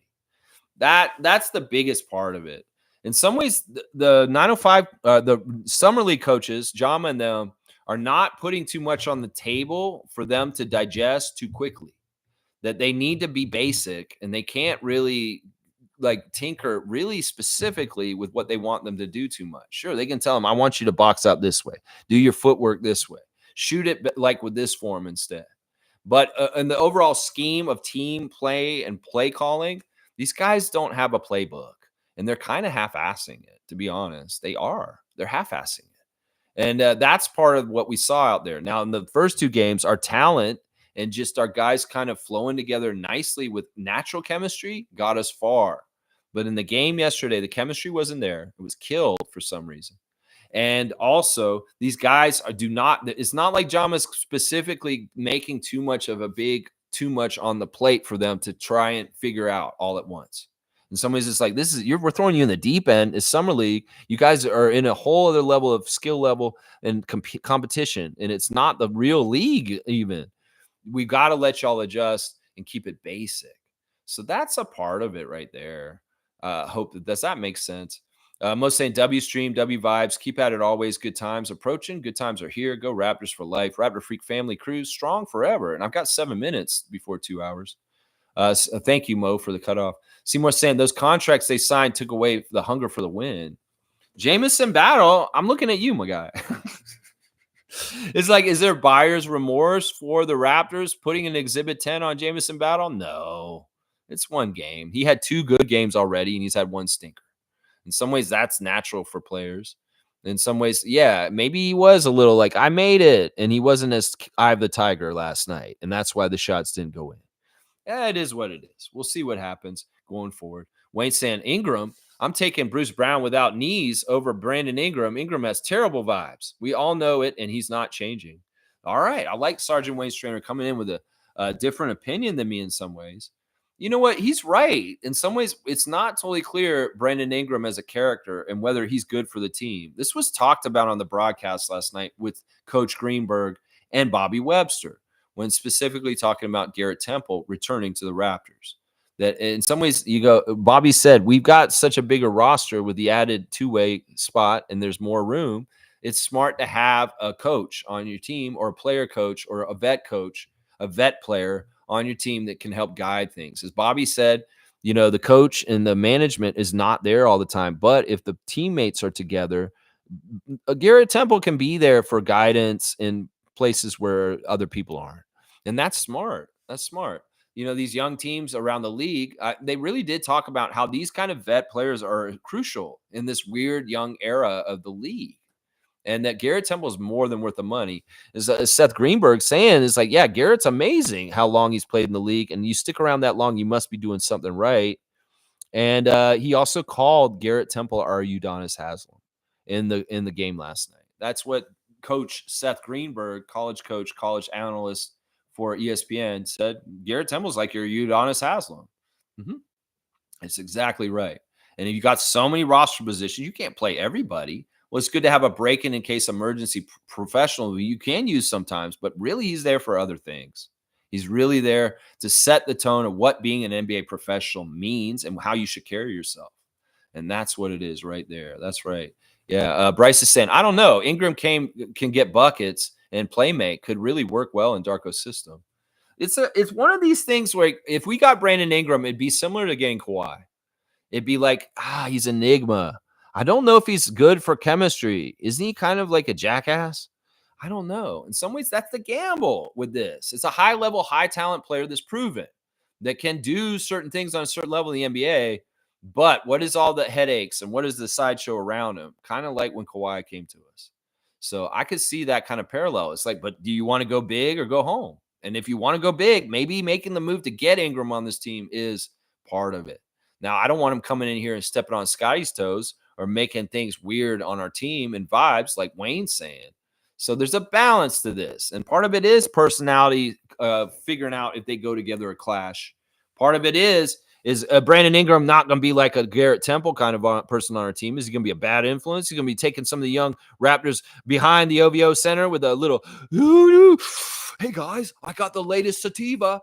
That's the biggest part of it. In some ways, the 905, the Summer League coaches, Jama and them, are not putting too much on the table for them to digest too quickly. That they need to be basic, and they can't really tinker really specifically with what they want them to do too much. Sure, they can tell them, I want you to box out this way, do your footwork this way, shoot it like with this form instead. But in the overall scheme of team play and play calling, these guys don't have a playbook, and they're kind of half-assing it, to be honest. They're half-assing it. And that's part of what we saw out there. Now, in the first two games, our talent and just our guys kind of flowing together nicely with natural chemistry got us far. But in the game yesterday, the chemistry wasn't there. It was killed for some reason. And also, these guys it's not like Jama's specifically making too much on the plate for them to try and figure out all at once. In some ways, it's like, we're throwing you in the deep end. It's Summer League. You guys are in a whole other level of skill level and competition. And it's not the real league even. We got to let y'all adjust and keep it basic. So that's a part of it right there. Hope that makes sense. Most saying W stream, W vibes, keep at it always. Good times approaching. Good times are here. Go Raptors for life. Raptor Freak Family Cruise strong forever. And I've got 7 minutes before 2 hours. Thank you, Mo, for the cutoff. Seymour saying those contracts they signed took away the hunger for the win. Jamison Battle, I'm looking at you, my guy. It's like, is there buyer's remorse for the Raptors putting an Exhibit 10 on Jamison Battle? No. It's one game. He had 2 good games already, and he's had 1 stinker. In some ways, that's natural for players. In some ways, yeah, maybe he was a little like, I made it, and he wasn't as eye of the tiger last night, and that's why the shots didn't go in. Yeah, it is what it is. We'll see what happens going forward. Wayne saying Ingram, I'm taking Bruce Brown without knees over Brandon Ingram. Ingram has terrible vibes. We all know it, and he's not changing. All right. I like Sergeant Wayne Strainer coming in with a different opinion than me in some ways. You know what? He's right. In some ways, it's not totally clear Brandon Ingram as a character and whether he's good for the team. This was talked about on the broadcast last night with Coach Greenberg and Bobby Webster when specifically talking about Garrett Temple returning to the Raptors. That in some ways, Bobby said, we've got such a bigger roster with the added 2-way spot and there's more room. It's smart to have a coach on your team or a player coach or a vet player on your team that can help guide things. As Bobby said, the coach and the management is not there all the time. But if the teammates are together, Garrett Temple can be there for guidance in places where other people aren't. And that's smart. That's smart. These young teams around the league, they really did talk about how these kind of vet players are crucial in this weird young era of the league. And that Garrett Temple is more than worth the money. As Seth Greenberg saying, is like, yeah, Garrett's amazing how long he's played in the league. And you stick around that long, you must be doing something right. And he also called Garrett Temple our Udonis Haslem in the game last night. That's what Coach Seth Greenberg, college coach, college analyst for ESPN, said. Garrett Temple's like your Udonis Haslem. Mm-hmm. It's exactly right. And if you got so many roster positions, you can't play everybody. Well, it's good to have a break-in case emergency professional who you can use sometimes, but really he's there for other things. He's really there to set the tone of what being an NBA professional means and how you should carry yourself. And that's what it is right there. That's right. Yeah. Bryce is saying, I don't know. Ingram can get buckets and playmate, could really work well in Darko's system. It's one of these things where if we got Brandon Ingram, it'd be similar to getting Kawhi. It'd be like, he's an enigma. I don't know if he's good for chemistry. Isn't he kind of like a jackass? I don't know. In some ways, that's the gamble with this. It's a high-level, high-talent player that's proven that can do certain things on a certain level in the NBA. But what is all the headaches and what is the sideshow around him? Kind of like when Kawhi came to us. So I could see that kind of parallel. It's like, but do you want to go big or go home? And if you want to go big, maybe making the move to get Ingram on this team is part of it. Now, I don't want him coming in here and stepping on Scotty's toes or making things weird on our team and vibes like Wayne's saying. So there's a balance to this. And part of it is personality, figuring out if they go together or clash. Part of it is Brandon Ingram not going to be like a Garrett Temple kind of person on our team? Is he going to be a bad influence? He's going to be taking some of the young Raptors behind the OVO Center with a little, hey guys, I got the latest sativa.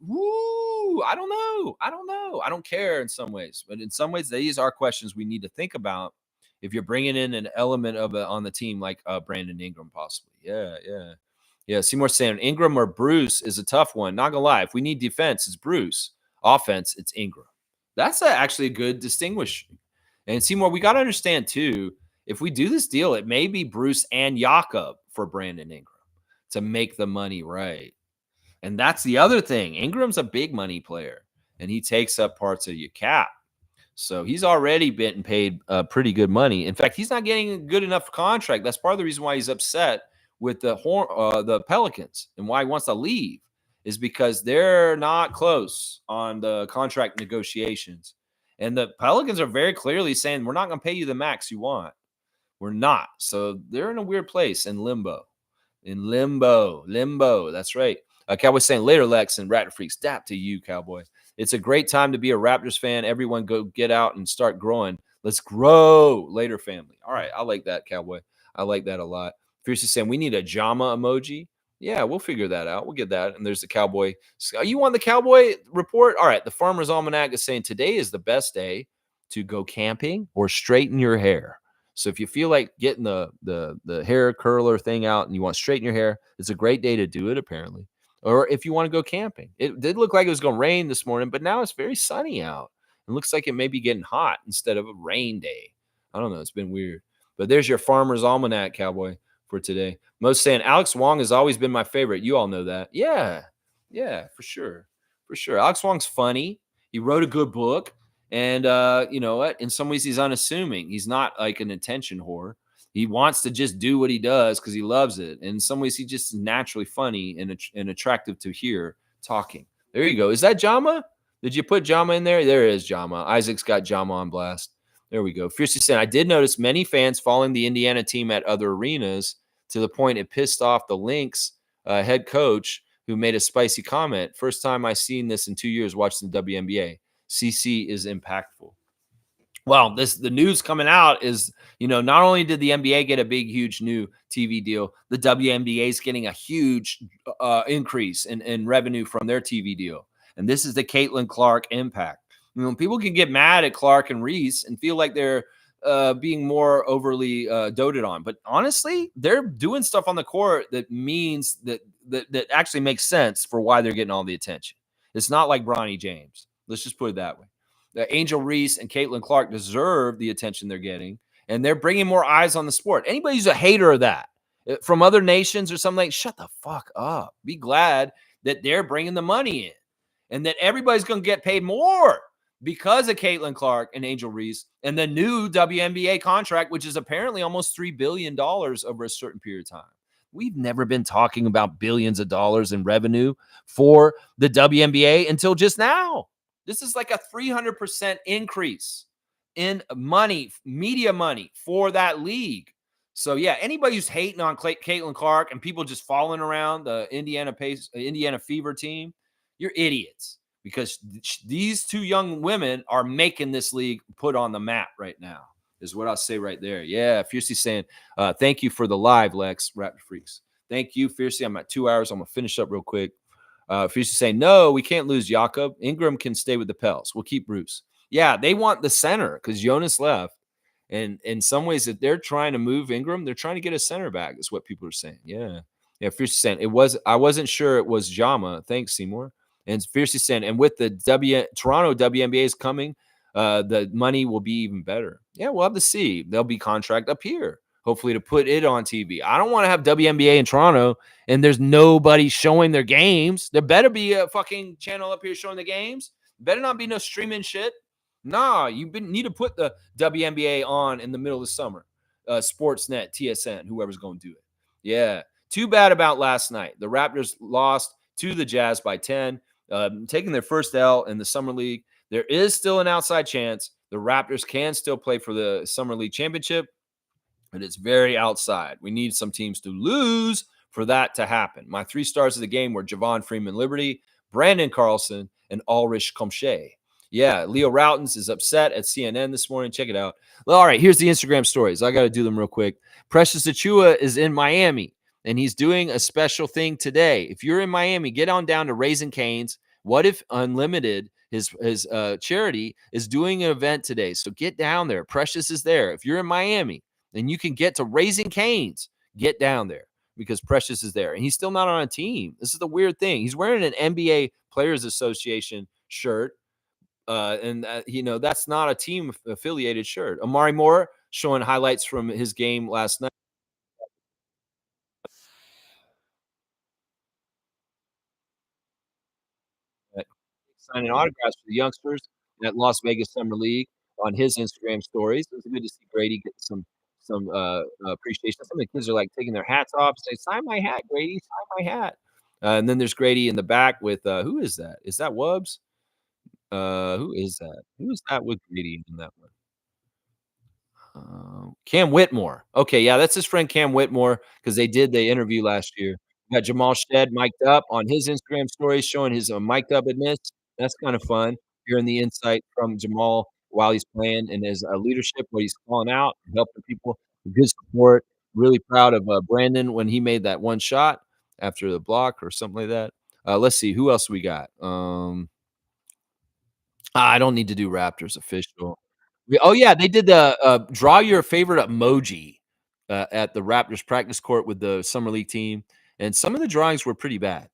Woo! I don't know. I don't care in some ways, but in some ways, these are questions we need to think about if you're bringing in an element of on the team like Brandon Ingram, possibly. Yeah. Seymour saying Ingram or Bruce is a tough one. Not gonna lie, if we need defense, it's Bruce. Offense, it's Ingram. That's actually a good distinguishing. And Seymour, we got to understand too, if we do this deal, it may be Bruce and Jakob for Brandon Ingram to make the money right. And that's the other thing. Ingram's a big money player, and he takes up parts of your cap. So he's already been paid pretty good money. In fact, he's not getting a good enough contract. That's part of the reason why he's upset with the Pelicans and why he wants to leave is because they're not close on the contract negotiations. And the Pelicans are very clearly saying, we're not going to pay you the max you want. We're not. So they're in a weird place in limbo. That's right. Cowboy saying later, Lex and Raptor Freaks. Dap to you, Cowboy. It's a great time to be a Raptors fan. Everyone go get out and start growing. Let's grow later, family. All right. I like that, Cowboy. I like that a lot. Fiercely saying we need a JAMA emoji. Yeah, we'll figure that out. We'll get that. And there's the Cowboy. You want the Cowboy report? All right. The Farmer's Almanac is saying today is the best day to go camping or straighten your hair. So if you feel like getting the hair curler thing out and you want to straighten your hair, it's a great day to do it, apparently. Or if you want to go camping. It did look like it was going to rain this morning, but now it's very sunny out. It looks like it may be getting hot instead of a rain day. I don't know. It's been weird. But there's your Farmer's Almanac, Cowboy, for today. Most saying Alex Wong has always been my favorite. You all know that. Yeah, for sure. for sure. Alex Wong's funny. He wrote a good book, and you know what? In some ways, he's unassuming. He's not like an attention whore. He wants to just do what he does because he loves it. And in some ways, he just is naturally funny and attractive to hear talking. There you go. Is that Jama? Did you put Jama in there? There is Jama. Isaac's got Jama on blast. There we go. Fiercely saying, I did notice many fans following the Indiana team at other arenas to the point it pissed off the Lynx head coach who made a spicy comment. First time I seen this in 2 years watching the WNBA. CC is impactful. Well, the news coming out is, not only did the NBA get a big, huge new TV deal, the WNBA is getting a huge increase in revenue from their TV deal. And this is the Caitlin Clark impact. People can get mad at Clark and Reese and feel like they're being more overly doted on. But honestly, they're doing stuff on the court that means that actually makes sense for why they're getting all the attention. It's not like Bronny James. Let's just put it that way. Angel Reese and Caitlin Clark deserve the attention they're getting, and they're bringing more eyes on the sport. Anybody who's a hater of that from other nations or something, like, shut the fuck up. Be glad that they're bringing the money in and that everybody's going to get paid more because of Caitlin Clark and Angel Reese and the new WNBA contract, which is apparently almost $3 billion over a certain period of time. We've never been talking about billions of dollars in revenue for the WNBA until just now. This is like a 300% increase in money, media money for that league. So, yeah, anybody who's hating on Caitlin Clark and people just following around the Indiana Fever team, you're idiots, because these two young women are making this league put on the map right now, is what I'll say right there. Yeah, Fiercely saying, thank you for the live, Lex, Raptor Freaks. Thank you, Fiercely. I'm at 2 hours. I'm going to finish up real quick. Fiercely saying, no, we can't lose Jakob. Ingram can stay with the Pels. We'll keep Bruce. Yeah, they want the center because Jonas left. And in some ways, if they're trying to move Ingram, they're trying to get a center back, is what people are saying. Yeah. Yeah, Fiercely saying, I wasn't sure it was Jama. Thanks, Seymour. And Fiercely saying, and with the Toronto WNBA is coming, the money will be even better. Yeah, we'll have to see. There'll be contract up here, hopefully, to put it on TV. I don't want to have WNBA in Toronto and there's nobody showing their games. There better be a fucking channel up here showing the games. Better not be no streaming shit. Nah, need to put the WNBA on in the middle of the summer. Sportsnet, TSN, whoever's going to do it. Yeah. Too bad about last night. The Raptors lost to the Jazz by 10, taking their first L in the Summer League. There is still an outside chance the Raptors can still play for the Summer League championship, but it's very outside. We need some teams to lose for that to happen. My 3 stars of the game were Javon Freeman Liberty, Brandon Carlson, and Ulrich Kamay. Yeah, Leo Routens is upset at CNN this morning. Check it out. Well, all right, here's the Instagram stories. I got to do them real quick. Precious Achua is in Miami, and he's doing a special thing today. If you're in Miami, get on down to Raising Cane's. What If Unlimited, his charity, is doing an event today. So get down there. Precious is there. If you're in Miami, then you can get to Raising Cane's. Get down there because Precious is there. And he's still not on a team. This is the weird thing. He's wearing an NBA Players Association shirt. That's not a team affiliated shirt. Amari Moore showing highlights from his game last night. Signing autographs for the youngsters at Las Vegas Summer League on his Instagram stories. It was good to see Grady get some appreciation. Some of the kids are like taking their hats off, say, "Sign my hat, Grady! Sign my hat!" And then there's Grady in the back with who is that? Is that Wubbs? Who is that? Who is that with Grady in that one? Cam Whitmore. Okay, yeah, that's his friend Cam Whitmore because they did the interview last year. We got Jamal Shead mic'd up on his Instagram story showing his mic'd up admits. That's kind of fun hearing the insight from Jamal while he's playing and his leadership, what he's calling out, helping people. Good support. Really proud of Brandon when he made that one shot after the block or something like that. Let's see who else we got. I don't need to do Raptors official. Oh, yeah, they did the, draw your favorite emoji, at the Raptors practice court with the summer league team, and some of the drawings were pretty bad.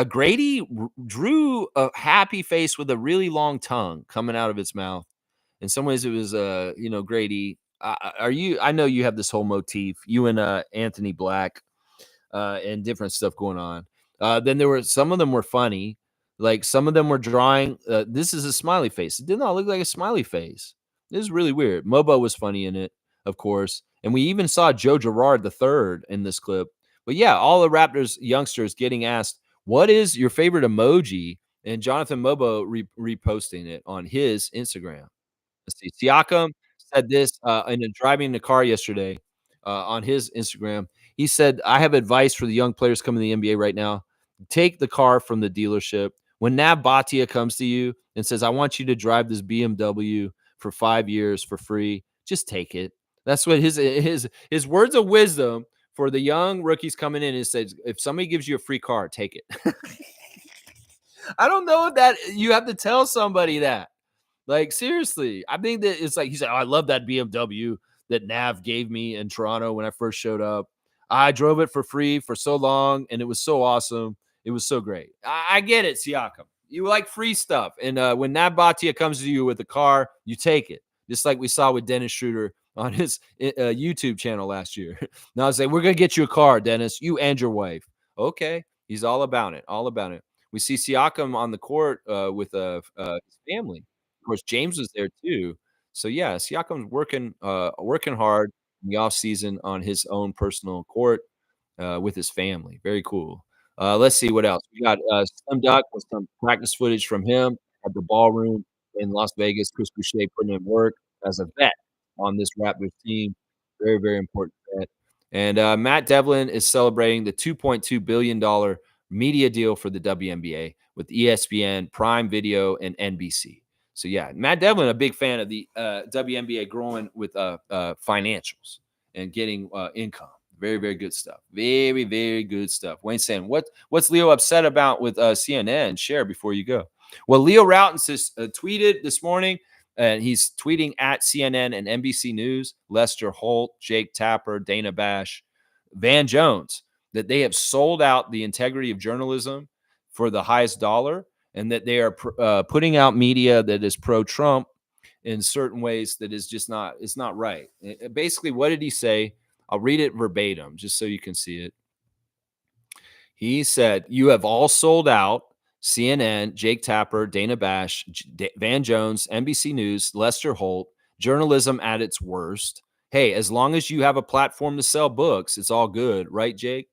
Grady drew a happy face with a really long tongue coming out of its mouth. In some ways, it was, Grady, I know you have this whole motif, you and, Anthony Black, and different stuff going on. Then there were some of them were funny. Like, some of them were drawing, this is a smiley face. It did not look like a smiley face. It was really weird. Mobo was funny in it, of course, and we even saw Joe Girard III in this clip. But yeah, all the Raptors youngsters getting asked, "What is your favorite emoji?" And Jonathan Mobo reposting it on his Instagram. Let's see. Siakam said this in a driving in the car yesterday on his Instagram. He said, "I have advice for the young players coming to the NBA right now. Take the car from the dealership. When Nab Bhatia comes to you and says, 'I want you to drive this BMW for 5 years for free,' just take it." That's what his words of wisdom for the young rookies coming in is says, if somebody gives you a free car, take it. I don't know if that you have to tell somebody that. Like, seriously, I think that it's like he said, "Oh, I love that BMW that Nav gave me in Toronto when I first showed up. I drove it for free for so long, and it was so awesome. It was so great." I get it, Siakam. You like free stuff. And when Nav Bhatia comes to you with a car, you take it. Just like we saw with Dennis Schroeder on his YouTube channel last year. Now I say, "We're going to get you a car, Dennis, you and your wife." Okay. He's all about it. All about it. We see Siakam on the court with his family. Of course, James was there too. So yeah, Siakam's working hard in the offseason on his own personal court with his family. Very cool. Let's see what else. We got Slim Duck with some practice footage from him at the ballroom in Las Vegas. Chris Boucher putting in work as a vet on this Raptors team. Very, very important vet. And Matt Devlin is celebrating the $2.2 billion media deal for the WNBA with ESPN, Prime Video, and NBC. So yeah, Matt Devlin, a big fan of the WNBA growing with financials and getting income. Very, very good stuff. Very, very good stuff. Wayne saying, what's Leo upset about with CNN? Share before you go. Well, Leo Routens has tweeted this morning, and he's tweeting at CNN and NBC News, Lester Holt, Jake Tapper, Dana Bash, Van Jones, that they have sold out the integrity of journalism for the highest dollar, and that they are putting out media that is pro-Trump in certain ways that is just not, it's not right. Basically, what did he say? I'll read it verbatim just so you can see it. He said, "You have all sold out. CNN, Jake Tapper, Dana Bash, Van Jones, NBC News, Lester Holt, journalism at its worst. Hey, as long as you have a platform to sell books, it's all good, right, Jake?"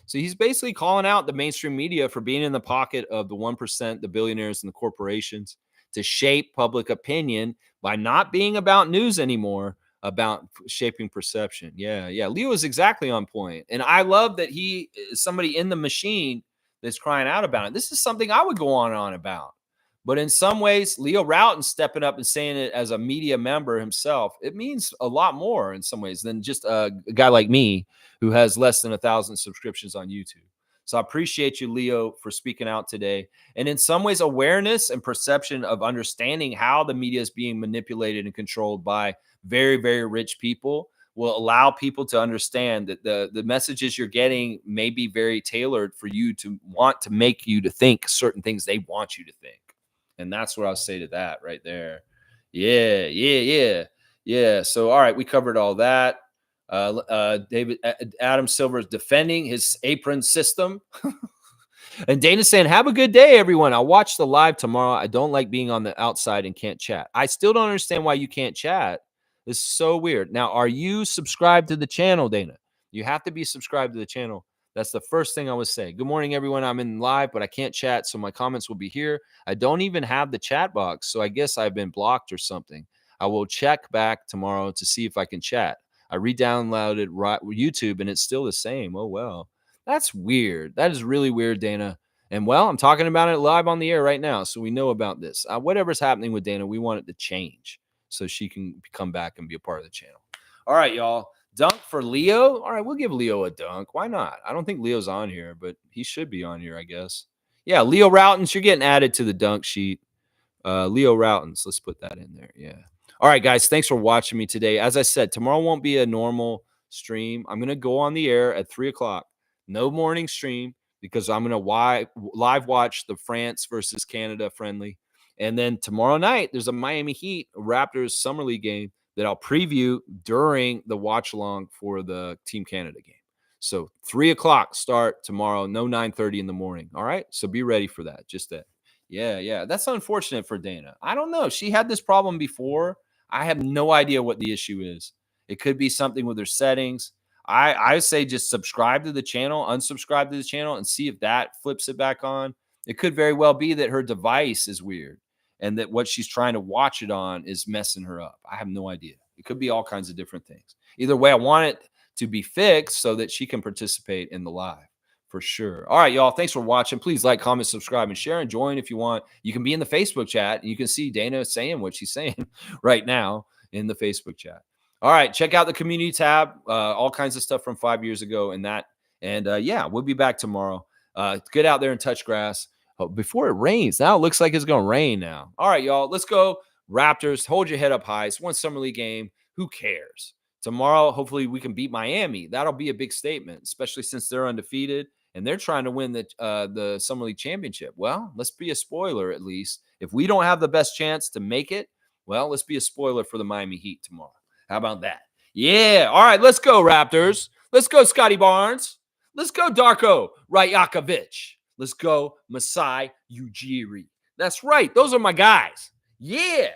So he's basically calling out the mainstream media for being in the pocket of the 1%, the billionaires and the corporations, to shape public opinion by not being about news anymore, about shaping perception. Yeah, yeah. Leo is exactly on point. And I love that he is somebody in the machine that's crying out about it. This is something I would go on and on about. But in some ways, Leo Routon stepping up and saying it as a media member himself, it means a lot more in some ways than just a guy like me who has less than 1,000 subscriptions on YouTube. So I appreciate you, Leo, for speaking out today. And in some ways, awareness and perception of understanding how the media is being manipulated and controlled by very, very rich people will allow people to understand that the messages you're getting may be very tailored for you to want to make you to think certain things they want you to think. And that's what I'll say to that right there. Yeah, yeah, yeah, yeah. So, all right, we covered all that. David Adam Silver is defending his apron system. And Dana's saying, "Have a good day, everyone. I'll watch the live tomorrow. I don't like being on the outside and can't chat." I still don't understand why you can't chat. It's so weird. Now, are you subscribed to the channel, Dana? You have to be subscribed to the channel. That's the first thing I would say. Good morning, everyone. I'm in live, but I can't chat, so my comments will be here. I don't even have the chat box, so I guess I've been blocked or something. I will check back tomorrow to see if I can chat. I re-downloaded YouTube, and it's still the same. Oh, well. That's weird. That is really weird, Dana. And well, I'm talking about it live on the air right now, so we know about this. Whatever's happening with Dana, we want it to change so she can come back and be a part of the channel. All right, y'all. Dunk for Leo. All right, we'll give Leo a dunk. Why not? I don't think Leo's on here, but he should be on here, I guess. Yeah, Leo Routens, you're getting added to the dunk sheet. Leo Routens, let's put that in there. Yeah. All right, guys. Thanks for watching me today. As I said, tomorrow won't be a normal stream. I'm going to go on the air at 3 o'clock. No morning stream because I'm going to live watch the France versus Canada friendly. And then tomorrow night, there's a Miami Heat Raptors Summer League game that I'll preview during the watch along for the Team Canada game. So 3 o'clock start tomorrow, no 9:30 in the morning. All right. So be ready for that. Just that. Yeah. That's unfortunate for Dana. I don't know. She had this problem before. I have no idea what the issue is. It could be something with her settings. I say just subscribe to the channel, unsubscribe to the channel, and see if that flips it back on. It could very well be that her device is weird and that what she's trying to watch it on is messing her up. I have no idea. It could be all kinds of different things. Either way, I want it to be fixed so that she can participate in the live. For sure. All right, y'all. Thanks for watching. Please like, comment, subscribe, and share, and join if you want. You can be in the Facebook chat, and you can see Dana saying what she's saying right now in the Facebook chat. All right, check out the community tab. All kinds of stuff from 5 years ago and that. And yeah, we'll be back tomorrow. Get out there and touch grass before it rains. Now it looks like it's going to rain now. All right, y'all. Let's go. Raptors, hold your head up high. It's one summer league game. Who cares? Tomorrow, hopefully, we can beat Miami. That'll be a big statement, especially since they're undefeated and they're trying to win the Summer League championship. Well, let's be a spoiler at least. If we don't have the best chance to make it, well, let's be a spoiler for the Miami Heat tomorrow. How about that? Yeah. All right, let's go, Raptors. Let's go, Scotty Barnes. Let's go, Darko Rajakovic. Let's go, Masai Ujiri. That's right. Those are my guys. Yeah.